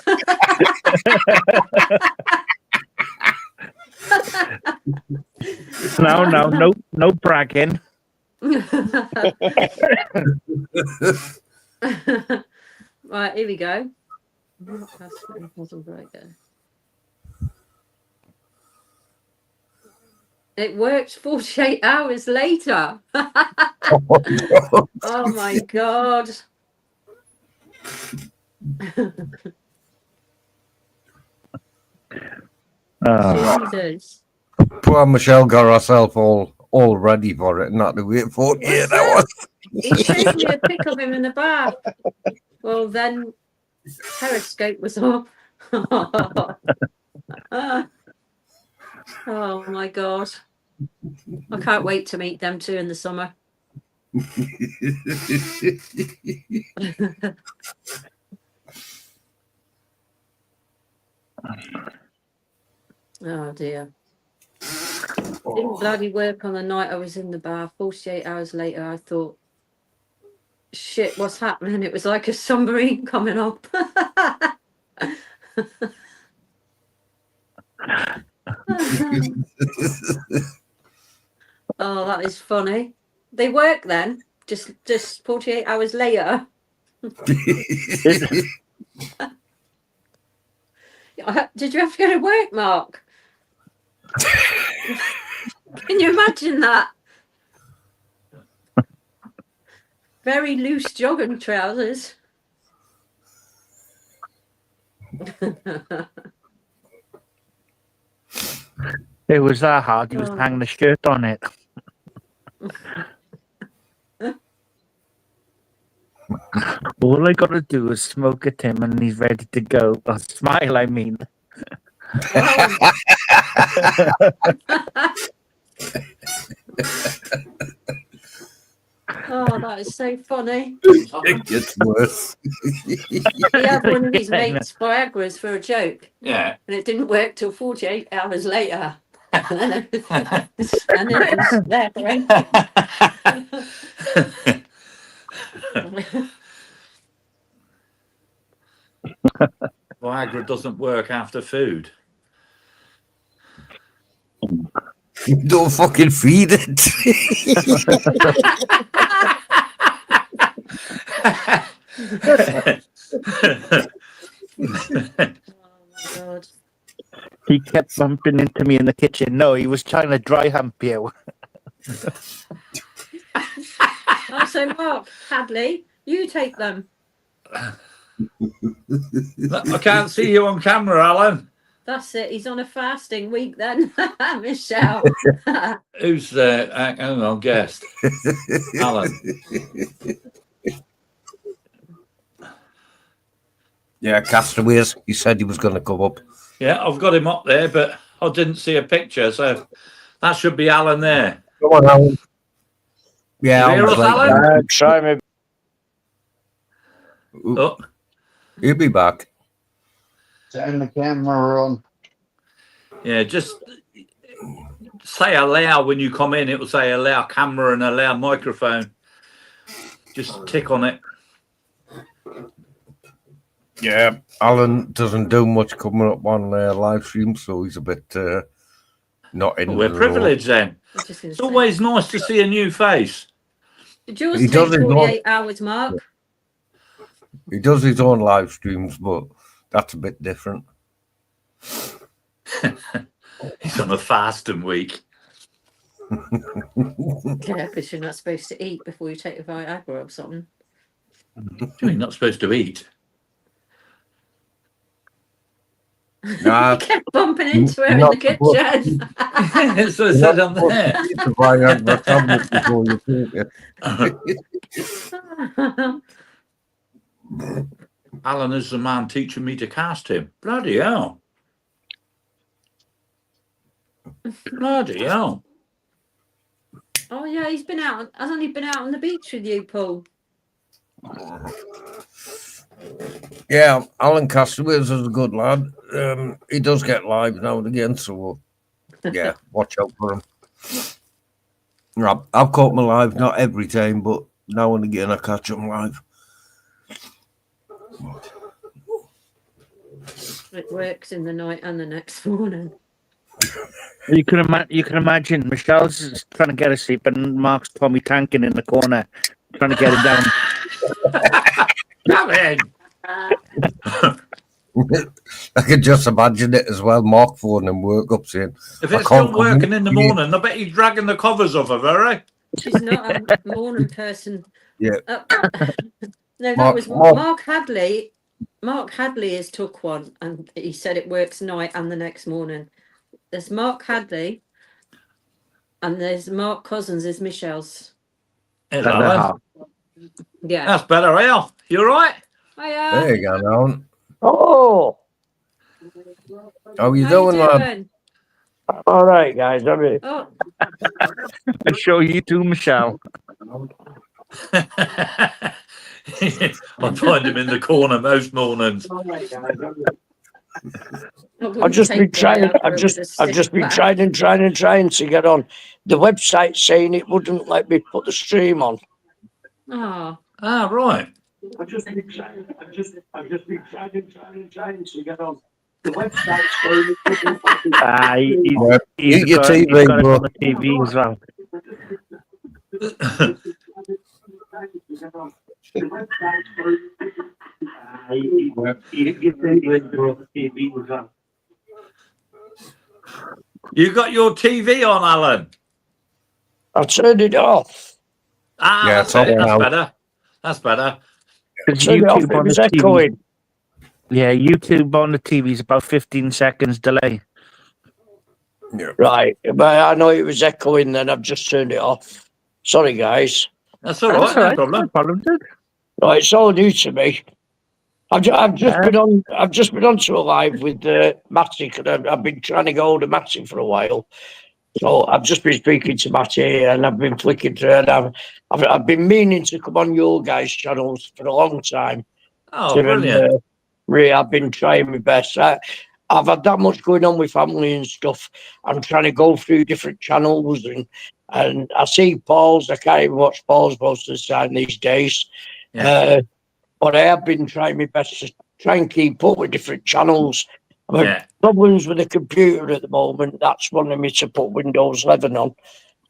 No bragging. Right, here we go. It worked 48 hours later. Oh my God. Jesus. Poor Michelle got herself all ready for it and had to wait 48 hours. He showed me a pic of him in the bath. Well, then Periscope was on. Oh my God. I can't wait to meet them two in the summer. Oh dear. Didn't bloody work on the night I was in the bath. 48 hours later, I thought, shit, what's happening? It was like a submarine coming up. Oh, that is funny. They work then, just 48 hours later. Did you have to go to work, Mark? Can you imagine that? Very loose jogging trousers. It was that hard. He was hanging a shirt on it. All I got to do is smoke at him and he's ready to go. Or smile, I mean. Oh, that is so funny. It gets worse. He had one of his mates Viagra's for a joke. Yeah. And it didn't work till 48 hours later. And then it was there for him. Viagra doesn't work after food. Don't fucking feed it. Oh my God. He kept bumping into me in the kitchen. No, he was trying to dry hump you. Oh, so Mark, Hadley, you take them. I can't see you on camera, Alan. That's it. He's on a fasting week then. Michelle. Who's hang on, guest? Alan. Yeah, Castaways. He said he was going to come up. Yeah, I've got him up there, but I didn't see a picture, so that should be Alan there. Come on, Alan. Yeah, You hear us, Alan? Try me. Oh, He'll be back. Turn the camera on. yeah, just say allow when you come in. It will say allow camera and allow microphone. Just tick on it. Yeah, Alan doesn't do much coming up on live stream, so he's a bit not in. We're privileged then. It's always nice to see a new face. Did yours He take does his 48 hours, Mark? He does his own live streams, but that's a bit different. He's on a fasting week. Yeah, because you're not supposed to eat before you take a Viagra or something. You're not supposed to eat. Nah, He kept bumping into her in not the kitchen. That's what it said on there. Alan is the man teaching me to cast him. Bloody hell. Bloody hell. Oh yeah, he's been out. Hasn't he been out on the beach with you, Paul? Yeah, Alan Castaways is a good lad. He does get live now and again, so yeah, watch out for him. I've caught him live, not every time, but now and again I catch him live. It works in the night and the next morning. You can imagine Michelle's trying to get her sleep and Mark's Tommy tanking in the corner, trying to get it down. Come in. I can just imagine it as well. Mark phoning and work up saying, If I it's can't still come working in the today." morning, I bet he's dragging the covers off of her, eh? She's not a morning person. Yeah. No, that Mark, was Mark. Mark Hadley. Mark Hadley has took one, and he said it works night and the next morning. There's Mark Hadley, and there's Mark Cousins. Is Michelle's. It's Alan. Yeah. That's better, eh? You all right? Hiya. There you go, Alan. Oh, How you How doing, you lad? doing? all right, guys. I mean, Oh, I'm sure you too, Michelle. I find him in the corner most mornings. I've just been trying. I've just been trying to get on. The website saying it wouldn't let me put the stream on. Oh, Ah, right. I've just been trying to get on. The website saying it wouldn't let me. Well, eat your he's TV, got it bro. on the TV as well. You got your TV on, Alan? I turned it off. Ah, Yeah, that's it's off it. That's now. better. That's better. Because Turned it off. It YouTube on was the TV. echoing. Yeah, YouTube on the TV is about 15 seconds delay. Right, but I know it was echoing. Then I've just turned it off. Sorry, guys. That's all right. That's all No right. problem. No problem, dude. Right, it's all new to me. I've just been on. I've just been on to a live with Matty, because I've been trying to get hold of Matty for a while. So I've just been speaking to Matty, and I've been flicking through, and I've been meaning to come on your guys' channels for a long time. Oh, brilliant. Really, I've been trying my best. I've had that much going on with family and stuff. I'm trying to go through different channels, and I see Paul's. I can't even watch Paul's most of the time these days. Yeah. But I have been trying my best to try and keep up with different channels. I've had Yeah. problems with the computer at the moment. That's wanting me to put Windows 11 on.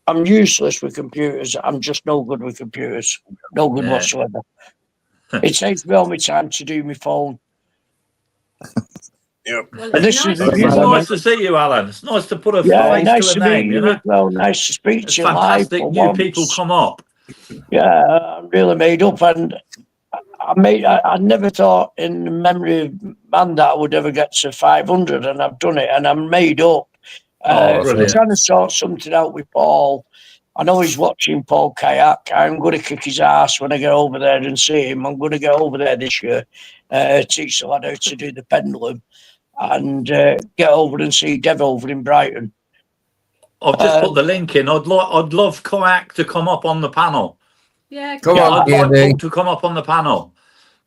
I'm useless with computers. I'm just no good with computers. No good Yeah. whatsoever. It takes me all my time to do my phone. Yep. well, And it's this is nice. It's nice to see you, Alan. It's nice to put a Yeah, face nice to to a meet name, you you know? as well. Nice to speak It's to you live fantastic for new once. people come up. Yeah, I'm really made up, and I never thought in the memory of man that I would ever get to 500, and I've done it, and I'm made up. Oh, I'm brilliant. trying to sort something out with Paul. I know he's watching Paul kayak. I'm going to kick his ass when I get over there and see him. I'm going to get over there this year, teach the lad how to do the pendulum, and get over and see Dev over in Brighton. I've just put the link in. I'd love Kayak to come up on the panel. Yeah, Come Yeah, on, I'd like Beardy. Paul to come up on the panel.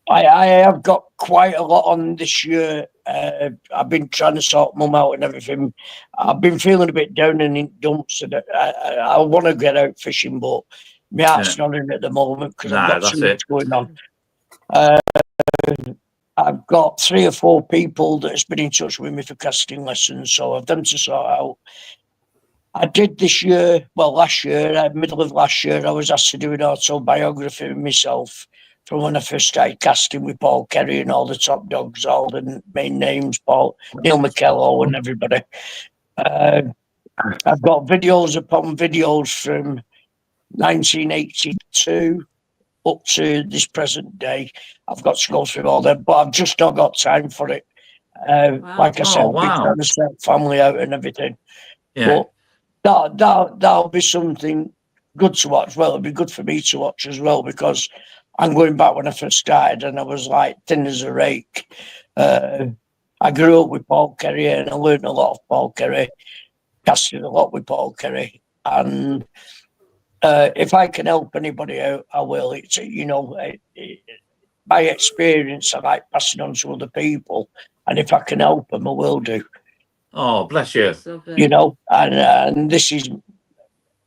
I have got quite a lot on this year. I've been trying to sort mum out and everything. I've been feeling a bit down and in dumps, and I want to get out fishing, but my heart's not in at the moment because I've No, got that's too much it. going on. I've got 3 or 4 people that's been in touch with me for casting lessons, so I've done to sort out. I did this year, well, last year, middle of last year, I was asked to do an autobiography of myself from when I first started casting with Paul Kerry and all the top dogs, all the main names, Neil McKellar and everybody. I've got videos upon videos from 1982 up to this present day. I've got to go through all them, but I've just not got time for it. Like I said, Oh, I've been wow. trying to sort family out and everything. Yeah. But that'll be something good to watch. Well, it'll be good for me to watch as well, because I'm going back when I first started and I was like thin as a rake. I grew up with Paul Kerry and I learned a lot of Paul Kerry, casted a lot with Paul Kerry. And if I can help anybody out, I will. It's, my experience, I like passing on to other people. And if I can help them, I will do. Oh, bless you. And this is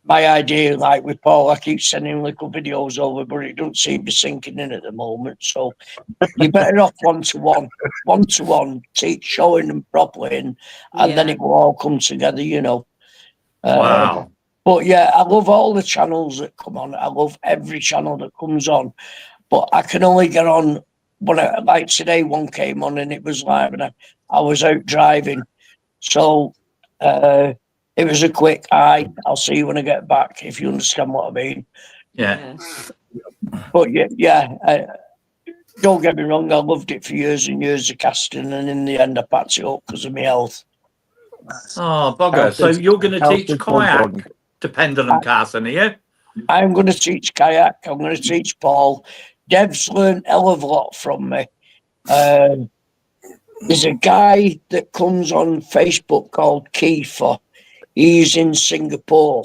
my idea. Like with Paul, I keep sending little videos over, but it doesn't seem to be sinking in at the moment. So you're better off one-to-one, teach, showing them properly, and then it will all come together, Wow. But yeah, I love all the channels that come on. I love every channel that comes on, but I can only get on like today, one came on and it was live, and I was out driving, so it was a quick I'll see you when I get back, if you understand what I mean. Yeah. But don't get me wrong, I loved it for years and years of casting, and in the end I packed it up because of my health. Oh, bugger. So you're going to teach kayak to pendulum casting, are you? I'm going to teach kayak. I'm going to teach Paul. Dev's learned a hell of a lot from me. There's a guy that comes on Facebook called Kiefer. He's in Singapore.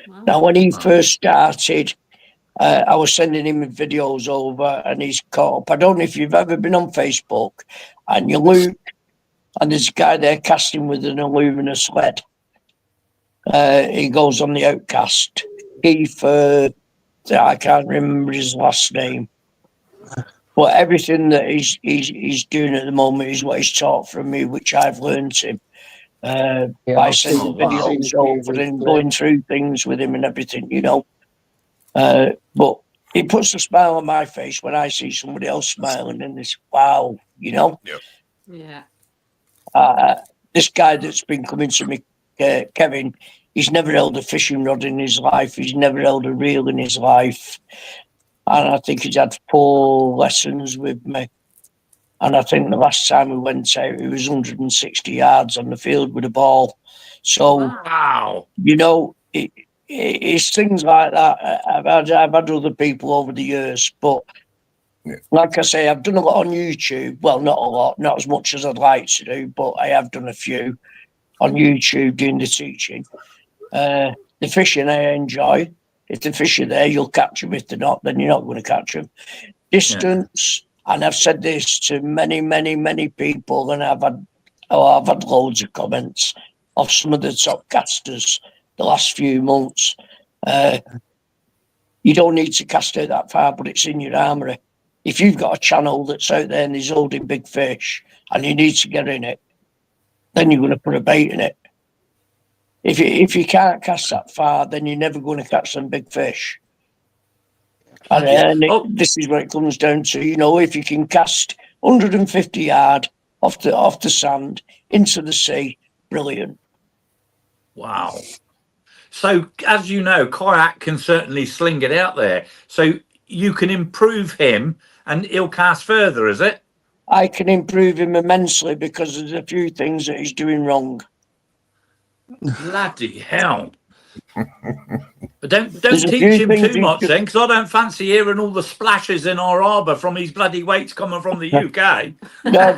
Wow. Now, when he first started, I was sending him videos over and he's caught up. I don't know if you've ever been on Facebook and you look and there's a guy there casting with an alumina sled. He goes on the Outcast. Kiefer, I can't remember his last name. But everything that he's doing at the moment is what he's taught from me, which I've learned him by sending videos over and going through things with him and everything, you know. But it puts a smile on my face when I see somebody else smiling and it's wow, you know. Yeah. This guy that's been coming to me, Kevin, he's never held a fishing rod in his life. He's never held a reel in his life. And I think he's had 4 lessons with me. And I think the last time we went out, it was 160 yards on the field with a ball. So, wow, you know, it's things like that. I've had other people over the years, but like I say, I've done a lot on YouTube. Well, not a lot, not as much as I'd like to do, but I have done a few on YouTube doing the teaching. The fishing I enjoy. If the fish are there, you'll catch them. If they're not, then you're not going to catch them. Distance, and I've said this to many, many, many people, and I've had loads of comments of some of the top casters the last few months. You don't need to cast out that far, but it's in your armoury. If you've got a channel that's out there and is holding big fish and you need to get in it, then you're going to put a bait in it. If you can't cast that far, then you're never going to catch some big fish. And this is what it comes down to. You know, if you can cast 150 yard off the sand into the sea, brilliant. Wow. So, as you know, kayak can certainly sling it out there. So you can improve him and he'll cast further, is it? I can improve him immensely because there's a few things that he's doing wrong. Bloody hell. But don't teach him too much then, because I don't fancy hearing all the splashes in our harbour from his bloody weights coming from the UK. No,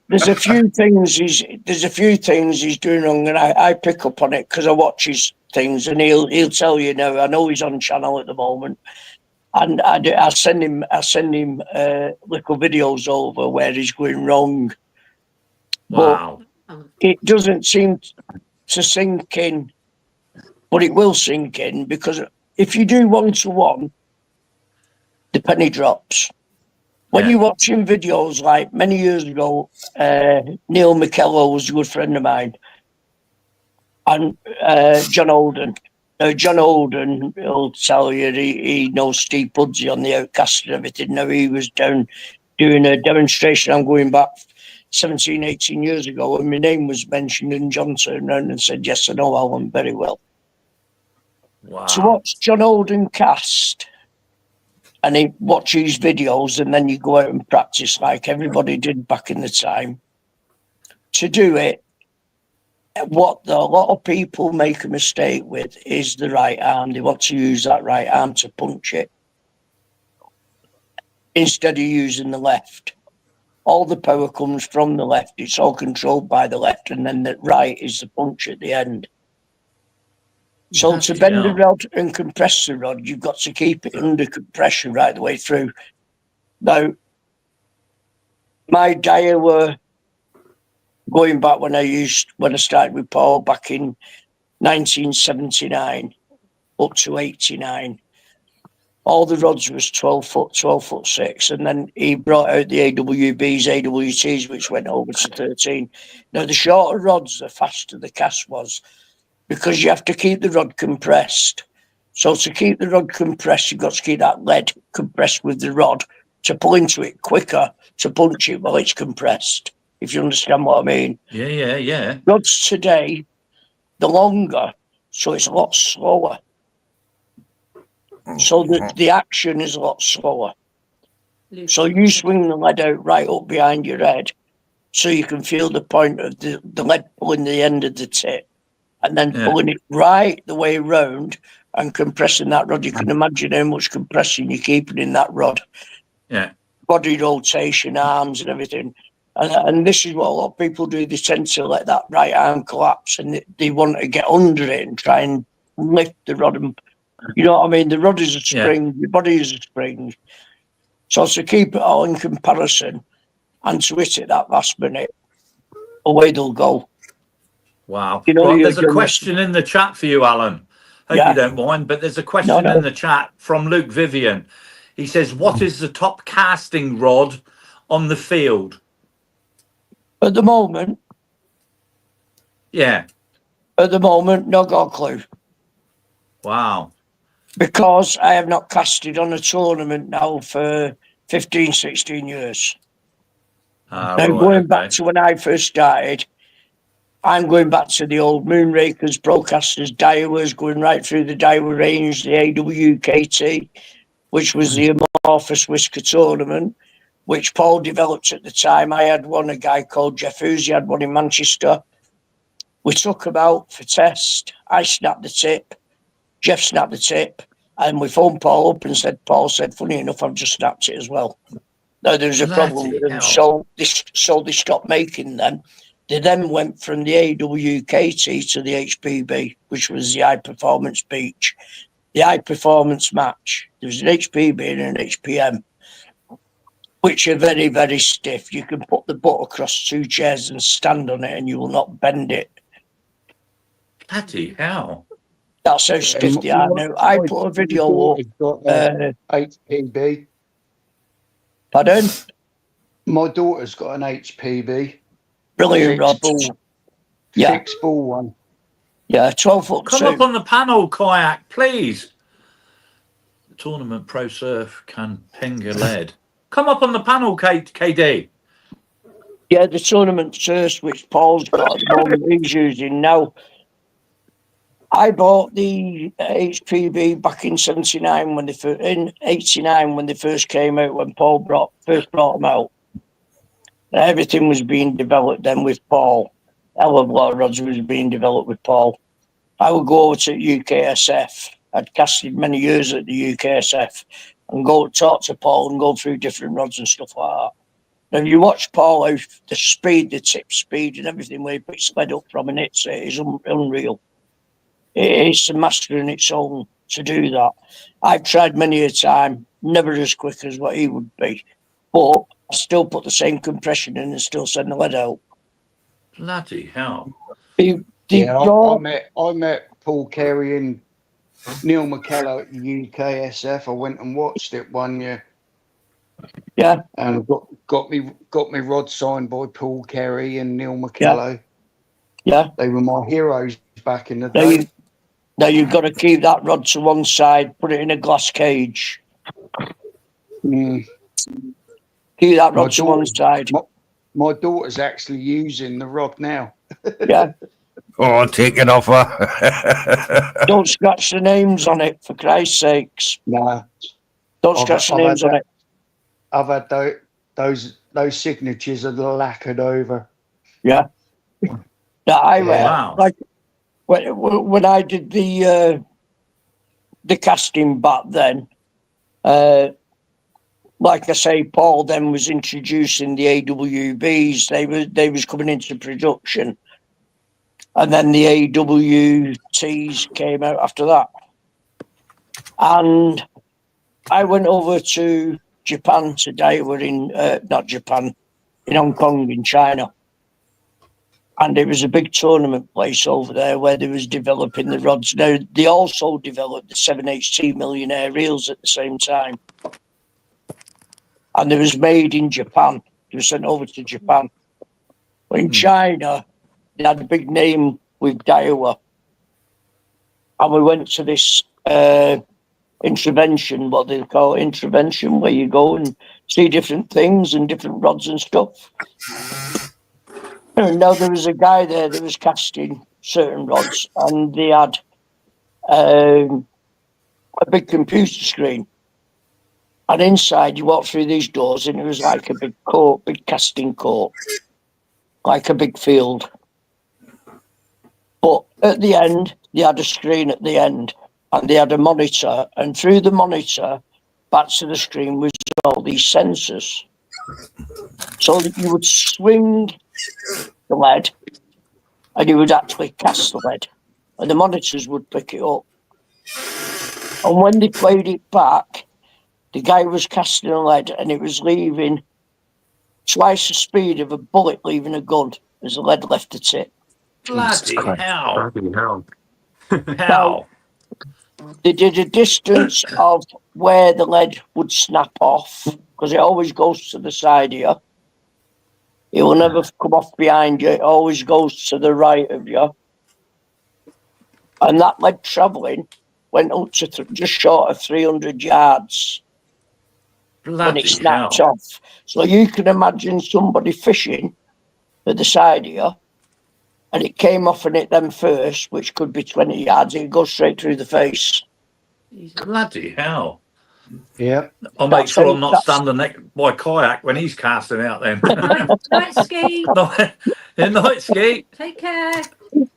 there's a few things he's doing wrong, and I pick up on it because I watch his things, and he'll tell you now. I know he's on channel at the moment, and I send him little videos over where he's going wrong. Wow. But it doesn't seem to sink in, but it will sink in, because if you do 1-to-1, the penny drops. When you're watching videos like many years ago, Neil McKellar was a good friend of mine, and John Holden. Now, John Holden will tell you he knows Steve Pudsey on the Outcast and everything. Now, he was down doing a demonstration. I'm going back 17, 18 years ago, and my name was mentioned, and John turned around and said, yes, I know Alan very well. Wow. To watch John Holden cast, and he watch his videos, and then you go out and practice like everybody did back in the time. To do it, what a lot of people make a mistake with is the right arm. They want to use that right arm to punch it instead of using the left. All the power comes from the left. It's all controlled by the left, and then the right is the punch at the end. So to bend the rod and compress the rod, you've got to keep it under compression right the way through. Now, my diet were going back when I started with Paul back in 1979 up to 89. All the rods was 12 foot 6, and then he brought out the AWBs, AWTs, which went over to 13. Now, the shorter rods, the faster the cast was, because you have to keep the rod compressed So to keep the rod compressed, you've got to keep that lead compressed with the rod to pull into it quicker, to punch it while it's compressed, if you understand what I mean. Yeah. Rods today, the longer, so it's a lot slower. So the action is a lot slower. So you swing the lead out right up behind your head, so you can feel the point of the lead pulling the end of the tip, and then pulling it right the way round and compressing that rod. You can imagine how much compressing you're keeping in that rod. Yeah. Body rotation, arms and everything. And this is what a lot of people do. They tend to let that right arm collapse, and they want to get under it and try and lift the rod. And, you know what I mean? The rod is a spring, your body is a spring. So to keep it all in comparison and to hit it that last minute, away they'll go. Wow. You know, Right, there's a question in the chat for you, Alan. Hope you don't mind, but there's a question in the chat from Luke Vivian. He says, what is the top casting rod on the field? At the moment? Yeah. At the moment, not got a clue. Wow. Because I have not casted on a tournament now for 15, 16 years. Now, going back to when I first started, I'm going back to the old Moonrakers, Broadcasters, Daiwas, going right through the Daiwa range, the AWKT, which was the Amorphous Whisker tournament, which Paul developed at the time. I had one, a guy called Jeff Hughes, he had one in Manchester. We took them out for test. I snapped the tip, Jeff snapped the tip, and we phoned Paul up and said, Paul said, funny enough, I've just snapped it as well. Now, there was a problem with them, so they stopped making them. They then went from the AWKT to the HPB, which was the high performance beach. The high performance match. There was an HPB and an HPM, which are very, very stiff. You can put the butt across two chairs and stand on it and you will not bend it. Bloody hell. That's how stiff they are. Now, I put a video up. HPB. Pardon? My daughter's got an HPB. Brilliant rod. Fixed ball one. Yeah, 12 foot. Come up on the panel, Kayak, please. The Tournament Pro Surf can ping a lead. Come up on the panel, KD. Yeah, the Tournament Surf, which Paul's got at the moment, he's using now. I bought the HPB back in '79 when in '89 when they first came out, when Paul first brought them out. Everything was being developed then with Paul. Hell of a lot of rods was being developed with Paul. I would go over to UKSF. I'd casted many years at the UKSF and go talk to Paul and go through different rods and stuff like that. Now, you watch Paul, how the speed, the tip speed and everything where he puts lead up from and hits it is unreal. It's a master in its own to do that. I've tried many a time, never as quick as what he would be, but I still put the same compression in and still send the lead out. Bloody hell. I met Paul Carey and Neil McKellar at the UKSF. I went and watched it one year. Yeah. And got me rod signed by Paul Carey and Neil McKellar. Yeah. They were my heroes back in the day. Now you've got to keep that rod to one side, put it in a glass cage. Keep that rod to one side. My daughter's actually using the rod now. Yeah. Oh, take it off her. Don't scratch the names on it, for Christ's sakes. Nah. Don't scratch the names on it. I've had those signatures are lacquered over. Yeah. Like when I did the casting back then, like I say, Paul then was introducing the AWBs. They was coming into production, and then the AWTs came out after that. And I went over to Japan today. We're in not Japan, in Hong Kong, in China. And it was a big tournament place over there where they was developing the rods. Now, they also developed the 7HT Millionaire reels at the same time. And they was made in Japan. They were sent over to Japan. But in China, they had a big name with Daiwa. And we went to this intervention, what they call intervention, where you go and see different things and different rods and stuff. And now there was a guy there that was casting certain rods, and they had a big computer screen. And inside, you walk through these doors, and it was like a big court, big casting court, like a big field. But at the end, they had a screen at the end, and they had a monitor, and through the monitor, back to the screen was all these sensors. So that you would swing the lead, and you would actually cast the lead, and the monitors would pick it up. And when they played it back, the guy was casting a lead, and it was leaving twice the speed of a bullet leaving a gun as the lead left the tip. Bloody hell. Bloody hell. Hell. They did a distance of where the lead would snap off, because it always goes to the side of you. It will never come off behind you. It always goes to the right of you. And that lead travelling went up to just short of 300 yards when Bloody it snapped hell. off. So you can imagine somebody fishing at the side of you, and it came off and hit them first, which could be 20 yards. It goes straight through the face. Bloody hell. Yeah. I'll make That's sure how- I'm not that's- standing next by kayak when he's casting out then. Night ski. Night ski. Take care.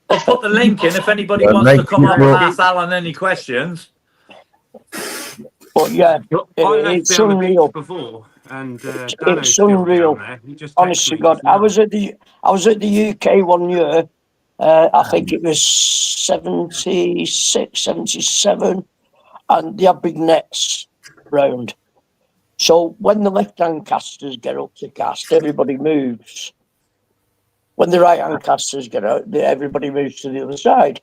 I'll put the link in if anybody Well, wants to make come up and sure- ask Alan any questions. But yeah, I left it's down the unreal. beach before, and It's Dano's still unreal. down there. He just texted Honest to me God, just I now. was at the UK one year. I think it was 76, 77, and they have big nets round. So when the left-hand casters get up to cast, everybody moves. When the right-hand casters get out, everybody moves to the other side.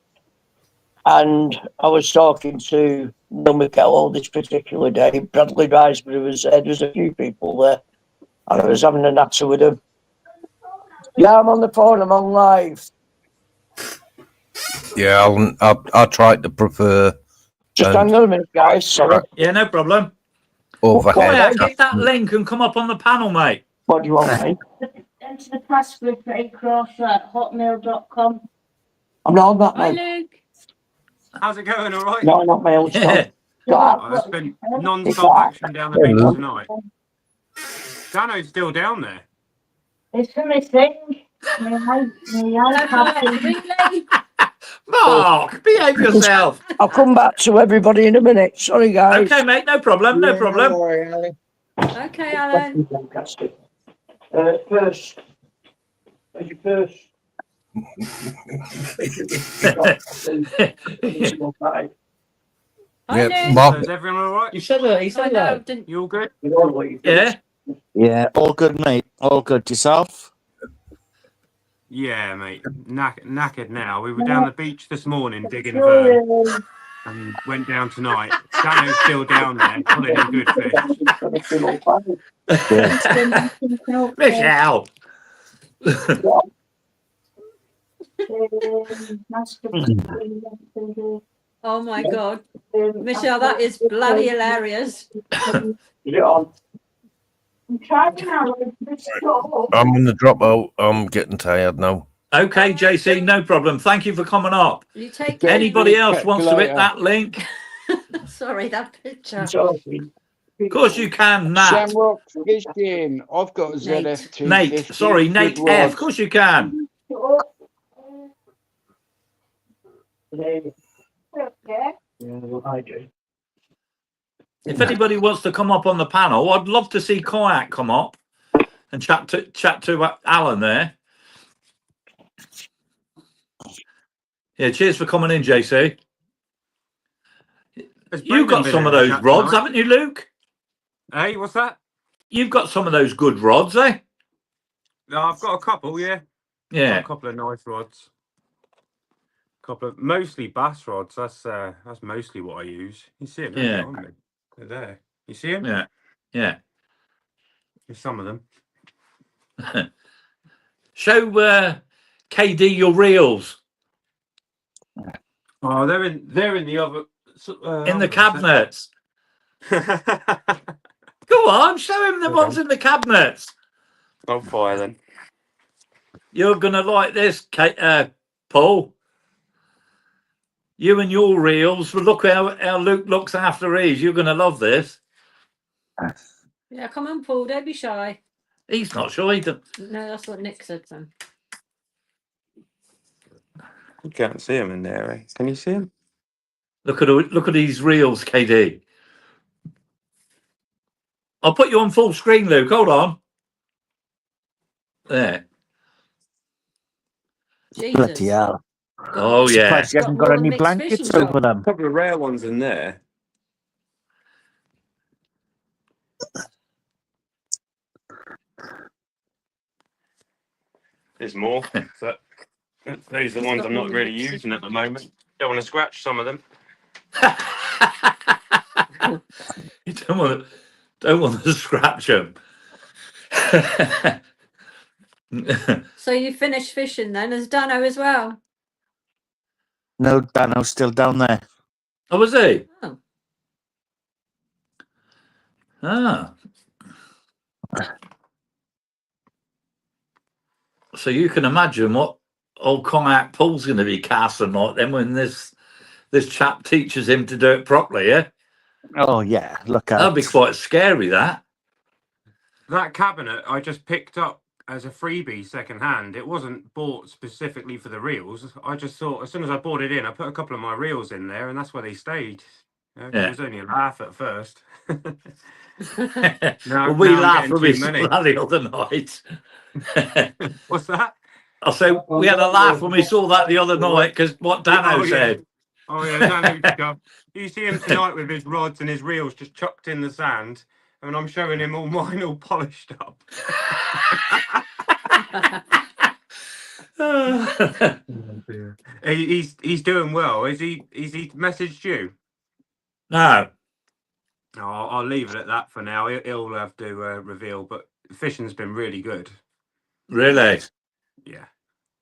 And I was talking to Neil McKellar this particular day. Bradley Ricebury was there. There's a few people there. And I was having a natter with him. Yeah, I'm on the phone. I'm on live. Yeah, I try to prefer Just And- hang on a minute, guys. Sorry. Yeah, no problem. overhead. Kayak, get that link and come up on the panel, mate. What do you want, mate? Enter the password for across@hotmail.com. I'm not on that, Hi, mate. Luke. How's it going? All right? No, not my own Yeah. stuff. Oh, there's been non-stop action down the beach tonight. Dano's still down there. It's for my thing. Really? Mark, behave yourself. I'll come back to everybody in a minute. Sorry, guys. Okay, mate, no problem, no problem. Okay, Alan. Fantastic. First. Where's your purse? Hi, Yeah, Luke. Mark, Is everyone all right? You said that, he I said know, that. didn't You all good? Yeah? Yeah, all good, mate. All good. Yourself? Yeah, mate. Knackered now. We were down the beach this morning digging fern and went down tonight. Dano's still down there, pulling in good fish. Michelle. Oh my God. Michelle, that is bloody hilarious. Yeah. I'm going to drop out. I'm getting tired now. Okay, JC, no problem. Thank you for coming up. You take care. Anybody else Catch wants you to hit later. that link? Sorry, that picture. Of course you can, Nat. Shamrock fishing. I've got a Nate. ZF250. Nate, sorry, Nate Good F. rods. Of course you can. I do. If anybody wants to come up on the panel, I'd love to see Kayak come up and chat to Alan there. Yeah, cheers for coming in, JC. Has You've got Brendan been some of in the those chat rods, tonight? haven't you, Luke? Hey, what's that? You've got some of those good rods, eh? No, I've got a couple, yeah. Got Yeah. a couple of nice rods. Couple of mostly bass rods. That's mostly what I use. You see them, Yeah. aren't they? They're there. You see them? Yeah. Yeah. There's some of them. Show KD your reels. Oh, they're in the other In the cabinets. Go on, show him the ones in the cabinets. I'll fire then. You're gonna like this, Paul. You and your reels. Look how Luke looks after his. You're gonna love this. Yeah, come on, Paul. Don't be shy. He's not sure. He don't. No, that's what Nick said. Then. You can't see him in there, eh? Can you see him? Look at these reels, KD. I'll put you on full screen, Luke. Hold on. There. Jesus. Bloody hell. Oh yeah. Surprised you haven't got any blankets over them. A couple of rare ones in there. There's more, but those are the ones I'm not really using at the moment. Don't want to scratch some of them. You don't want to scratch them. So you finished fishing then, as Dano as well? No, Dano's still down there. Oh, was he? Oh. Ah. So you can imagine what old kayak Paul's going to be casting like then when this chap teaches him to do it properly, yeah? Oh, yeah, look at That'd be quite scary, that. That cabinet I just picked up as a freebie second hand. It wasn't bought specifically for the reels. I just thought as soon as I bought it in, I put a couple of my reels in there, and that's where they stayed. Yeah. It was only a laugh at first. Well, we laughed when we saw that the other night. What's that? I'll say we had a laugh when we saw that the other night because what Dano said. Oh yeah, Dano. You see him tonight with his rods and his reels just chucked in the sand, and I'm showing him all mine all polished up. He's doing well. Is he messaged you? No. No, I'll leave it at that for now. He'll have to reveal, but fishing's been really good. Really? Yeah.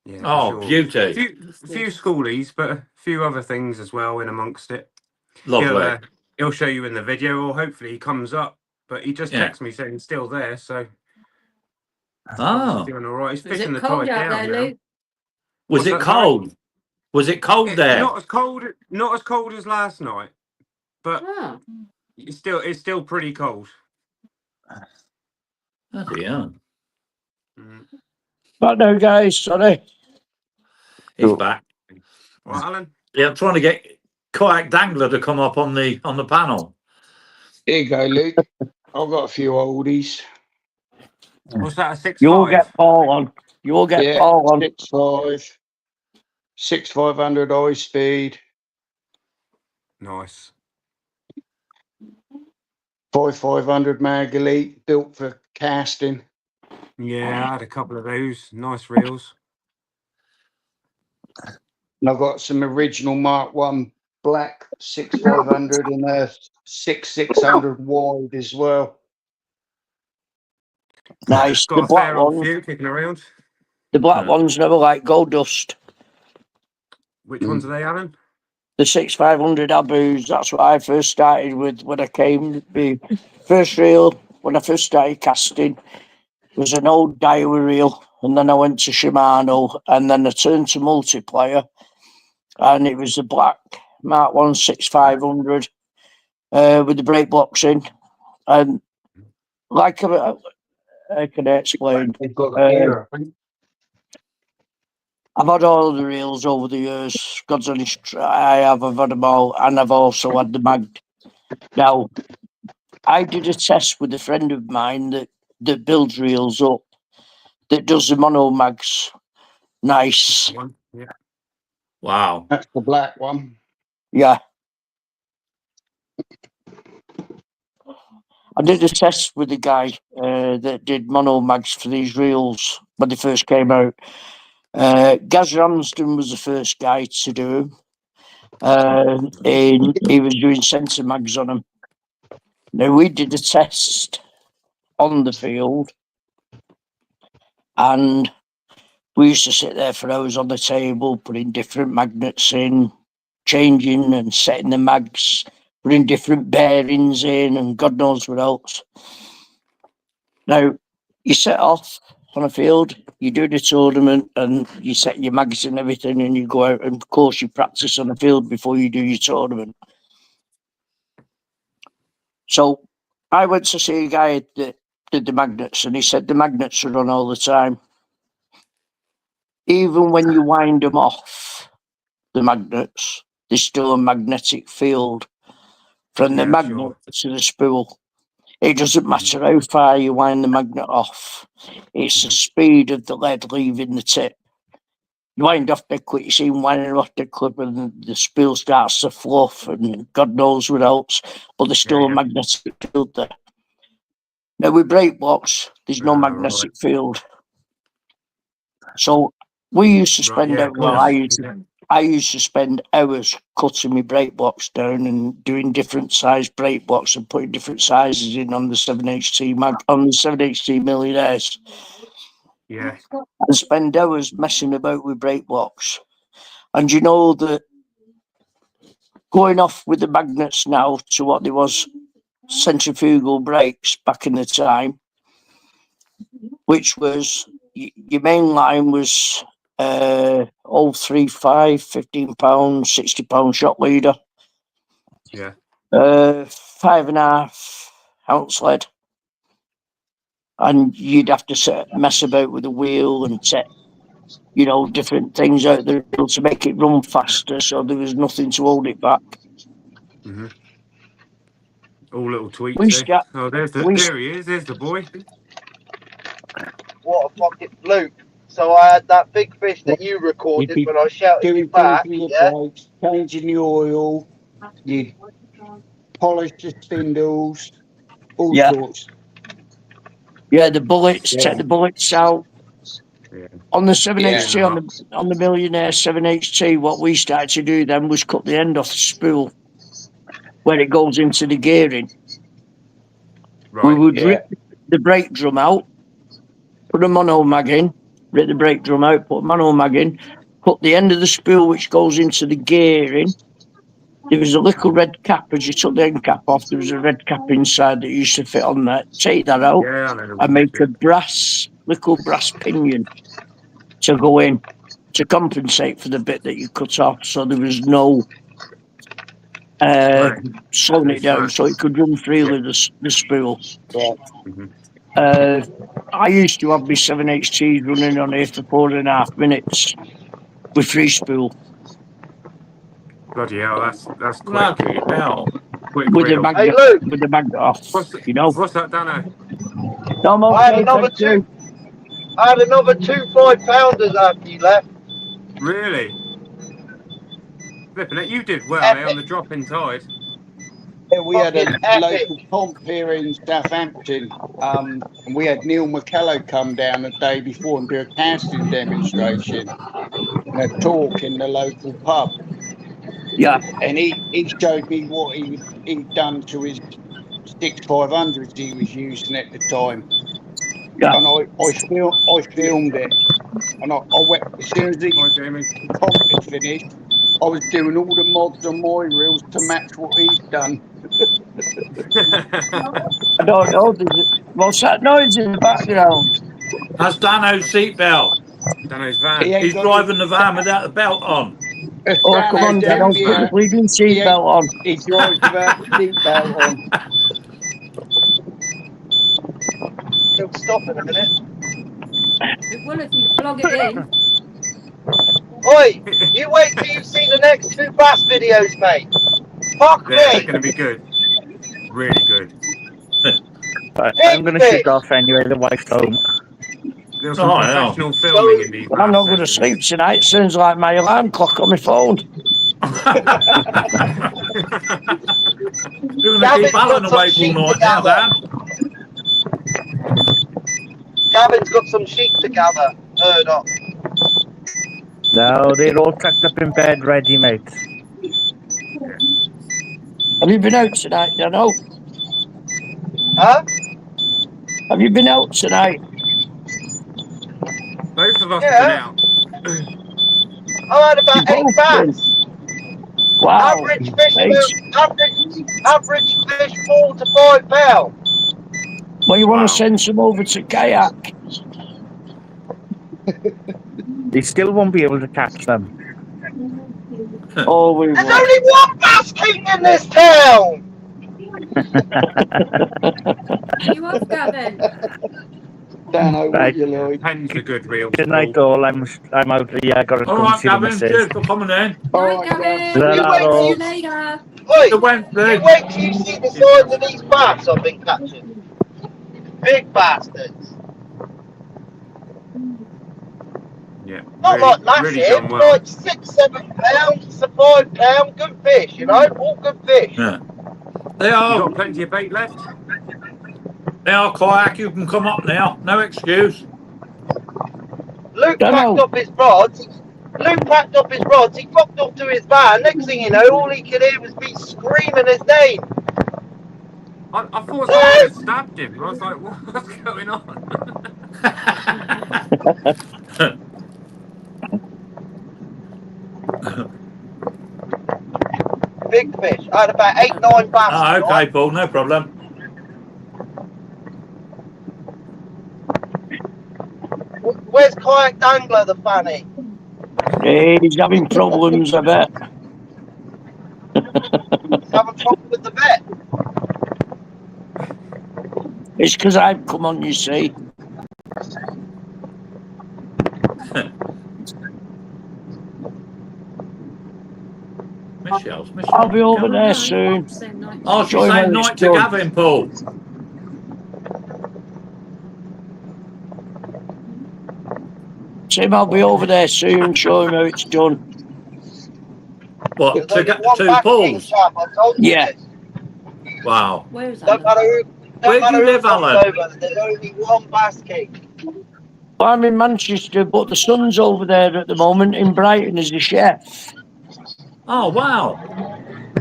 Yeah. Oh, for sure. beauty. Few schoolies, but a few other things as well in amongst it. Lovely. He'll show you in the video, or hopefully he comes up. But he just texted me saying he's still there, so oh, doing all right. He's Was fishing it the cold tide out down there, now. Luke? Was What's it that, cold? sorry? Was it cold there? Not as cold as last night, but it's still pretty cold. Bloody hell. But no, guys, sorry. He's back. Well, Alan? Yeah, I'm trying to get Kayak Dangler to come up on the panel. Here you go, Luke. I've got a few oldies. What's that, a 6'5"? You'll get Paul on. You'll get Paul on. 6'5", 6500 high speed. Nice. 5500 mag elite, built for casting. Yeah, I had a couple of those. Nice reels. And I've got some original Mark 1 black 6500 and a 6600 wide as well. Nice. Got The a black fair old one. few kicking around. The black ones never like gold dust. Which ones are they, Alan? The 6500 Abus. That's what I first started with when I came. The first reel when I first started casting was an old Daiwa reel, and then I went to Shimano, and then I turned to multiplayer, and it was the black Mark 1 6500 with the brake blocks in, and like I can explain. I've had all the reels over the years. God's honest, I've had them all, and I've also had the mag. Now, I did a test with a friend of mine that builds reels up, that does the mono mags. Nice. Yeah. Wow. That's the black one. Yeah. I did a test with a guy that did mono mags for these reels when they first came out. Gaz Ramsden was the first guy to do them. He was doing sensor mags on them. Now, we did a test on the field, and we used to sit there for hours on the table, putting different magnets in, changing and setting the mags, putting different bearings in, and God knows what else. Now, you set off on a field, you do the tournament, and you set your mags and everything, and you go out and, of course, you practice on the field before you do your tournament. So I went to see a guy that did the magnets, and he said the magnets are on all the time. Even when you wind them off, the magnets, there's still a magnetic field from the Yeah, magnet sure. to the spool. It doesn't matter how far you wind the magnet off. It's the speed of the lead leaving the tip. You wind off dead quick, you see him winding off dead quick, and the spool starts to fluff, and God knows what else, but there's still a magnetic field there. Now, with brake blocks, there's no magnetic field. So we used to spend, I used to spend hours cutting my brake blocks down and doing different size brake blocks and putting different sizes in on the 7HT on the 7HT Millionaires. Yeah. And spend hours messing about with brake blocks. And you know that going off with the magnets now to what there was centrifugal brakes back in the time, which was your main line was 035, £15, £60 shot leader. Yeah. 5.5 ounce lead. And you'd have to mess about with the wheel and set, different things out there to make it run faster, so there was nothing to hold it back. Mm-hmm. All little tweaks, eh? Oh, there he is. There's the boy. What a fucking Luke. So I had that big fish that you recorded when I shouted you back. Yeah? Brakes, changing the oil, you polish the spindles, all sorts. Yeah, the bullets, take the bullets out. Yeah. On the 7HT, on the Millionaire 7HT, what we started to do then was cut the end off the spool where it goes into the gearing. Right. We would rip the brake drum out, put a mono mag in, rip the brake drum out, put a mono mag in, put the end of the spool which goes into the gearing. There was a little red cap as you took the end cap off. There was a red cap inside that used to fit on there. Take that out and make a little brass pinion to go in to compensate for the bit that you cut off. So there was no slowing it down, so it could run freely, the spool. I used to have my 7HTs running on here for 4.5 minutes with free spool. Bloody hell, that's quick. Bloody hell. Quick with reel. the magnet off. What's that, Dano? No, I had another two 5-pounders after you left. Really? Flipping it, you did well there on the drop in tide. Yeah, we had a local comp here in Southampton, and we had Neil McKellar come down the day before and do a casting demonstration and a talk in the local pub. Yeah. And he showed me what he'd done to his 6500s he was using at the time. Yeah. And I filmed it. And I went, as soon as the comp had finished, I was doing all the mods on my reels to match what he'd done. I don't know. What's that noise in the background? That's Dano's seatbelt. Dano's van. He's driving the van without the belt on. Oh, come on, Dano, put the bleeding seatbelt on. He drives without the seatbelt on. He'll stop in a minute. It will if you plug it in. Oi, you wait till you see the next 2 bass videos, mate. Fuck me. They're going to be good. Really good. I'm going to shoot off anyway, the wife's home. There's some professional filming in these. I'm not going to sleep tonight. Sounds like my alarm clock on my phone. You're going to keep Alan awake all night now, Dan. Gavin's got some sheep to gather. Heard of. No, they're all tucked up in bed ready, mate. Have you been out tonight, Dano? Huh? Have you been out tonight? Both of us have been out. I had about 8 bass. Wow. Average fish, Thanks. average fish £4 to £5. Well, you want Wow. to send some over to kayak? They still won't be able to catch them. Oh, we There's will. only one Bass King in this town. Are you off, Gavin? Dano, Right. what you like? Pens are good reels. Good night, Paul. all. I'm out. Yeah, I got to All go and right, see the Gavin. missus. Cheers for coming in. All Night, right, Gav. Gavin. Ta-ra, You See all. you later. Oi, The Wednesday. you wait till you see the size of these bass I've been catching. Big bastards. Yeah. Not like massive, really done well. like £6-7 to £5. Good fish, you know, all good fish. Yeah. They You are. got plenty of bait left? They are kayak. You can come up now. No excuse. Luke Dunno. packed up his rods. He fucked off to his van. Next thing you know, all he could hear was me screaming his name. I thought someone had stabbed him. I was like, what's going on? Big fish. I had about 8-9 bass. Ah, okay, tonight. Paul. No problem. Where's Kayak Dangler, the fanny? Hey, he's having problems, I bet. Having trouble with the vet. It's because I've come on, you see. Michelle's. I'll be over Gavin. there No, soon. same night. Oh, she's Join saying when it's night to done. Gavin, Paul. Tim, I'll be over there soon, show him how it's done. What? There's To, only ga- one to Bass King Paul's? chap, I told you Yeah. this. Wow. Where is Don't that? matter who. Where Don't do you matter who live, comes Alan? over. There's only one Bass King. I'm in Manchester, but the son's over there at the moment in Brighton as a chef. Oh, wow.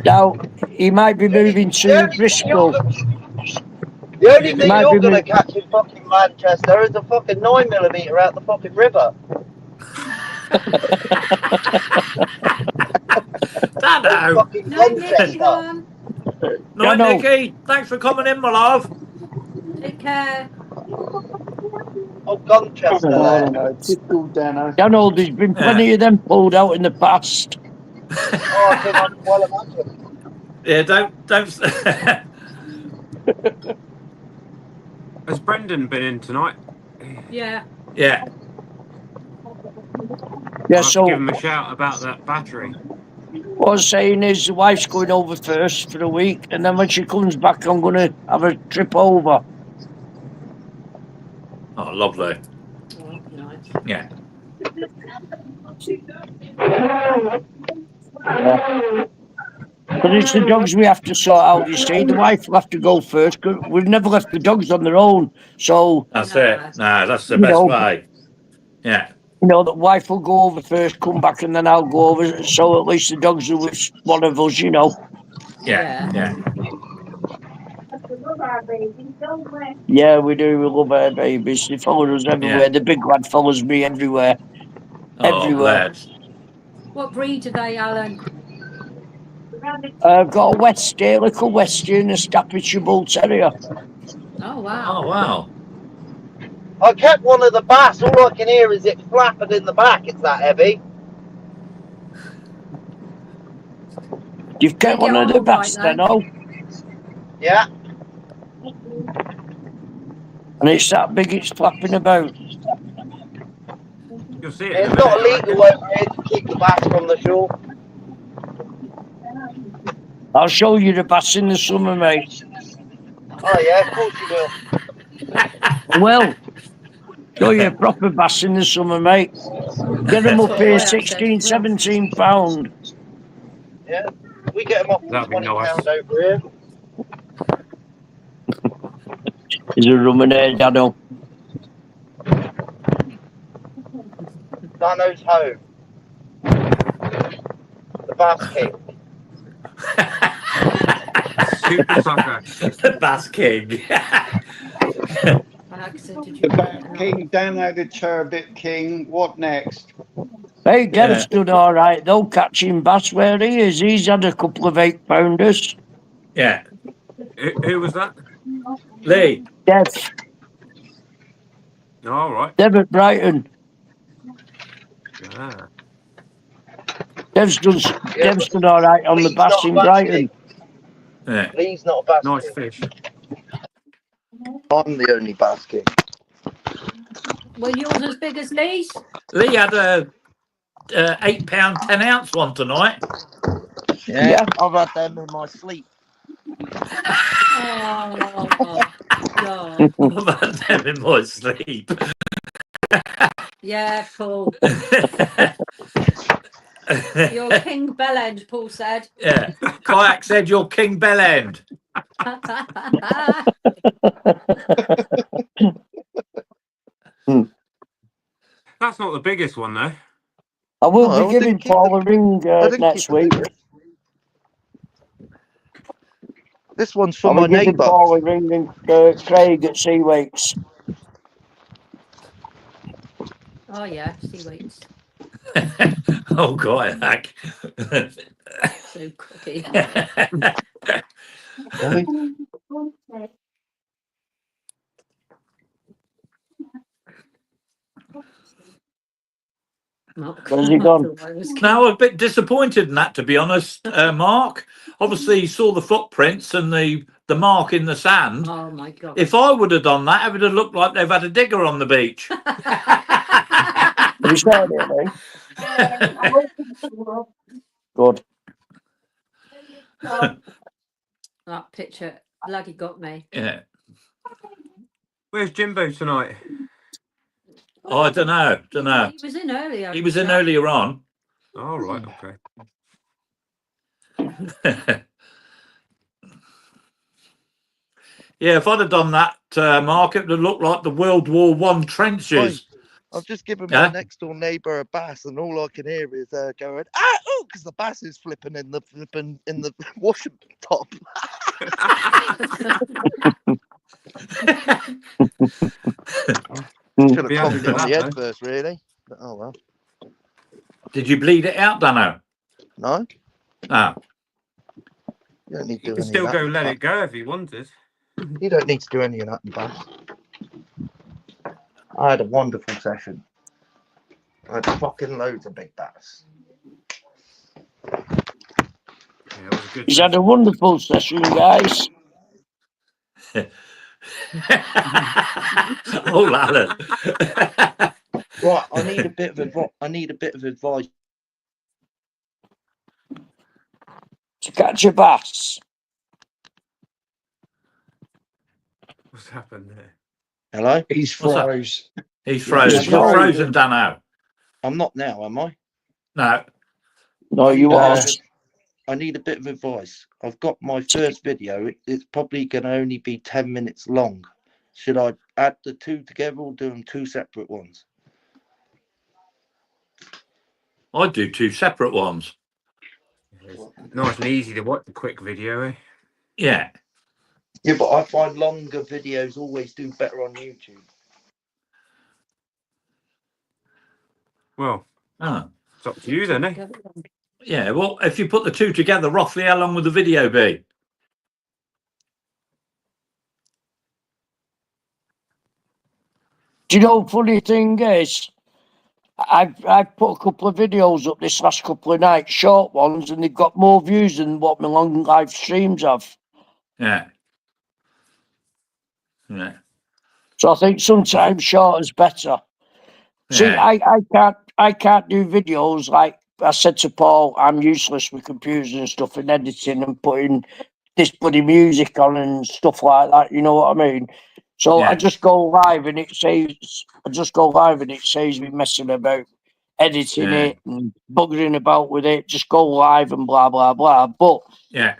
Now, he might be moving to Bristol. The only Yeah. thing Might you're be gonna mo- catch in fucking Manchester is a fucking 9mm out the fucking river. Dano. Fucking Night, Nicky, Manchester. hon. Night, Dano. Nicky. Thanks for coming in, my love. Take care. Oh, Gunchester I there. don't know. Typical Dano. I know there's been plenty of them pulled out in the past. Oh, I can well imagine. Yeah, don't. Has Brendan been in tonight? Yeah. Yeah. Yeah, I'll have to so give him a shout about that battery. what I'm saying is the wife's going over first for a week, and then when she comes back, I'm going to have a trip over. Oh, lovely. Oh, that'd be nice. Yeah. But it's the dogs we have to sort out, you see. The wife will have to go first, 'cause we've never left the dogs on their own. So, That's No. it. No, that's the You best know. way. Yeah. the wife will go over first, come back, and then I'll go over. So at least the dogs are with one of us, Yeah. Yeah. Yeah, we do. We love our babies. They follow us everywhere. Yeah. The big lad follows me everywhere. Oh, Everywhere. lads. What breed are they, Alan? I've got a little Westie and a Staffordshire Bull Terrier. Oh, wow. Oh, wow. I kept one of the bass. All I can hear is it flapping in the back. It's that heavy. You've kept They one get of the on all right, bass then, though. oh? Yeah. And it's that big, it's flapping about. You'll see it in It's a not minute. illegal over here to keep the bass from the shore. I'll show you the bass in the summer, mate. Oh yeah, of course you will. Well, show you a proper bass in the summer, mate. Get them up That's here, what I said. 16, 17 pound. Yeah. We get them up for That'd be £20 nice. over here. He's a ruminator, Dano. Dano's home. The Bass King. Super sucker. The Bass King. Alexa, did The you? Bat King, Dano the Turbot King. What next? Hey, Dev's done all right though, catching bass where he is. He's had a couple of 8-pounders. Yeah. Who was that? Lee. Dev, All right. Dev at Brighton. Ah. Dev's done all right on the Lee's bass not a in bass Brighton. king. Yeah. Lee's not a bass Nice king. fish. I'm the only bass king. Were yours as big as Lee's? Lee had a £8 10-ounce one tonight. Yeah, I've had them in my sleep. Oh, God. I've had them in my sleep. Yeah, Paul. You're King Bellend, Paul said. Yeah. Kayak said you're King Bellend. That's not the biggest one though. I will No, be giving keep Paul a ring I didn't next keep the week. biggest. This one's for I'll my be giving neighbour. Paul a ring and Craig at Sea Wakes. Oh, yeah, sea weights. Oh, Kayak. So cocky. Really? Mark. Where's he gone? No, I'm a bit disappointed in that, to be honest, Mark. Obviously, you saw the footprints and the mark in the sand. Oh, my God. If I would have done that, it would have looked like they've had a digger on the beach. Have you started it, mate? Good. That picture bloody got me. Yeah. Where's Jimbo tonight? Oh, I don't know. He was in earlier. He was in earlier on. All right. Okay. Yeah, if I'd have done that, Mark, it would have looked like the World War One trenches. I've just given Yeah? my next door neighbour a bass, and all I can hear is going, ah, oh, because the bass is flipping in the washing top. Should have Be clocked happy it with on the that, head though. first, really. But, oh well. Did you bleed it out, Dano? No, No. you don't need to You do can any still of go that. let it go if you wanted. You don't need to do any of that in bass. I had a wonderful session. I had fucking loads of big bass. Yeah, it was a good He's had a session. wonderful session, guys. Oh, Alan. Right, I need a bit of advice. To catch a bass. What's happened there? Hello? He's What's that? froze. He's Yeah, frozen. he's You're frozen. frozen, Dano. I'm not now, am I? No. No, you was. I need a bit of advice. I've got my first video. It's probably going to only be 10 minutes long. Should I add the two together or do them two separate ones? I'd do two separate ones. It's nice and easy to watch a quick video, eh? Yeah. Yeah, but I find longer videos always do better on YouTube. Well, Oh. it's up to you then, eh? Yeah, well, if you put the two together, roughly how long would the video be? Do you know, funny thing is, I've put a couple of videos up this last couple of nights, short ones, and they've got more views than what my long live streams have. Yeah. Yeah. So I think sometimes short is better. See, Yeah. I can't do videos like I said to Paul. I'm useless with computers and stuff and editing and putting this bloody music on and stuff like that. You know what I mean? So I Yeah. just go live and it saves. I just go live and it saves me messing about, editing Yeah. it and buggering about with it. Just go live and blah blah blah. But Yeah.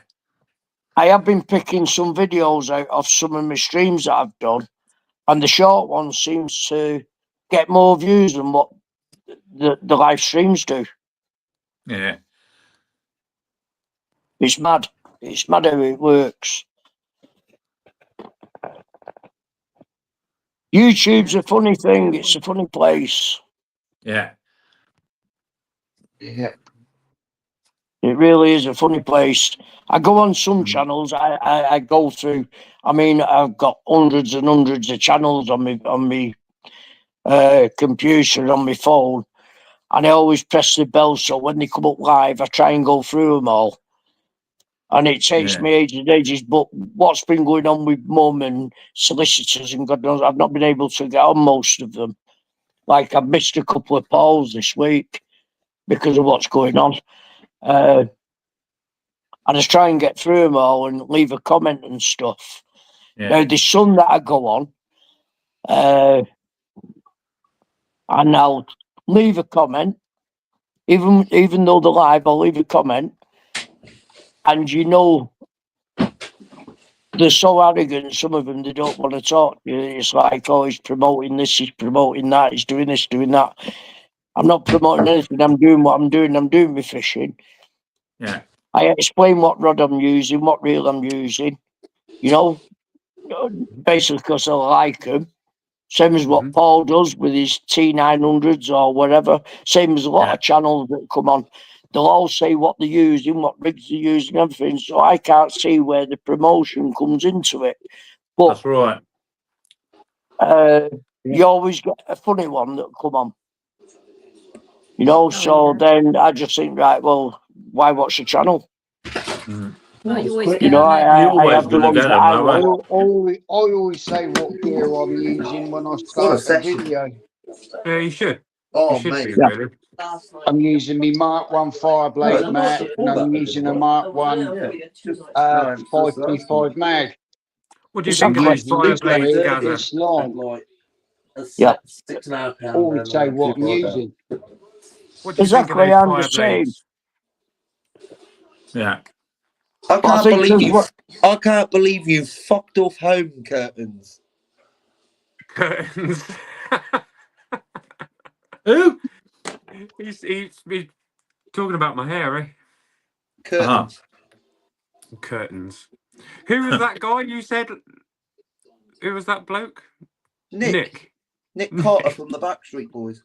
I have been picking some videos out of some of my streams that I've done, and the short one seems to get more views than what the live streams do. Yeah. It's mad. It's mad how it works. YouTube's a funny thing. It's a funny place. Yeah. Yeah. It really is a funny place. I go on some channels. I go through. I mean, I've got hundreds and hundreds of channels on me computer, on my phone, and I always press the bell so when they come up live, I try and go through them all. And it takes Yeah. me ages and ages. But what's been going on with mum and solicitors and God knows, I've not been able to get on most of them. Like I've missed a couple of polls this week because of what's going on. I just try and get through them all and leave a comment and stuff. Yeah. Now, there's some that I go on, and I'll leave a comment, even though they're live, I'll leave a comment, and you know, they're so arrogant, some of them, they don't want to talk to you. It's like, oh, he's promoting this, he's promoting that, he's doing this, doing that. I'm not promoting anything, I'm doing what I'm doing my fishing. Yeah. I explain what rod I'm using, what reel I'm using, you know, basically because I like them. Same as what Paul does with his T900s or whatever. Same as a lot of channels that come on. They'll all say what they're using, what rigs they're using, everything. So I can't see where the promotion comes into it. But That's right. you always get a funny one that come on. You know, so then I just think, right, well, why watch the channel? Well, you always You get know, on it. You're I always have the going to ones get that them, I though, like. I always say what gear I'm using when I start the video. Yeah, you should. Oh, You should mate. be, really. I'm using my Mark 1 Fireblade mat, and I'm using a Mark 1 535 mag. What do you think Exactly. of these fire blades, Literally, Gaza? it's like, Yeah. always say what I'm using. What do you think of Exactly, those I'm the fire same. blades? Yeah. I can't think believe there's you. what- I can't believe you fucked off home curtains. Curtains. Who? He's talking about my hair, eh? Curtains. Curtains. Who was that guy you said? Who was that bloke? Nick Carter from the Backstreet Boys.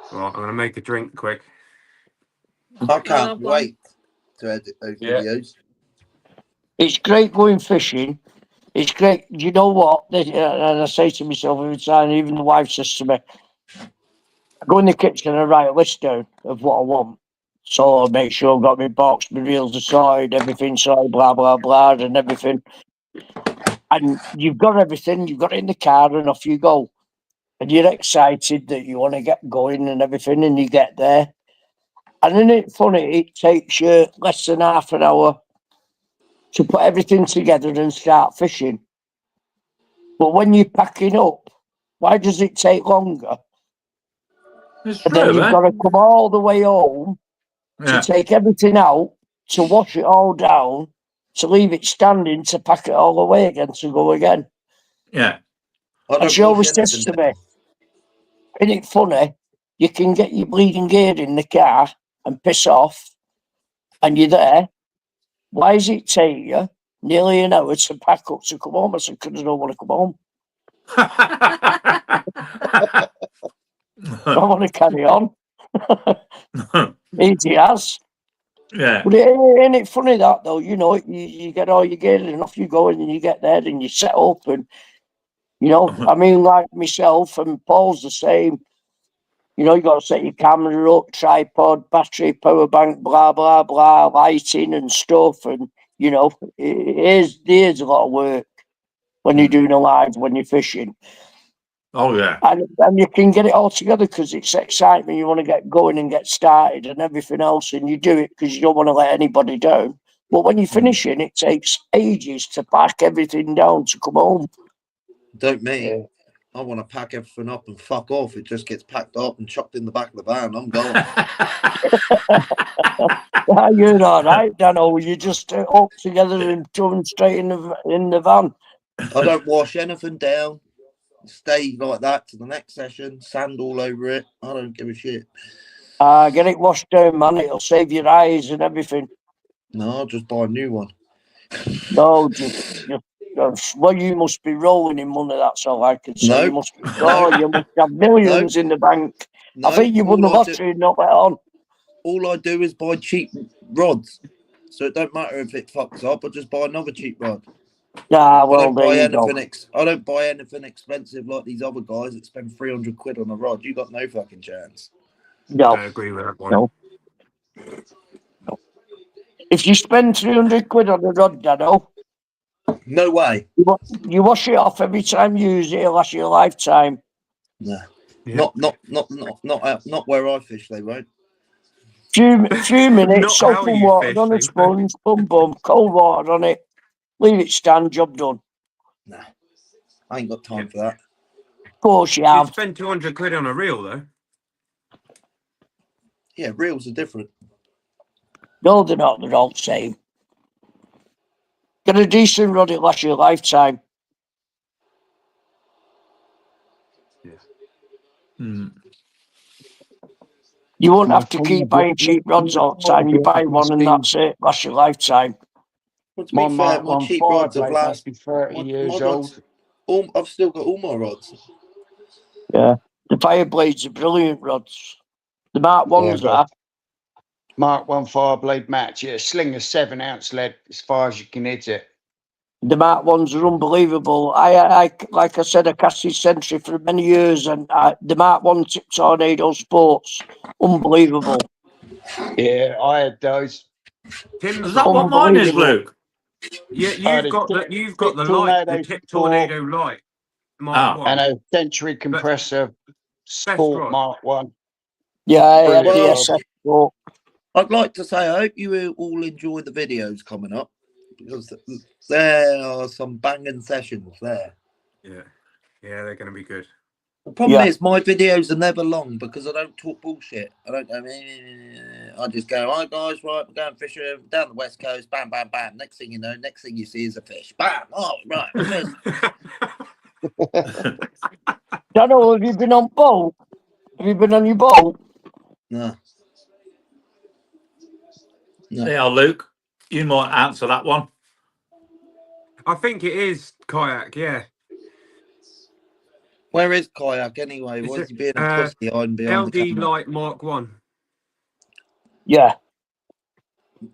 Right, I'm going to make a drink quick. I can't wait to edit those videos. It's great going fishing. It's great. You know what? And I say to myself every time, even the wife says to me, I go in the kitchen and write a list down of what I want. So I make sure I've got my box, my reels aside, everything sorted, blah, blah, blah, and everything. And you've got everything, you've got it in the car, and off you go. And you're excited that you want to get going and everything, and you get there. And isn't it funny? It takes you less than half an hour to put everything together and start fishing. But when you're packing up, why does it take longer? It's And then true, you've eh? got to come all the way home Yeah. to take everything out, to wash it all down, to leave it standing, to pack it all away again, to go again. Yeah. And she always says to me, isn't it funny? You can get your bleeding gear in the car and piss off, and you're there. Why does it take you nearly an hour to pack up to come home? I said, because I don't want to come home. I want to carry on. Easy as. Yeah. But ain't it funny that, though? You know, you get all your gear and off you go, and you get there and you set up. And, you know, I mean, like myself and Paul's the same. You know, you got to set your camera up, tripod, battery, power bank, blah, blah, blah, lighting and stuff. And, you know, there's a lot of work when you're doing a live, when you're fishing. Oh, yeah. And you can get it all together because it's excitement. You want to get going and get started and everything else. And you do it because you don't want to let anybody down. But when you're finishing, it takes ages to pack everything down to come home. Don't me. I want to pack everything up and fuck off. It just gets packed up and chucked in the back of the van. I'm gone. You're all right, Dano. You just up together and thrown straight in the van. I don't wash anything down. Stay like that to the next session. Sand all over it. I don't give a shit. Get it washed down, man. It'll save your eyes and everything. No, I'll just buy a new one. No, just Well, you must be rolling in money. That's all I can say. No. You must. No. You must have millions in the bank. No, I think you won the lottery and not let on. All I do is buy cheap rods, so it don't matter if it fucks up. I just buy another cheap rod. Nah, I well, don't buy there you go. anything. I don't buy anything expensive like these other guys that spend 300 quid on a rod. You got no fucking chance. No, I agree with that one. no. If you spend 300 quid on a rod, Dano, No way. you wash it off every time you use it. It'll last you a lifetime. No. Yeah. Not where I fish. They won't. Few minutes, Not soap how and you water fish, on a they sponge, bum, cold water on it. Leave it stand, job done. Nah, I ain't got time for that. Of course you You have. spend 200 quid on a reel though. Yeah, reels are different. No, they're not. They're all the same. Get a decent rod, it'll last you a lifetime. Hmm. You won't have to keep buying cheap rods all the time. You buy one and that's it. Lasts your lifetime. Well, to My be fair, Mark my 1 cheap fire rods have blade must last. be 30 years my rods, old. I've still got all my rods. Yeah. The fire blades are brilliant rods. The Mark Yeah, ones are. Mark 1 fire blade match. Yeah, sling a 7-ounce lead as far as you can hit it. The Mark ones are unbelievable. I like I said, I cast his Sentry for many years, and the Mark 1 Tornado Sports, unbelievable. Yeah, I had those. Tim's Is got that what one. mine is, Unbelievable. Luke? Yeah, I had you've got the light, Tornado the Tip Sport Tornado Light Mark Ah. One. and a Century compressor Sport rod. Mark 1. Yeah, I had the Well, SF Sport. I'd like to say I hope you all enjoy the videos coming up because there are some banging sessions there. Yeah, they're going to be good. The problem Yeah. is my videos are never long because I don't talk bullshit. I don't go. I just go. Hi guys, right? We're going fishing down the west coast. Bam, bam, bam. Next thing you know, next thing you see is a fish. Bam. Oh, right. I missed. Dano, have you been on boat? Have you been on your boat? No. Yeah, Luke, you might answer that one. I think it is kayak. Yeah. Where is kayak anyway? Is Why is it, he being a pussy behind the LD camera? Light Mark One. Yeah.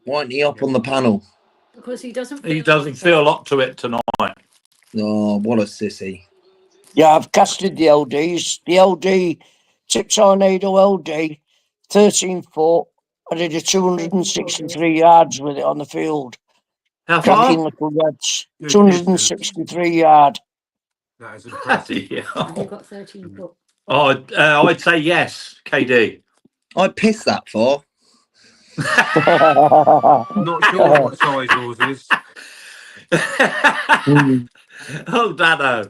Why aren't he up on the panel? Because he doesn't. He doesn't feel up to it tonight. Oh, what a sissy. Yeah, I've casted the LDs. The LD, Tip Tornado LD, 13 foot. I did a 263 yards with it on the field. How Cracking far? little reds. Good 263 yard. That is impressive. Yeah. Have you got 13 foot? Oh, I'd say yes, KD. I pissed that far. Not sure what size yours is. Oh, Dado.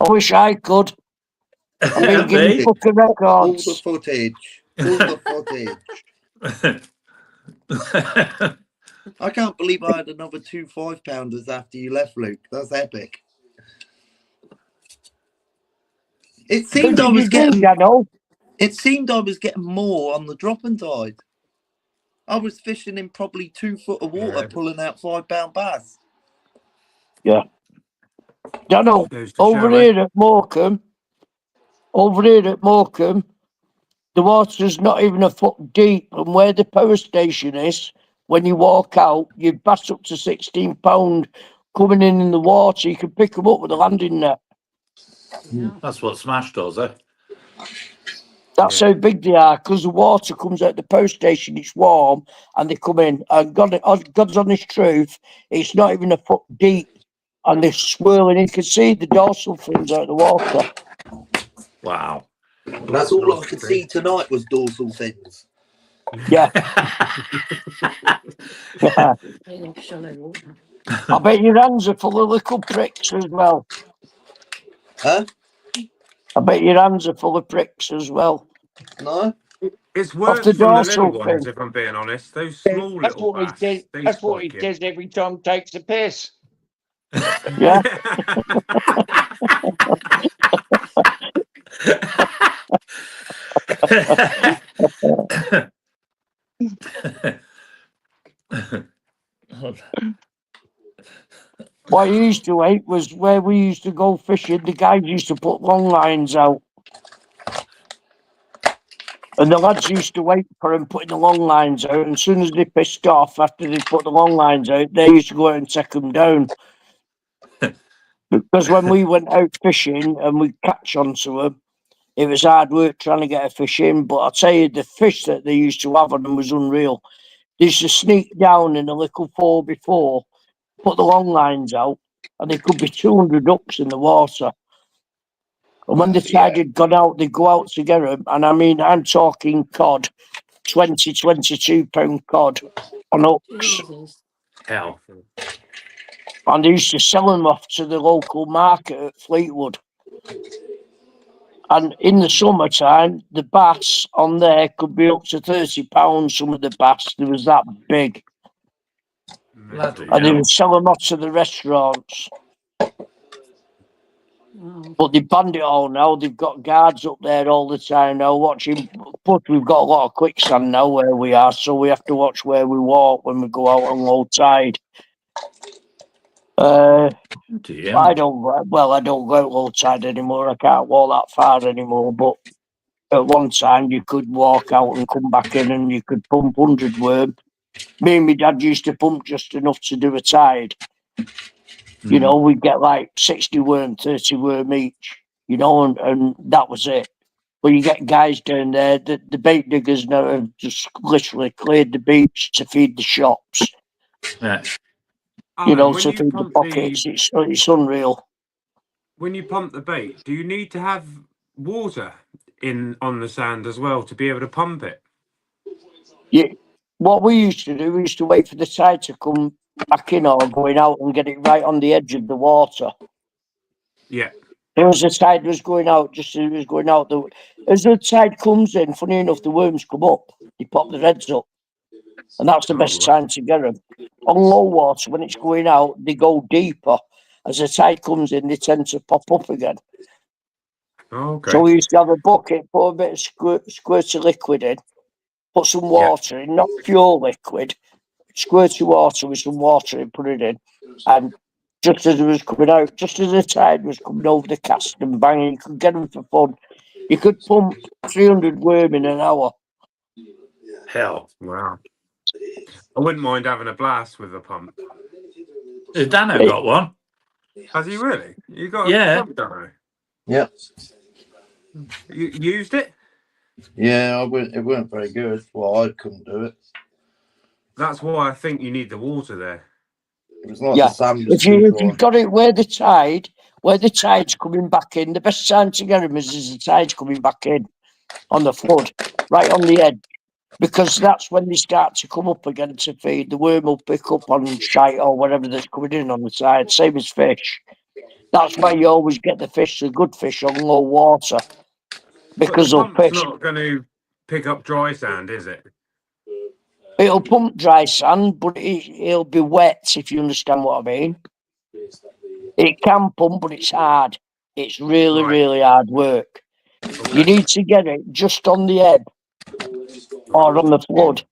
I wish I could. I've been giving Me? fucking All the records. footage. All the footage. I can't believe I had another 2 5-pounders after you left, Luke. That's epic. It seemed I was getting. It seemed I was getting more on the dropping tide. I was fishing in probably 2 foot of water, pulling out 5-pound bass. Yeah. Dano, Goes to over show, here at Morecambe, the water's not even a foot deep, and where the power station is, when you walk out, you bass up to 16 pound coming in the water. You can pick them up with a landing net. Yeah. That's what Smash does, eh? That's how big they are, because the water comes out the power station, it's warm, and they come in. And God's honest truth, it's not even a foot deep, and they're swirling. You can see the dorsal fins out of the water. Wow. That's all I could see tonight was dorsal fins. Yeah. They love shallow water. I bet your hands are full of little pricks as well. Huh? I bet your hands are full of pricks as well. No. It's Off worse the from the little dorsal ones, fin. if I'm being honest. Those small That's little what he bass. did. They That's what he spike you. does every time he takes a piss. Yeah. What you used to hate was where we used to go fishing, the guys used to put long lines out. And the lads used to wait for them putting the long lines out. And as soon as they pissed off after they put the long lines out, they used to go out and take them down. Because when we went out fishing and we'd catch onto them, it was hard work trying to get a fish in. But I'll tell you, the fish that they used to have on them was unreal. They used to sneak down in a little 4x4, put the long lines out, and there could be 200 ducks in the water. And when the tide had gone out, they'd go out to get them. And I mean, I'm talking cod, 20, 22 pound cod on hooks. Jesus. Hell. And they used to sell them off to the local market at Fleetwood. And in the summertime, the bass on there could be up to £30, some of the bass. They was that big. Bloody And they hell. would sell them off to the restaurants. Wow. But they banned it all now. They've got guards up there all the time now watching. But we've got a lot of quicksand now where we are, so we have to watch where we walk when we go out on low tide. Bloody hell. I don't go out low tide anymore. I can't walk that far anymore. But at one time, you could walk out and come back in and you could pump 100 worm. Me and my dad used to pump just enough to do a tide. You know, we'd get like 60 worm, 30 worm each, you know, and that was it. But you get guys down there, the bait diggers now have just literally cleared the beach to feed the shops, Yeah. you know, Alan, when to you feed the pump pockets. It's unreal. when you pump the bait, do you need to have water in on the sand as well to be able to pump it? Yeah. What we used to do, we used to wait for the tide to come back in or going out and get it right on the edge of the water. Yeah. As the tide was going out, just as it was going out, as the tide comes in, funny enough, the worms come up. They pop their heads up. And that's the best time to get them. On low water, when it's going out, they go deeper. As the tide comes in, they tend to pop up again. Okay. So we used to have a bucket, put a bit of squirt of liquid in, put some water in, not pure liquid, squirt of water with some water in, put it in. And just as it was coming out, just as the tide was coming over the cast and banging, you could get them for fun. You could pump 300 worm in an hour. Hell. Wow. I wouldn't mind having a blast with a pump. Has Dano got one? Has he really? You got Yeah. a pump, Dano? Yeah. You used it? Yeah, it weren't very good. Well, I couldn't do it. That's why I think you need the water there. It was like the sand was If too you've dry. got it where the tide's coming back in, the best time to get them is the tide's coming back in on the flood, right on the edge, because that's when they start to come up again to feed. The worm will pick up on shite or whatever that's coming in on the side, same as fish. That's why you always get the good fish on low water, because the they'll pump's fish. not going to pick up dry sand, is it? It'll pump dry sand, but it'll be wet, if you understand what I mean. It can pump, but it's hard. It's really, really hard work. Okay. You need to get it just on the ebb or on the flood,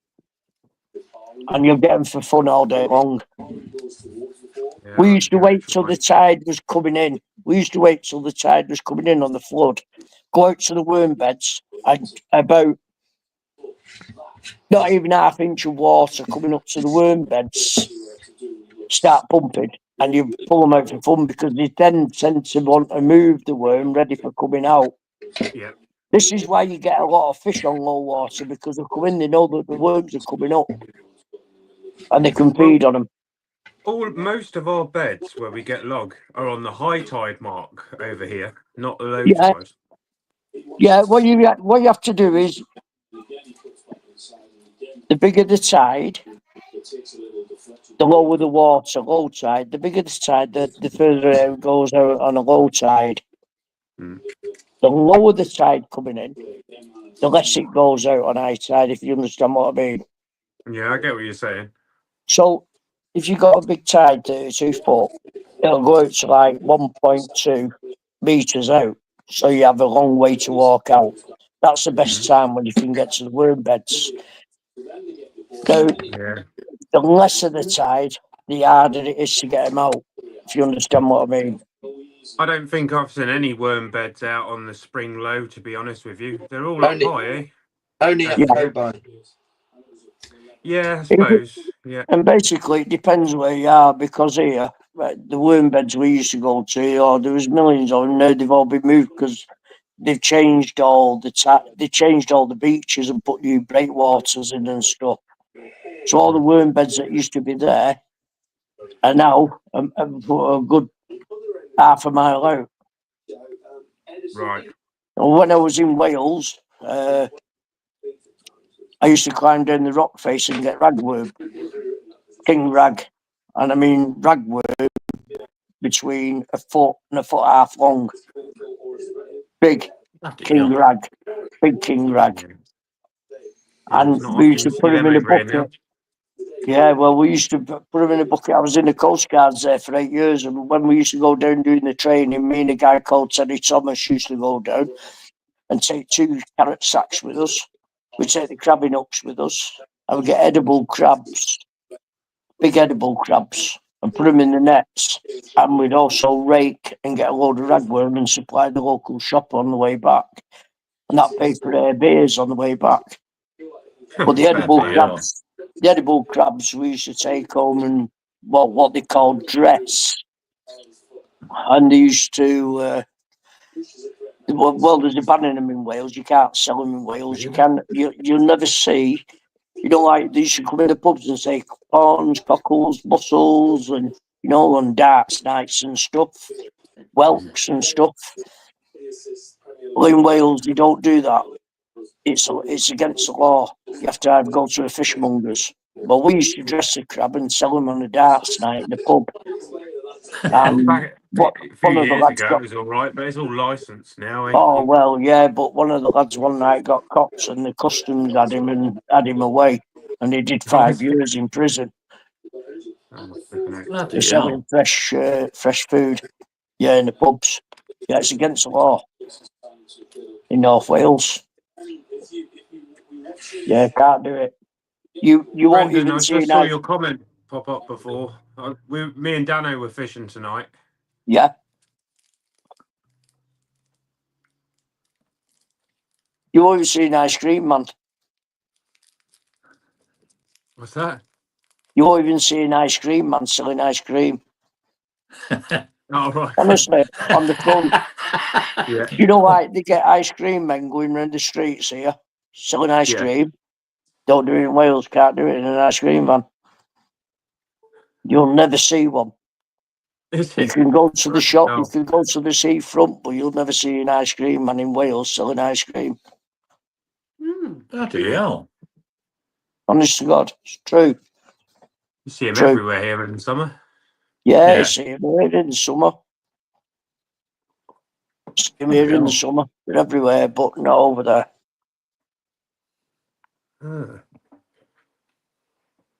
and you'll get them for fun all day long. Yeah, We I'll used to give it a wait till try. the tide was coming in. We used to wait till the tide was coming in on the flood, go out to the worm beds, and about not even ½ inch of water coming up to the worm beds, start pumping, and you pull them out for fun because they then tend to want to move the worm ready for coming out. Yeah. This is why you get a lot of fish on low water, because they come in, they know that the worms are coming up and they can feed on them. Most of our beds where we get log are on the high tide mark over here, not the low Yeah. tide. Yeah, what you have to do is, the bigger the tide, the lower the water, low tide. The bigger the tide, the further it goes out on a low tide. The lower the tide coming in, the less it goes out on high tide, if you understand what I mean. Yeah, I get what you're saying. So, if you've got a big tide, 32 foot, it'll go out to like 1.2 metres out. So you have a long way to walk out. That's the best time when you can get to the worm beds. Now, Yeah. the lesser the tide, the harder it is to get them out if you understand what I mean. I don't think I've seen any worm beds out on the spring low, to be honest with you. They're all up Only, high, eh? only at Yeah. Fowby. Yeah, I suppose. Yeah. And basically, it depends where you are, because here, the worm beds we used to go to, there was millions of them. Now they've all been moved because they've changed all they changed all the beaches and put new breakwaters in and stuff. So all the worm beds that used to be there are now a good half a mile out. Right. And when I was in Wales, I used to climb down the rock face and get ragworm, king rag. And I mean ragworm between a foot and a foot and a half long. Big Bloody king hell. rag, big king rag. Yeah, it's And not we often used you to see put them them in a over here now. bucket. Yeah, well, we used to put them in a bucket. I was in the Coast Guards there for 8 years, and when we used to go down doing the training, me and a guy called Teddy Thomas used to go down and take 2 carrot sacks with us. We'd take the crabbing hooks with us, and we'd get edible crabs, big edible crabs, and put them in the nets. And we'd also rake and get a load of ragworm and supply the local shop on the way back. And that paid for their beers on the way back. But the edible Bloody hell. crabs, we used to take home and what they called dress. And they used to, there's a ban on them in Wales. You can't sell them in Wales. You'll never see, like they used to come in the pubs and say prawns, cockles, mussels, and, on darts nights and stuff, whelks and stuff. Well, in Wales, they don't do that. It's against the law. You have to go to a fishmonger's. Well, we used to dress the crab and sell them on a darts night in the pub. Back a few One of the years lads ago, got. it was all right, but it's all licensed now, eh? Oh well, yeah, but one of the lads one night got cops and the customs had him and had him away, and he did 5 years in prison Oh, flipping heck. for Bloody hell. selling fresh food. Yeah, in the pubs. Yeah, it's against the law in North Wales. Yeah, can't do it. You won't Brendan, even I see just saw now. your comment pop up before. Me and Dano were fishing tonight. Yeah. You won't even see an ice cream man. What's that? You won't even see an ice cream man selling ice cream. Oh, right. Honestly, on the phone. Yeah. Like they get ice cream men going around the streets here selling ice Yeah. cream. Don't do it in Wales, can't do it in an ice cream van. You'll never see one. Is You it? can go to the shop, you Oh. can go to the seafront, but you'll never see an ice cream man in Wales selling ice cream. Bloody hell. Honest to God, it's true. You see them True. everywhere here in the summer. Yeah, Yeah. you see them here in the summer. See them here in the summer. They're everywhere, but not over there.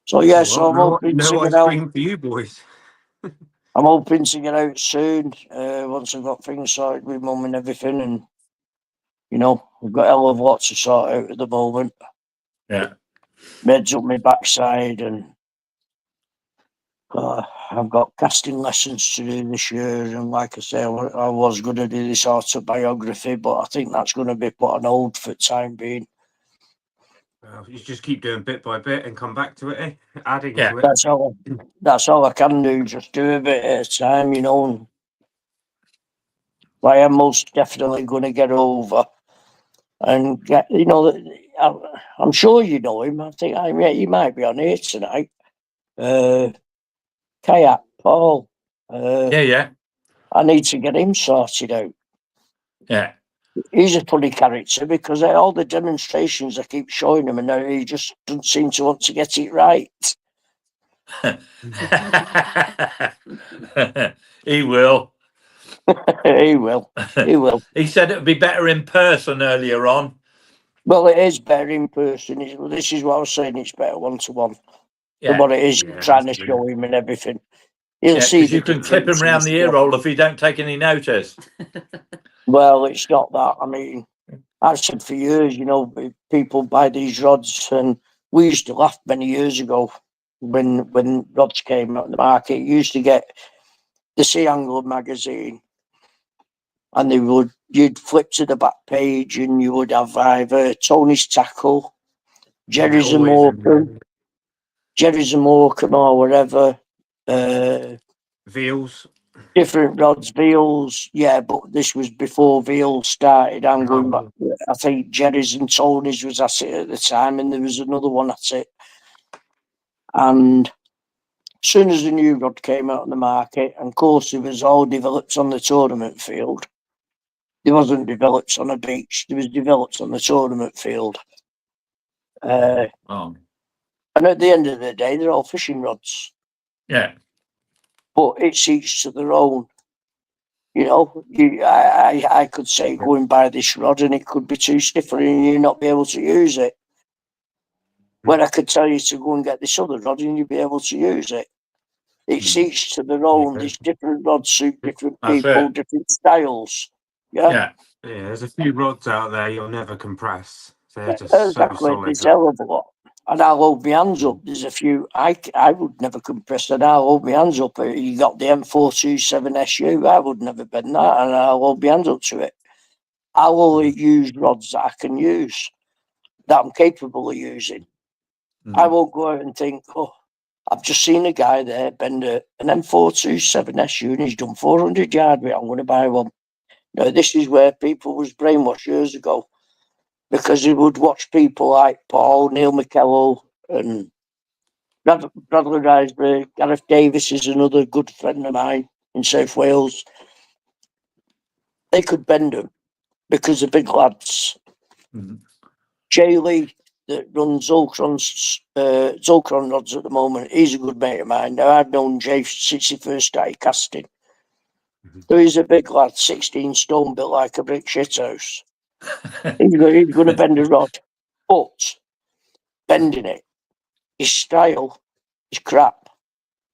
So yeah, so I'm hoping to no get ice out. cream for you boys. I'm hoping to get out soon, once I've got things sorted with mum and everything, and we've got a hell of a lot to sort out at the moment. Yeah. Meds up my backside, and I've got casting lessons to do this year. And like I say, I was going to do this autobiography, but I think that's going to be put on hold for the time being. You just keep doing bit by bit and come back to it, eh? Adding Yeah. to it. That's all I can do. Just do a bit at a time, and I am most definitely going to get over and get. I'm sure you know him. I think he might be on here tonight. Kayak Paul. Yeah. I need to get him sorted out. Yeah. He's a funny character because all the demonstrations I keep showing him, and now he just doesn't seem to want to get it right. He will. He will. He will. He said it would be better in person earlier on. Well, it is better in person. This is what I was saying. It's better one-to-one than what it is trying to show him and everything. He'll see Because the you can clip him round the ear roll if he don't take any notice. Well, it's not that. I mean, I've said for years, people buy these rods, and we used to laugh many years ago when rods came out in the market. You used to get the Sea Angler magazine, and you'd flip to the back page and you would have either Tony's Tackle, Jerry's and Always in Morecambe, there. Jerry's and Morecambe or whatever, Veals. different rods, Veals, yeah, but this was before Veals started. I'm going back, I think Jerry's and Tony's was at it at the time, and there was another one at it. And as soon as the new rod came out on the market, and of course it was all developed on the tournament field. It wasn't developed on a beach, it was developed on the tournament field. Oh, And at the end of the day, they're all fishing rods. yeah. But it's each to their own. You know, I could say go and buy this rod and it could be too stiff for you and you not be able to use it. When I could tell you to go and get this other rod and you'd be able to use it. It's each to their own. These different rods suit different That's people, it. different styles. Yeah. Yeah. Yeah, there's a few rods out there you'll never compress. They're just Exactly. so solid. There's a hell of a lot. And I'll hold my hands up. There's a few I would never compress, and I'll hold my hands up. You got the M427 SU, I would never bend that, and I'll hold my hands up to it. I'll only use rods that I can use, that I'm capable of using. I won't go out and think, oh, I've just seen a guy there bend an M427 SU and he's done 400 yard with it, I'm going to buy one. No, this is where people was brainwashed years ago, because he would watch people like Paul, Neil McKellar, and Bradley Riseborough. Gareth Davis is another good friend of mine in South Wales. They could bend them because they're big lads. Jay Lee, that runs Zolcron rods at the moment, he's a good mate of mine. Now, I've known Jay since he first started casting. So he's a big lad, 16 stone, built like a brick shithouse. He's going to bend a rod, but bending it, his style is crap.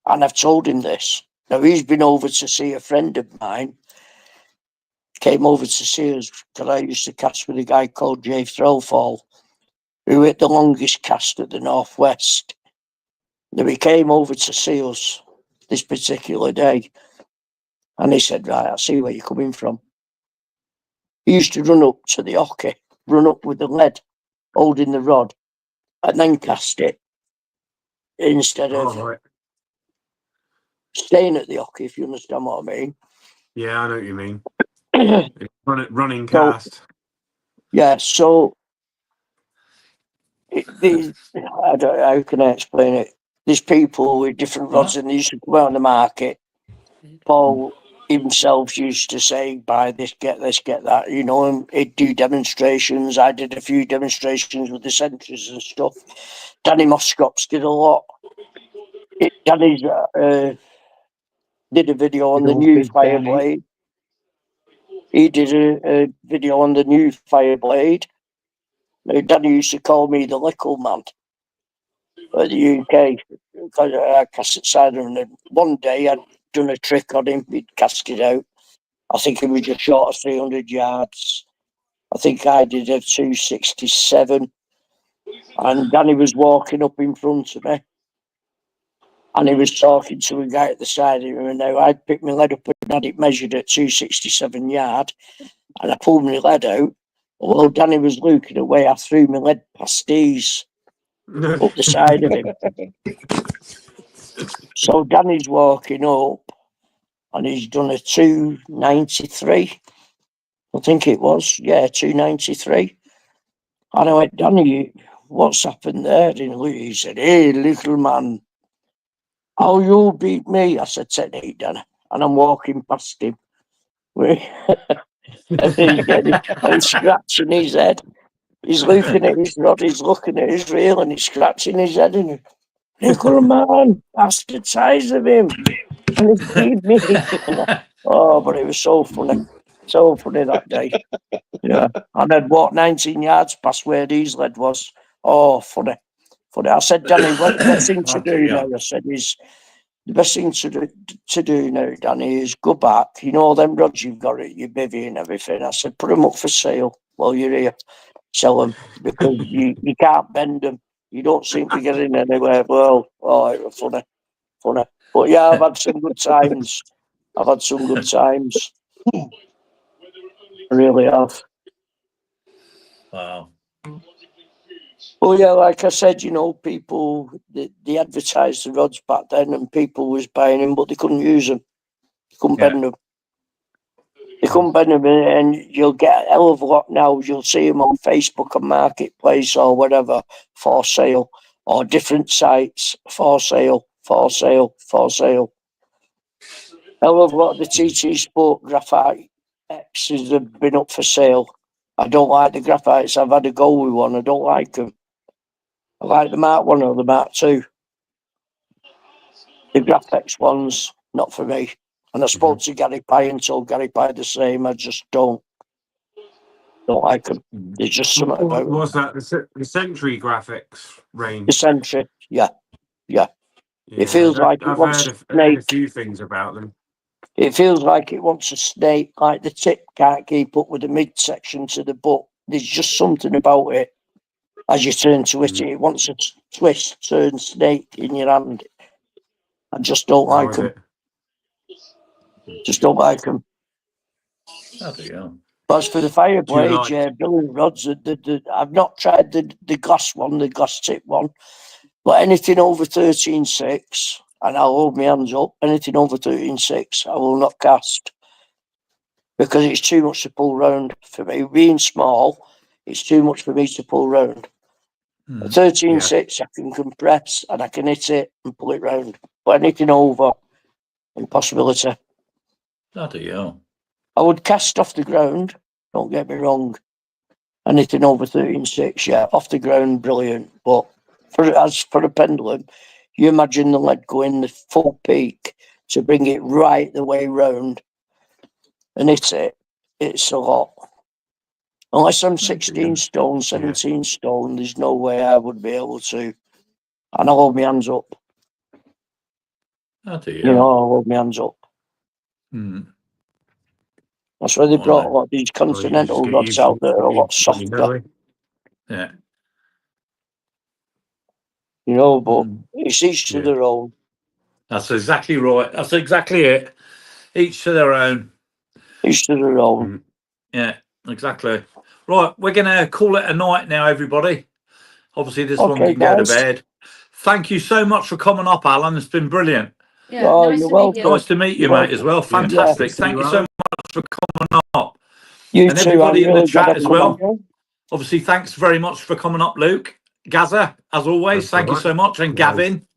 And I've told him this. Now, he's been over to see a friend of mine, came over to see us, because I used to cast with a guy called Jay Throwfall, who hit the longest cast at the Northwest. Now, he came over to see us this particular day, and he said, right, I see where you're coming from. He used to run up to the hockey, run up with the lead, holding the rod, and then cast it, instead of staying at the hockey, if you understand what I mean. Yeah, I know what you mean. Running So, cast. yeah, so I don't, how can I explain it? There's people with different rods and they used to go out on the market. Paul himself used to say, buy this, get that, you know, and he'd do demonstrations. I did a few demonstrations with the sentries and stuff. Danny Moscops did a lot. Danny's did a video on the new Fireblade. He did a video on the new Fireblade. Now, Danny used to call me the Lickle Man at the UK, because I cast it side on him. One day I'd done a trick on him, he'd cast it out. I think he was just short of 300 yards. I think I did a 267. And Danny was walking up in front of me. And he was talking to a guy at the side of him. And now I'd picked my lead up and had it measured at 267 yard. And I pulled my lead out. Well, Danny was looking away. I threw my lead past these up the side of him. So Danny's walking up and he's done a 293. I think it was. Yeah, 293. And I went, Danny, what's happened there? And he said, hey, little man, how you beat me? I said, technique, Danny. And I'm walking past him. And he's scratching his head. He's looking at his rod, he's looking at his reel, and he's scratching his head. And little man, that's the size of him. And he beat me. Oh, but it was so funny. So funny that day. Yeah. And I'd walked 19 yards past where his lead was. Oh, funny. Funny. I said, Danny, what the best thing to do now, I said, is the best thing to do now, Danny, is go back. You know all them rods you've got at your bivvy and everything. I said, put them up for sale while you're here. Sell them, because you can't bend them. You don't seem to get in anywhere. Well, oh, it was funny. But yeah, I've had some good times. I've had some good times. I really have. Wow. Well, yeah, like I said, you know, people, they advertised the rods back then and people was buying them, but they couldn't use them. They couldn't Yeah. bend them. They couldn't bend them, and you'll get a hell of a lot now. You'll see them on Facebook and Marketplace or whatever for sale, or different sites for sale, for sale, for sale. Hell of a lot of the TT Sport graphite X's have been up for sale. I don't like the graphites. I've had a go with one. I don't like them. I like the Mark 1 or the Mark 2. The graphics ones, not for me. And I spoke to Gary Pye and told Gary Pye the same. I just don't like them. There's just something about them. What's that? The Century graphics range? The Century, yeah. Yeah, It feels like it I've wants heard a a snake. few things about them. It feels like it wants a snake, like the tip can't keep up with the midsection to the butt. There's just something about it. As you turn to it, it wants a twist, turn snake in your hand. I just don't like them. Just don't like them. Bloody hell. But as for the fire Do you blade, like- yeah, brilliant rods. I've not tried the glass one, the glass tip one, but anything over 13.6, and I'll hold my hands up. Anything over 13.6, I will not cast because it's too much to pull round for me. Being small, it's too much for me to pull round. At 13.6, I can compress and I can hit it and pull it round. But anything over, impossibility. Bloody hell. I would cast off the ground, don't get me wrong. Anything over 13.6, yeah, off the ground, brilliant. But as for a pendulum, you imagine the lead going the full peak to bring it right the way round and hit it. It's a lot. Unless I'm 16 stone, 17 stone, there's no way I would be able to. And I'll hold my hands up. Bloody You hell. know, I'll hold my hands up. That's why they brought a lot of these continental rods out that are a lot softer. Yeah. You know, but it's each to their own. That's exactly right. That's exactly it. Each to their own. Each to their own. Yeah, exactly. Right, we're going to call it a night now, everybody. Obviously, this one Okay, can go to guys. bed. Thank you so much for coming up, Alan. It's been brilliant. Yeah, Oh, nice you're to meet welcome. you. Nice to meet you, You're mate, as well. welcome. Fantastic. Yeah. Thank you so much for coming up. You And too. everybody I'm in the really glad chat I've as come well. on. Obviously, thanks very much for coming up, Luke. Gaza, as always, That's thank you all right. so much. And No. Gavin,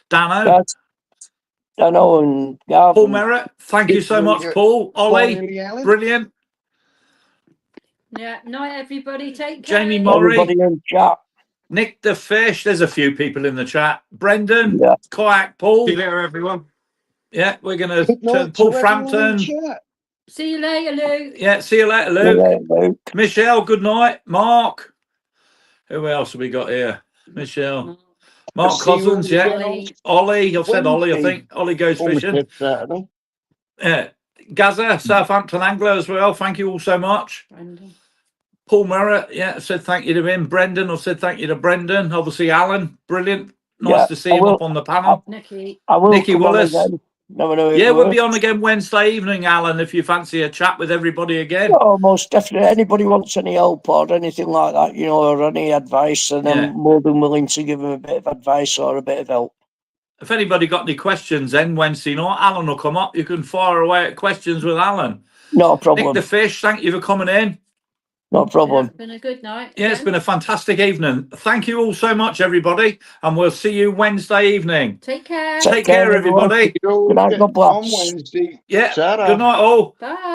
Dano, That's Dano and Paul Gavin. Merritt, thank you so much, Paul. Ollie, brilliant. Yeah, night everybody. Take care. Jamie Murray, Everybody in chat. Nick the Fish. There's a few people in the chat. Brendan, Yeah. Kayak Paul. See you later, everyone. Yeah, we're going to Good turn night Paul to everyone in Frampton. chat. See you later, Luke. Yeah, see you later, See you Luke. later, Luke. Michelle, good night. Mark. Who else have we got here? Michelle. Mark See you all Cousins, yeah. again Ollie, I've said Ollie, I Wednesday. think. Ollie goes Almost fishing. said Saturday. Yeah. Gaza, Southampton Angler as well. Thank you all so much. Brendan. Paul Merritt, yeah, said thank you to him. Brendan, I've said thank you to Brendan. Obviously, Alan, brilliant. Nice Yeah, to see I him will- up on the panel. Nikki. I will Nicky come Willis. on again. Never know it Yeah, we'll be works. on again Wednesday evening, Alan, if you fancy a chat with everybody again. Oh, most definitely. Anybody wants any help or anything like that, you know, or any advice, and Yeah. I'm more than willing to give them a bit of advice or a bit of help. If anybody got any questions then Wednesday night, Alan will come up. You can fire away at questions with Alan. No Nick problem. the Fish, thank you for coming in. No problem. Yeah, been a good night. Yeah, it's again. been a fantastic evening. Thank you all so much, everybody, and we'll see you Wednesday evening. Take care. Take care, everyone. everybody. You're all Good night, God bless. on Wednesday. Yeah, Ta-ra. good night all. Bye.